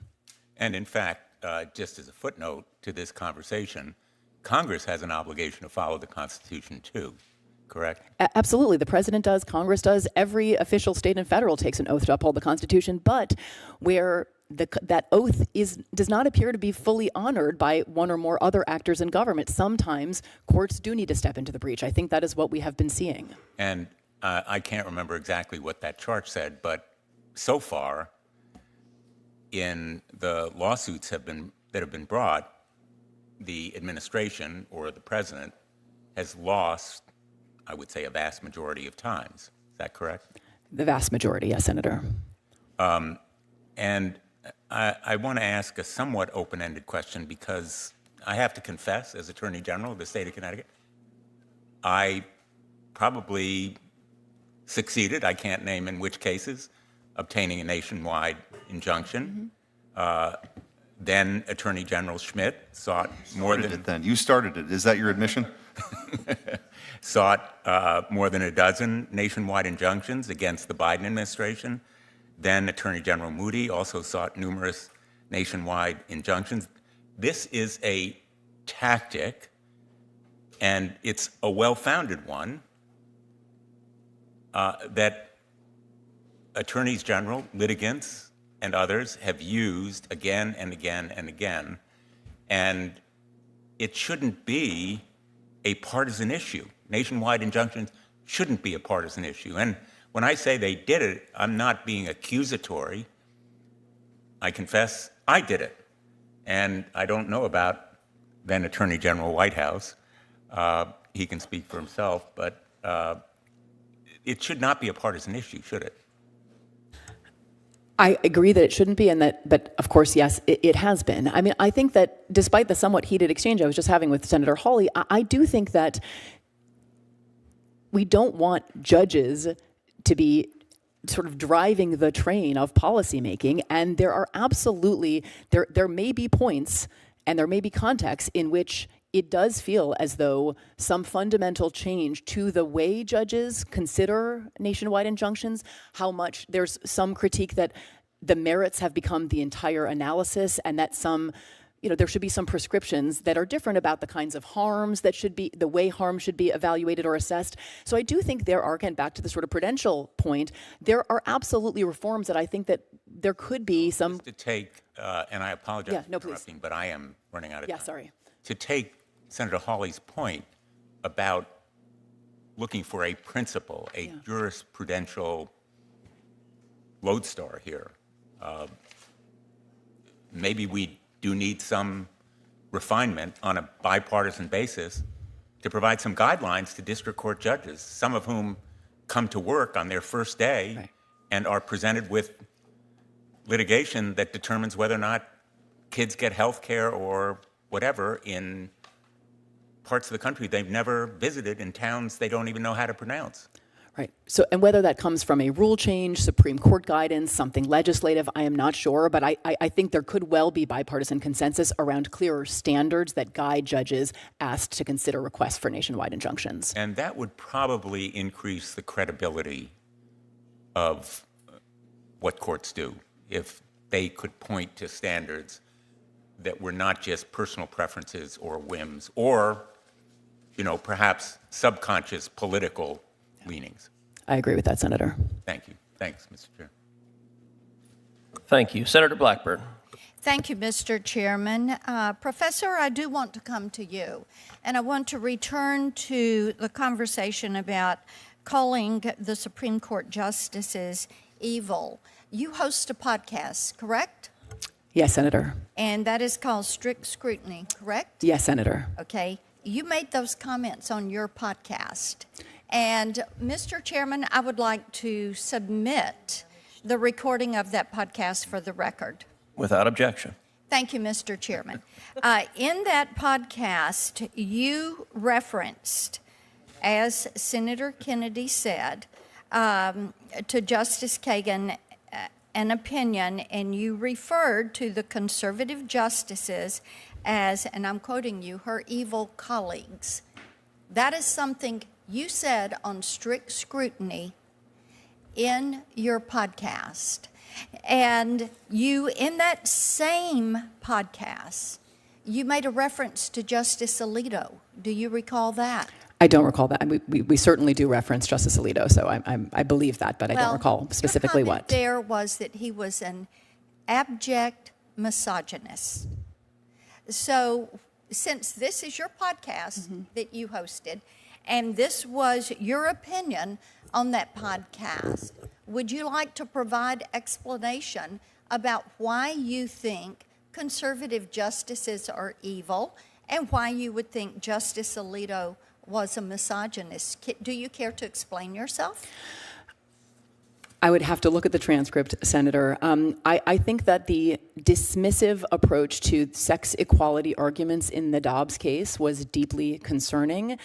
Speaker 13: And in fact, just as a footnote to this conversation, Congress has an obligation to follow the Constitution too, correct?
Speaker 9: Absolutely. The president does, Congress does, every official, state and federal takes an oath to uphold the Constitution, but where that oath does not appear to be fully honored by one or more other actors in government. Sometimes courts do need to step into the breach. I think that is what we have been seeing.
Speaker 13: And I can't remember exactly what that chart said, but so far in the lawsuits that have been brought, the administration or the president has lost, I would say, a vast majority of times. Is that correct?
Speaker 9: The vast majority, yes, Senator.
Speaker 13: And I want to ask a somewhat open-ended question because I have to confess, as Attorney General of the state of Connecticut, I probably succeeded, I can't name in which cases, obtaining a nationwide injunction. Then Attorney General Schmidt sought more than...
Speaker 4: You started it. Is that your admission?
Speaker 13: sought more than a dozen nationwide injunctions against the Biden administration. Then Attorney General Moody also sought numerous nationwide injunctions. This is a tactic, and it's a well-founded one, that attorneys general, litigants, and others have used again and again and again. And it shouldn't be a partisan issue. Nationwide injunctions shouldn't be a partisan issue. And when I say they did it, I'm not being accusatory. I confess I did it. And I don't know about then Attorney General Whitehouse. He can speak for himself, but it should not be a partisan issue, should it?
Speaker 9: I agree that it shouldn't be, but of course, yes, it has been. I mean, I think that despite the somewhat heated exchange I was just having with Senator Hawley, I do think that we don't want judges to be sort of driving the train of policymaking, and there are absolutely, there may be points and there may be contexts in which it does feel as though some fundamental change to the way judges consider nationwide injunctions, how much there's some critique that the merits have become the entire analysis, and that some, there should be some prescriptions that are different about the kinds of harms that should be, the way harm should be evaluated or assessed. So I do think there are, again, back to the sort of prudential point, there are absolutely reforms that I think that there could be some.
Speaker 13: Just to take, and I apologize for interrupting, but I am running out of time.
Speaker 9: Yeah, sorry.
Speaker 13: To take Senator Hawley's point about looking for a principle, a jurisprudential lodestar here, maybe we do need some refinement on a bipartisan basis to provide some guidelines to district court judges, some of whom come to work on their first day and are presented with litigation that determines whether or not kids get health care or whatever in parts of the country they've never visited, in towns they don't even know how to pronounce.
Speaker 9: Right. So, and whether that comes from a rule change, Supreme Court guidance, something legislative, I am not sure, but I think there could well be bipartisan consensus around clearer standards that guide judges asked to consider requests for nationwide injunctions.
Speaker 13: And that would probably increase the credibility of what courts do if they could point to standards that were not just personal preferences or whims or, perhaps subconscious political leanings.
Speaker 9: I agree with that, Senator.
Speaker 13: Thank you. Thanks, Mr. Chair.
Speaker 2: Thank you. Senator Blackburn.
Speaker 14: Thank you, Mr. Chairman. Professor, I do want to come to you, and I want to return to the conversation about calling the Supreme Court justices evil. You host a podcast, correct?
Speaker 9: Yes, Senator.
Speaker 14: And that is called Strict Scrutiny, correct?
Speaker 9: Yes, Senator.
Speaker 14: Okay. You made those comments on your podcast. And Mr. Chairman, I would like to submit the recording of that podcast for the record.
Speaker 2: Without objection.
Speaker 14: Thank you, Mr. Chairman. In that podcast, you referenced, as Senator Kennedy said, to Justice Kagan an opinion, and you referred to the conservative justices as, and I'm quoting you, her evil colleagues. That is something you said on Strict Scrutiny in your podcast. And you, in that same podcast, you made a reference to Justice Alito. Do you recall that?
Speaker 9: I don't recall that. We certainly do reference Justice Alito, so I believe that, but I don't recall specifically
Speaker 14: your
Speaker 9: what.
Speaker 14: comment there was that he was an abject misogynist. So since this is your podcast that you hosted, and this was your opinion on that podcast, would you like to provide explanation about why you think conservative justices are evil and why you would think Justice Alito was a misogynist? Do you care to explain yourself?
Speaker 9: I would have to look at the transcript, Senator. I think that the dismissive approach to sex equality arguments in the Dobbs case was deeply concerning.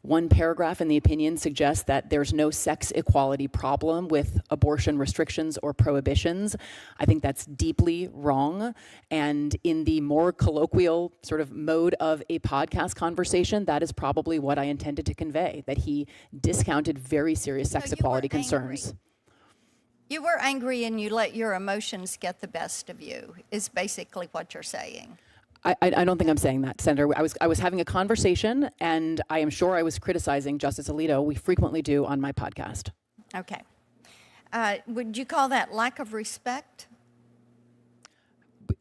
Speaker 9: One paragraph in the opinion suggests that there's no sex equality problem with abortion restrictions or prohibitions. I think that's deeply wrong. And in the more colloquial sort of mode of a podcast conversation, that is probably what I intended to convey, that he discounted very serious sex equality concerns.
Speaker 14: You were angry and you let your emotions get the best of you, is basically what you're saying.
Speaker 9: I don't think I'm saying that, Senator. I was having a conversation, and I am sure I was criticizing Justice Alito. We frequently do on my podcast.
Speaker 14: Okay. Would you call that lack of respect?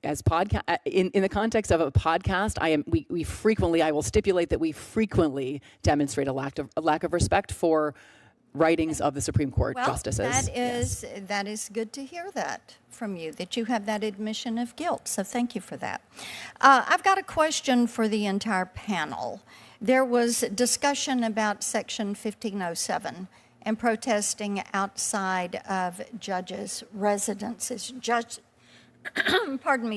Speaker 9: as podcast in the context of a podcast, I will stipulate that we frequently demonstrate a lack of respect for writings of the Supreme Court justices.
Speaker 14: That is good to hear that from you, that you have that admission of guilt. So thank you for that. I've got a question for the entire panel. There was discussion about Section 1507 and protesting outside of judges' residences,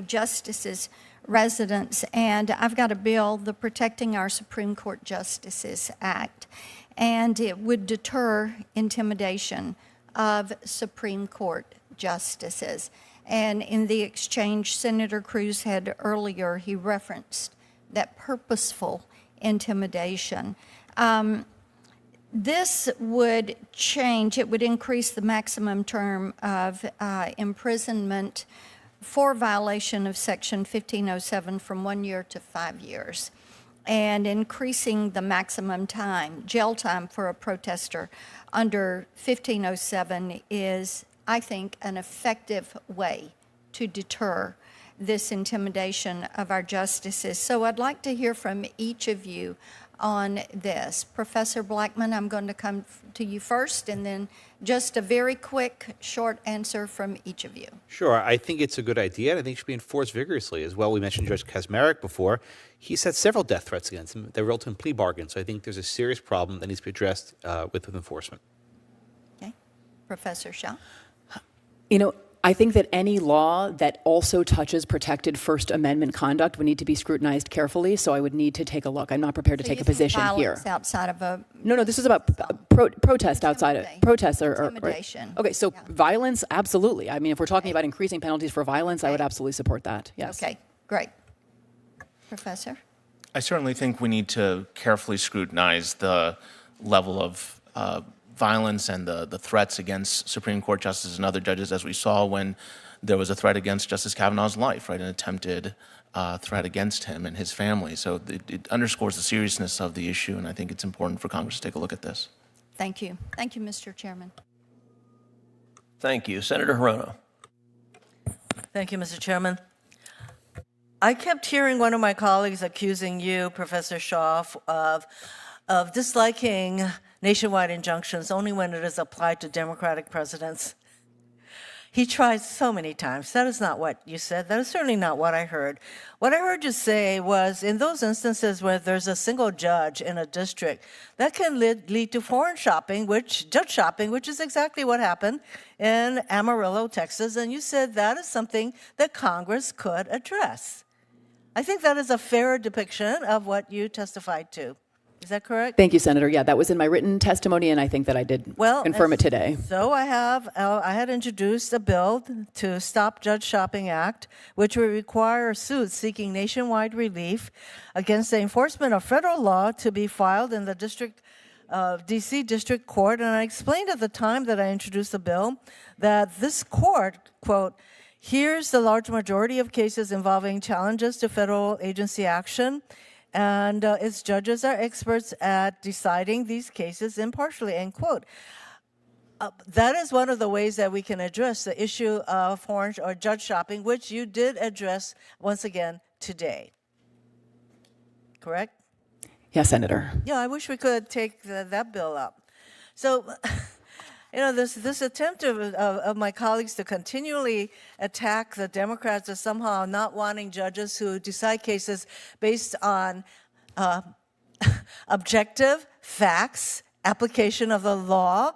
Speaker 14: justices' residence. And I've got a bill, the Protecting Our Supreme Court Justices Act, and it would deter intimidation of Supreme Court justices. And in the exchange Senator Cruz had earlier, he referenced that purposeful intimidation. This would change, it would increase the maximum term of imprisonment for violation of Section 1507 from 1 year to 5 years, and increasing the maximum time, jail time for a protester under 1507 is, I think, an effective way to deter this intimidation of our justices. So I'd like to hear from each of you on this. Professor Blackman, I'm going to come to you first, and then just a very quick, short answer from each of you.
Speaker 8: Sure. I think it's a good idea, and I think it should be enforced vigorously as well. We mentioned Judge Kaczmarek before. He said several death threats against him. They resulted in plea bargains. So I think there's a serious problem that needs to be addressed with enforcement.
Speaker 14: Okay. Professor Shaw?
Speaker 9: You know, I think that any law that also touches protected First Amendment conduct would need to be scrutinized carefully, so I would need to take a look. I'm not prepared to take a position here.
Speaker 14: Outside of a...
Speaker 9: No, this is about protest outside of... Protests or
Speaker 14: intimidation.
Speaker 9: Right. Okay, so violence, absolutely. I mean, if we're talking about increasing penalties for violence, I would absolutely support that, yes.
Speaker 14: Okay, great. Professor?
Speaker 10: I certainly think we need to carefully scrutinize the level of violence and the threats against Supreme Court justices and other judges, as we saw when there was a threat against Justice Kavanaugh's life, right, an attempted threat against him and his family. So it underscores the seriousness of the issue, and I think it's important for Congress to take a look at this.
Speaker 14: Thank you. Thank you, Mr. Chairman.
Speaker 2: Thank you. Senator Hirono.
Speaker 15: Thank you, Mr. Chairman. I kept hearing one of my colleagues accusing you, Professor Shaw, of disliking nationwide injunctions only when it is applied to Democratic presidents. He tried so many times. That is not what you said. That is certainly not what I heard. What I heard you say was in those instances where there's a single judge in a district, that can lead to foreign shopping, judge shopping, which is exactly what happened in Amarillo, Texas. And you said that is something that Congress could address. I think that is a fairer depiction of what you testified to. Is that correct?
Speaker 9: Thank you, Senator. Yeah, that was in my written testimony, and I think that I did confirm it today.
Speaker 15: So I had introduced a bill to Stop Judge Shopping Act, which would require suits seeking nationwide relief against the enforcement of federal law to be filed in the D.C. District Court. And I explained at the time that I introduced the bill that this court, quote, hears the large majority of cases involving challenges to federal agency action, and its judges are experts at deciding these cases impartially, end quote. That is one of the ways that we can address the issue of foreign or judge shopping, which you did address once again today. Correct?
Speaker 9: Yes, Senator.
Speaker 15: Yeah, I wish we could take that bill up. So, you know, this attempt of my colleagues to continually attack the Democrats as somehow not wanting judges who decide cases based on objective facts, application of the law,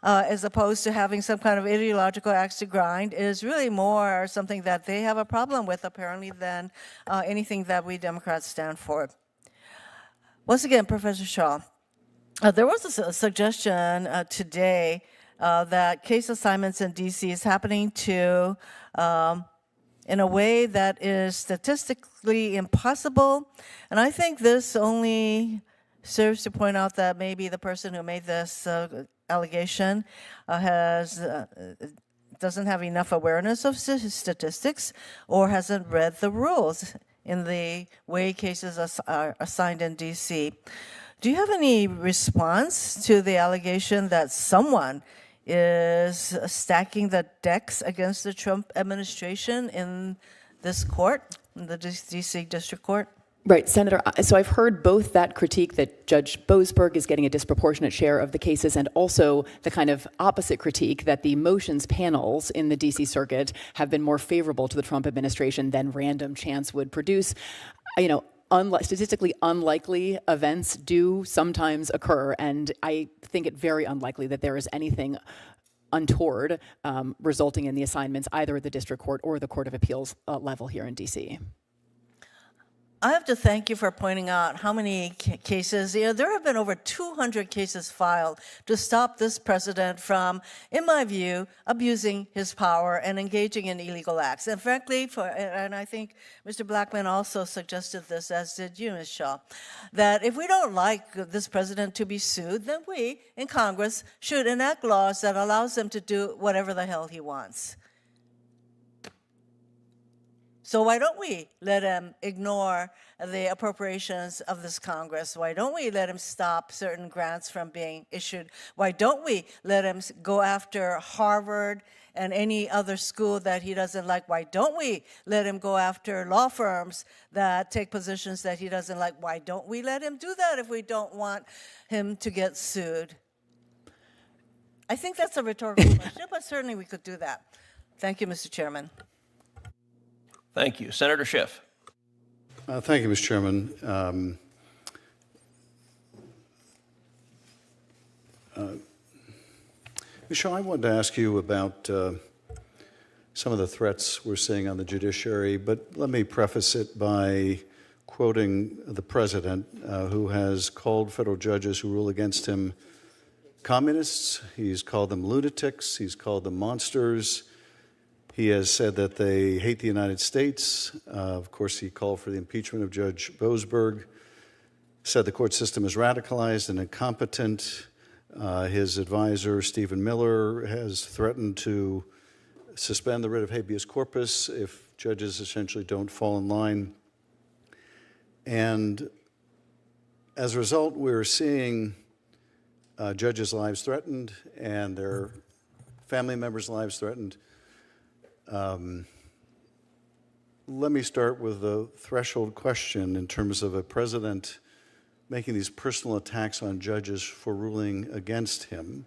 Speaker 15: as opposed to having some kind of ideological axe to grind is really more something that they have a problem with, apparently, than anything that we Democrats stand for. Once again, Professor Shaw, there was a suggestion today that case assignments in D.C. is happening in a way that is statistically impossible. And I think this only serves to point out that maybe the person who made this allegation doesn't have enough awareness of statistics or hasn't read the rules in the way cases are assigned in D.C. Do you have any response to the allegation that someone is stacking the decks against the Trump administration in this court, the D.C. District Court?
Speaker 9: Right, Senator. So I've heard both that critique that Judge Boasberg is getting a disproportionate share of the cases and also the kind of opposite critique that the motions panels in the D.C. Circuit have been more favorable to the Trump administration than random chance would produce. You know, statistically unlikely events do sometimes occur, and I think it very unlikely that there is anything untoward resulting in the assignments either at the District Court or the Court of Appeals level here in D.C.
Speaker 15: I have to thank you for pointing out how many cases. There have been over 200 cases filed to stop this president from, in my view, abusing his power and engaging in illegal acts. And frankly, and I think Mr. Blackman also suggested this, as did you, Ms. Shaw, that if we don't like this president to be sued, then we in Congress should enact laws that allows him to do whatever the hell he wants. So why don't we let him ignore the appropriations of this Congress? Why don't we let him stop certain grants from being issued? Why don't we let him go after Harvard and any other school that he doesn't like? Why don't we let him go after law firms that take positions that he doesn't like? Why don't we let him do that if we don't want him to get sued? I think that's a rhetorical question, but certainly we could do that. Thank you, Mr. Chairman.
Speaker 2: Thank you. Senator Schiff.
Speaker 16: Thank you, Mr. Chairman. Michelle, I wanted to ask you about some of the threats we're seeing on the judiciary, but let me preface it by quoting the president, who has called federal judges who rule against him communists. He's called them lunatics. He's called them monsters. He has said that they hate the United States. Of course, he called for the impeachment of Judge Boasberg, said the court system is radicalized and incompetent. His advisor, Stephen Miller, has threatened to suspend the writ of habeas corpus if judges essentially don't fall in line. And as a result, we're seeing judges' lives threatened and their family members' lives threatened. Let me start with the threshold question in terms of a president making these personal attacks on judges for ruling against him,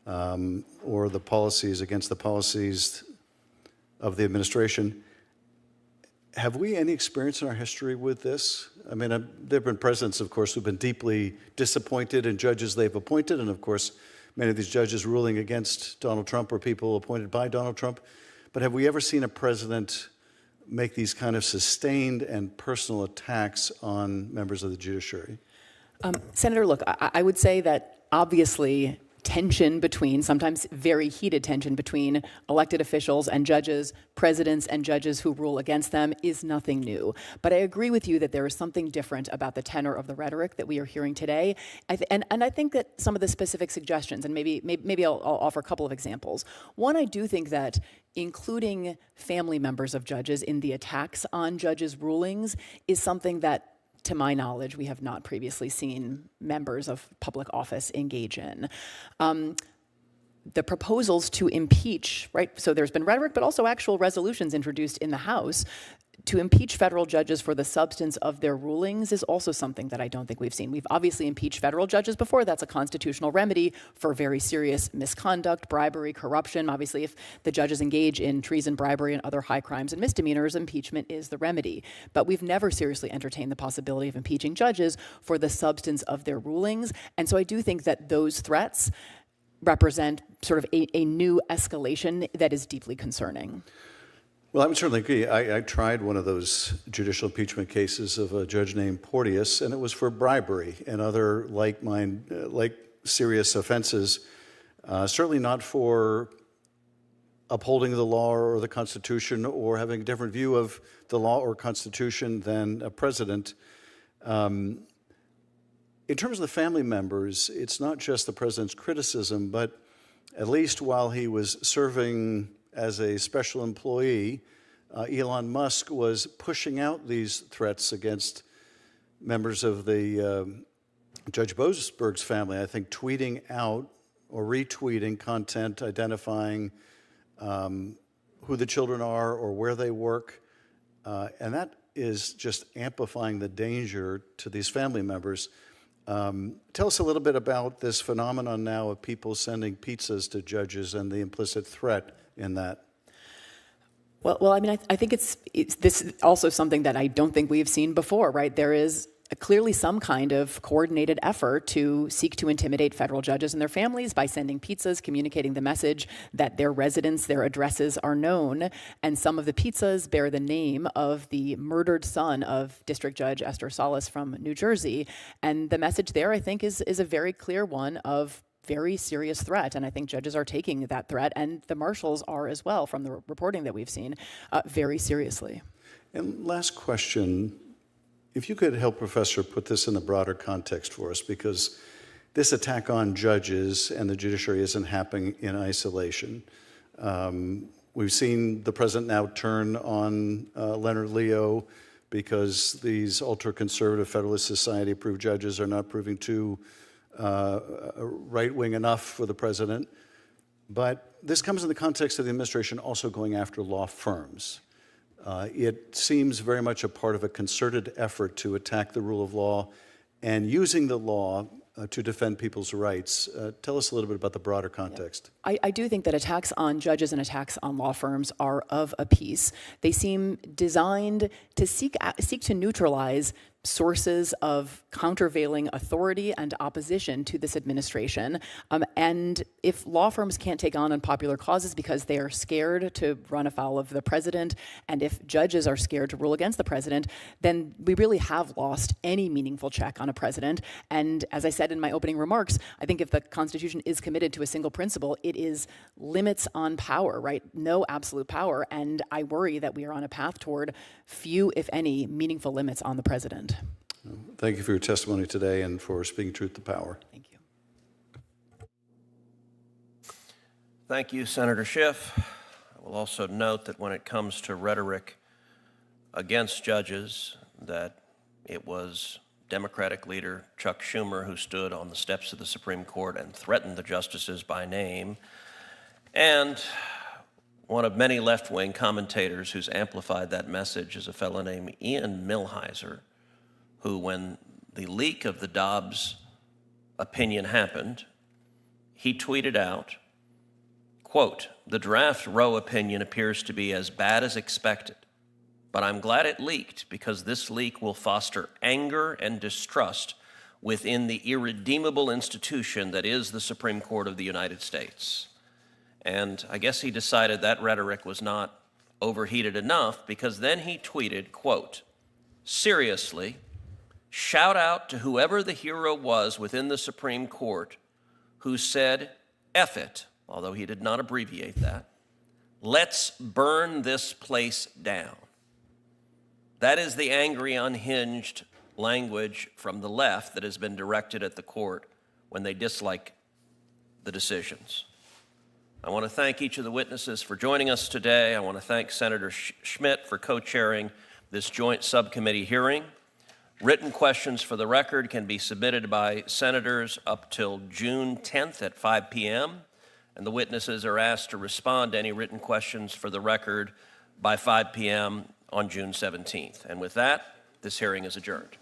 Speaker 16: or the policies against the policies of the administration. Have we any experience in our history with this? I mean, there have been presidents, of course, who've been deeply disappointed in judges they've appointed, and of course, many of these judges ruling against Donald Trump or people appointed by Donald Trump. But have we ever seen a president make these kind of sustained and personal attacks on members of the judiciary?
Speaker 9: Senator, look, I would say that obviously tension between, sometimes very heated tension between elected officials and judges, presidents and judges who rule against them is nothing new. But I agree with you that there is something different about the tenor of the rhetoric that we are hearing today. And I think that some of the specific suggestions, and maybe I'll offer a couple of examples. One, I do think that including family members of judges in the attacks on judges' rulings is something that, to my knowledge, we have not previously seen members of public office engage in. The proposals to impeach, right? So there's been rhetoric, but also actual resolutions introduced in the House to impeach federal judges for the substance of their rulings is also something that I don't think we've seen. We've obviously impeached federal judges before. That's a constitutional remedy for very serious misconduct, bribery, corruption. Obviously, if the judges engage in treason, bribery, and other high crimes and misdemeanors, impeachment is the remedy. But we've never seriously entertained the possibility of impeaching judges for the substance of their rulings. And so I do think that those threats represent sort of a new escalation that is deeply concerning.
Speaker 16: Well, I would certainly agree. I tried one of those judicial impeachment cases of a judge named Porteous, and it was for bribery and other like serious offenses. Certainly not for upholding the law or the Constitution or having a different view of the law or Constitution than a president. In terms of the family members, it's not just the president's criticism, but at least while he was serving as a special employee, Elon Musk was pushing out these threats against members of the Judge Boasberg's family, I think tweeting out or retweeting content identifying who the children are or where they work. and that is just amplifying the danger to these family members. Tell us a little bit about this phenomenon now of people sending pizzas to judges and the implicit threat in that.
Speaker 9: Well, I mean, I think it's this is also something that I don't think we've seen before, right? There is clearly some kind of coordinated effort to seek to intimidate federal judges and their families by sending pizzas, communicating the message that their residence, their addresses are known. And some of the pizzas bear the name of the murdered son of District Judge Esther Salas from New Jersey. And the message there, I think, is a very clear one of very serious threat. And I think judges are taking that threat, and the marshals are as well, from the reporting that we've seen, very seriously.
Speaker 16: And last question. If you could help, Professor, put this in the broader context for us, because this attack on judges and the judiciary isn't happening in isolation. We've seen the president now turn on Leonard Leo because these ultra-conservative Federalist Society-approved judges are not proving too right-wing enough for the president. But this comes in the context of the administration also going after law firms. It seems very much a part of a concerted effort to attack the rule of law and using the law to defend people's rights. Tell us a little bit about the broader context.
Speaker 9: I do think that attacks on judges and attacks on law firms are of a piece. They seem designed to seek to neutralize sources of countervailing authority and opposition to this administration. And if law firms can't take on unpopular causes because they are scared to run afoul of the president, and if judges are scared to rule against the president, then we really have lost any meaningful check on a president. And as I said in my opening remarks, I think if the Constitution is committed to a single principle, it is limits on power, right? No absolute power. And I worry that we are on a path toward few, if any, meaningful limits on the president.
Speaker 16: Thank you for your testimony today and for speaking truth to power.
Speaker 9: Thank you.
Speaker 2: Thank you, Senator Schiff. I will also note that when it comes to rhetoric against judges, that it was Democratic leader Chuck Schumer who stood on the steps of the Supreme Court and threatened the justices by name, and one of many left-wing commentators who's amplified that message is a fellow named Ian Millhiser, who, when the leak of the Dobbs opinion happened, he tweeted out, quote, "The draft Roe opinion appears to be as bad as expected, but I'm glad it leaked because this leak will foster anger and distrust within the irredeemable institution that is the Supreme Court of the United States." And I guess he decided that rhetoric was not overheated enough, because then he tweeted, quote, "Seriously, shout out to whoever the hero was within the Supreme Court who said, F it," although he did not abbreviate that, "let's burn this place down." That is the angry, unhinged language from the left that has been directed at the court when they dislike the decisions. I want to thank each of the witnesses for joining us today. I want to thank Senator Schmidt for co-chairing this joint subcommittee hearing. Written questions for the record can be submitted by senators up till June 10th at 5 p.m., and the witnesses are asked to respond to any written questions for the record by 5 p.m. on June 17th. And with that, this hearing is adjourned.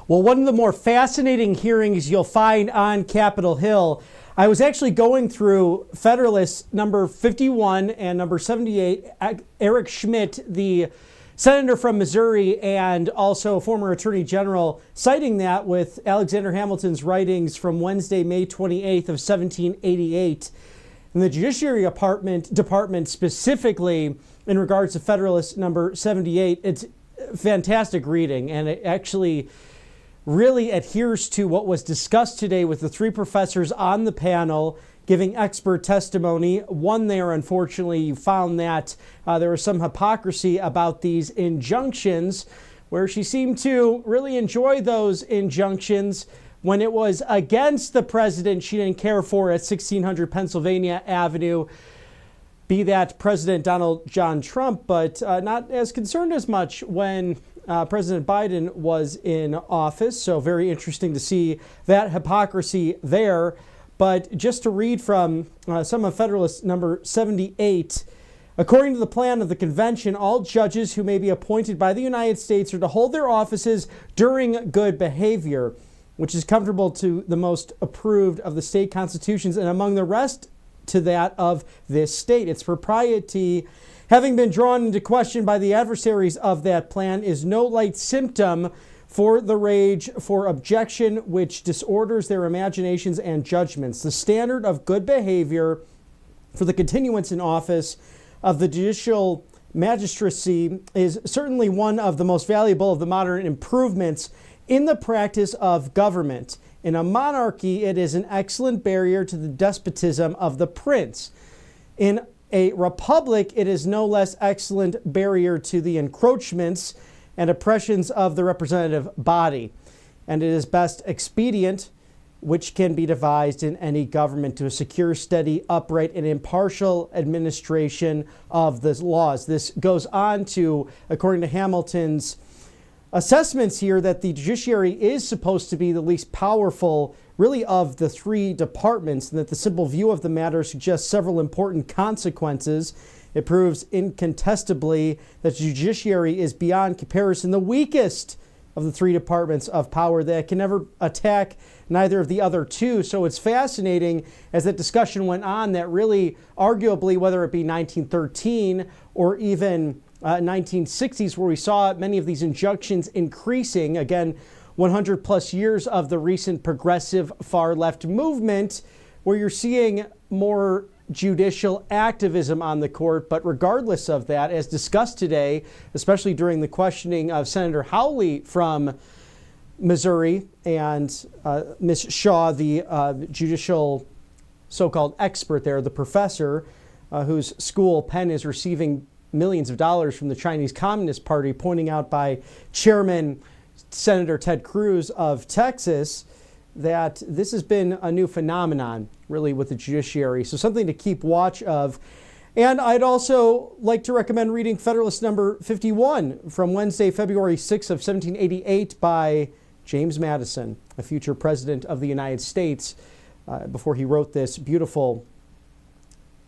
Speaker 1: Well, one of the more fascinating hearings you'll find on Capitol Hill, I was actually going through Federalist number 51 and number 78, Eric Schmidt, the senator from Missouri and also former attorney general, citing that with Alexander Hamilton's writings from Wednesday, May 28th of 1788. And the Judiciary Department specifically, in regards to Federalist number 78, it's fantastic reading, and it actually really adheres to what was discussed today with the three professors on the panel giving expert testimony. One there, unfortunately, you found that there was some hypocrisy about these injunctions, where she seemed to really enjoy those injunctions when it was against the president she didn't care for at 1600 Pennsylvania Avenue, be that President Donald John Trump, but not as concerned as much when President Biden was in office, so very interesting to see that hypocrisy there. But just to read from some of Federalist number 78, according to the plan of the convention, all judges who may be appointed by the United States are to hold their offices during good behavior, which is comfortable to the most approved of the state constitutions, and among the rest to that of this state. Its propriety, having been drawn into question by the adversaries of that plan, is no light symptom for the rage for objection which disorders their imaginations and judgments. The standard of good behavior for the continuance in office of the judicial magistracy is certainly one of the most valuable of the modern improvements in the practice of government. In a monarchy, it is an excellent barrier to the despotism of the prince. In a republic, it is no less excellent barrier to the encroachments and oppressions of the representative body. And it is best expedient which can be devised in any government to a secure, steady, upright, and impartial administration of the laws. This goes on to, according to Hamilton's assessments here, that the judiciary is supposed to be the least powerful, really, of the three departments, and that the simple view of the matter suggests several important consequences. It proves incontestably that the judiciary is beyond comparison the weakest of the three departments of power that can never attack neither of the other two. So it's fascinating as that discussion went on that really, arguably, whether it be 1913 or even 1960s, where we saw many of these injunctions increasing, again, 100 plus years of the recent progressive far left movement, where you're seeing more judicial activism on the court. But regardless of that, as discussed today, especially during the questioning of Senator Hawley from Missouri and Ms. Shaw, the judicial so-called expert there, the professor whose school, Penn, is receiving millions of dollars from the Chinese Communist Party, pointing out by Chairman Senator Ted Cruz of Texas that this has been a new phenomenon, really, with the judiciary. So something to keep watch of. And I'd also like to recommend reading Federalist number 51 from Wednesday, February 6th of 1788 by James Madison, a future president of the United States, before he wrote this beautiful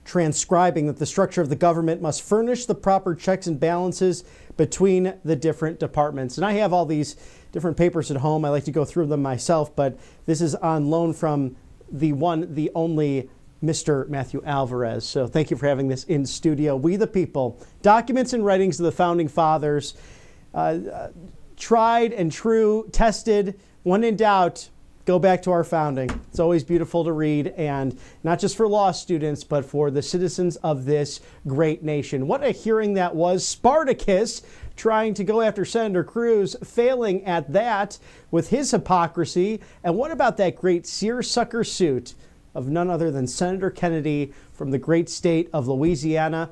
Speaker 1: transcribing that the structure of the government must furnish the proper checks and balances between the different departments. And I have all these different papers at home. I like to go through them myself, but this is on loan from the one, the only Mr. Matthew Alvarez. So thank you for having this in studio. We the People, documents and writings of the Founding Fathers, tried and true, tested. When in doubt, go back to our founding. It's always beautiful to read, and not just for law students, but for the citizens of this great nation. What a hearing that was. Spartacus trying to go after Senator Cruz, failing at that with his hypocrisy. And what about that great seersucker suit of none other than Senator Kennedy from the great state of Louisiana?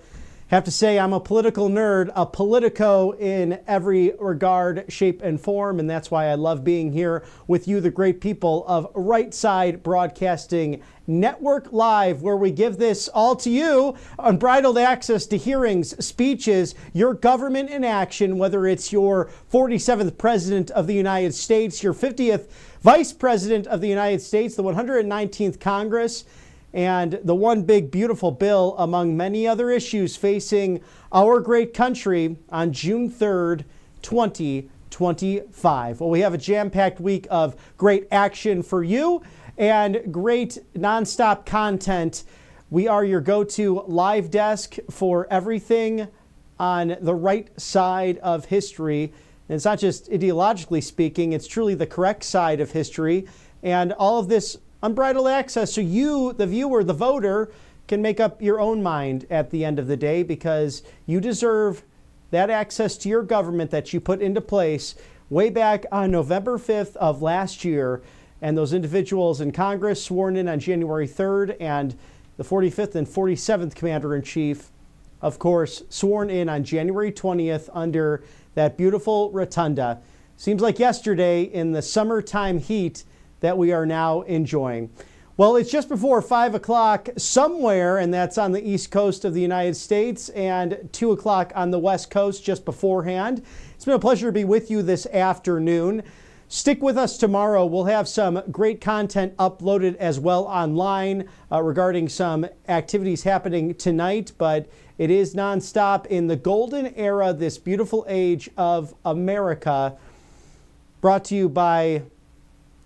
Speaker 1: Have to say, I'm a political nerd, a politico in every regard, shape, and form, and that's why I love being here with you, the great people of Right Side Broadcasting Network Live, where we give this all to you, unbridled access to hearings, speeches, your government in action, whether it's your 47th President of the United States, your 50th Vice President of the United States, the 119th Congress, and the one big beautiful bill among many other issues facing our great country on June 3rd, 2025. Well, we have a jam-packed week of great action for you and great nonstop content. We are your go-to live desk for everything on the right side of history. And it's not just ideologically speaking, it's truly the correct side of history. And all of this unbridled access, so you, the viewer, the voter, can make up your own mind at the end of the day, because you deserve that access to your government that you put into place way back on November 5th of last year. And those individuals in Congress sworn in on January 3rd, and the 45th and 47th Commander-in-Chief, of course, sworn in on January 20th under that beautiful rotunda. Seems like yesterday in the summertime heat that we are now enjoying. Well, it's just before 5 o'clock somewhere, and that's on the east coast of the United States, and 2 o'clock on the west coast just beforehand. It's been a pleasure to be with you this afternoon. Stick with us tomorrow. We'll have some great content uploaded as well online regarding some activities happening tonight, but it is nonstop in the golden era, this beautiful age of America, brought to you by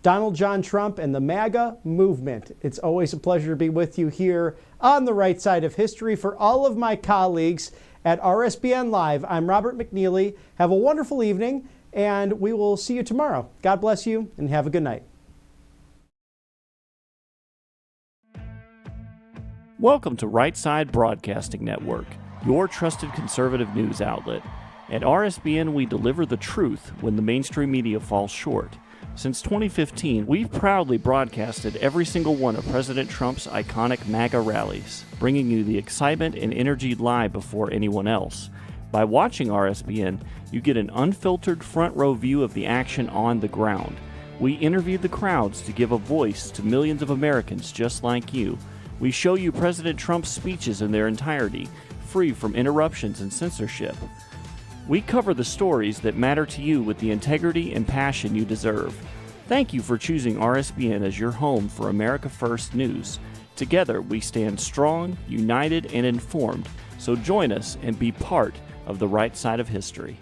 Speaker 1: Donald John Trump and the MAGA movement. It's always a pleasure to be with you here on the right side of history. For all of my colleagues at RSBN Live, I'm Robert McNeely. Have a wonderful evening, and we will see you tomorrow. God bless you, and have a good night.
Speaker 17: Welcome to Right Side Broadcasting Network, your trusted conservative news outlet. At RSBN, we deliver the truth when the mainstream media falls short. Since 2015, we've proudly broadcasted every single one of President Trump's iconic MAGA rallies, bringing you the excitement and energy live before anyone else. By watching RSBN, you get an unfiltered front row view of the action on the ground. We interview the crowds to give a voice to millions of Americans just like you. We show you President Trump's speeches in their entirety, free from interruptions and censorship. We cover the stories that matter to you with the integrity and passion you deserve. Thank you for choosing RSBN as your home for America First News. Together, we stand strong, united, and informed. So join us and be part of the right side of history.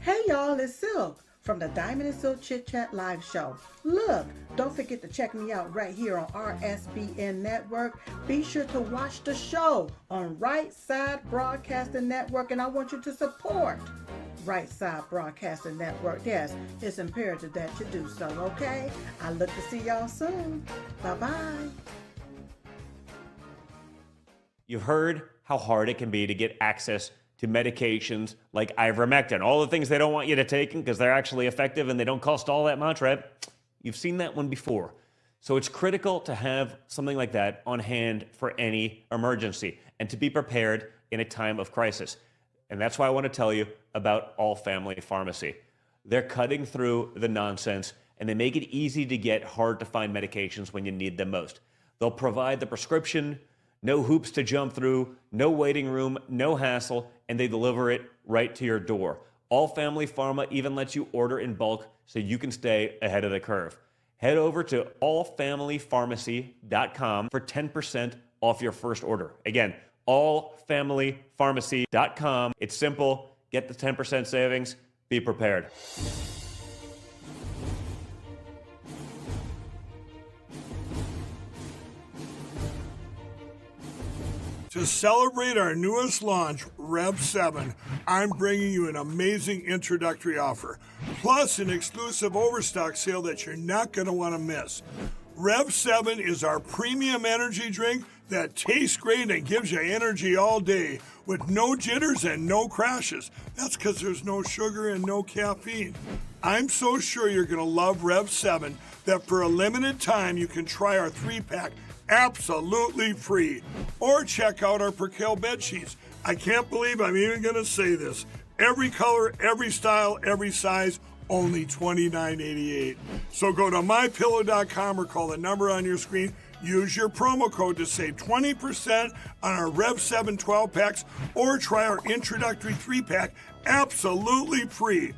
Speaker 18: Hey y'all, it's Silk from the Diamond and Silk Chit Chat live show. Look, don't forget to check me out right here on RSBN Network. Be sure to watch the show on Right Side Broadcasting Network, and I want you to support Right Side Broadcasting Network. Yes, it's imperative that you do so, okay? I look to see y'all soon. Bye-bye.
Speaker 19: You've heard how hard it can be to get access to medications like ivermectin, all the things they don't want you to take because they're actually effective and they don't cost all that much, right? You've seen that one before. So it's critical to have something like that on hand for any emergency and to be prepared in a time of crisis. And that's why I want to tell you about All Family Pharmacy. They're cutting through the nonsense and they make it easy to get hard to find medications when you need them most. They'll provide the prescription, no hoops to jump through, no waiting room, no hassle, and they deliver it right to your door. All Family Pharma even lets you order in bulk so you can stay ahead of the curve. Head over to allfamilypharmacy.com for 10% off your first order. Again, allfamilypharmacy.com. It's simple. Get the 10% savings. Be prepared.
Speaker 20: To celebrate our newest launch, Rev 7, I'm bringing you an amazing introductory offer, plus an exclusive overstock sale that you're not going to want to miss. Rev 7 is our premium energy drink that tastes great and gives you energy all day with no jitters and no crashes. That's because there's no sugar and no caffeine. I'm so sure you're going to love Rev 7 that for a limited time you can try our 3-pack absolutely free. Or check out our Percale bed sheets. I can't believe I'm even going to say this. Every color, every style, every size, only $29.88. So go to mypillow.com or call the number on your screen. Use your promo code to save 20% on our Rev 7 12-packs or try our introductory 3-pack absolutely free.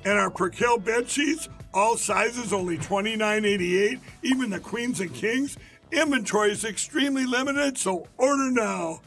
Speaker 20: And our Percale bed sheets, all sizes, only $29.88, even the queens and kings. Inventory is extremely limited, so order now.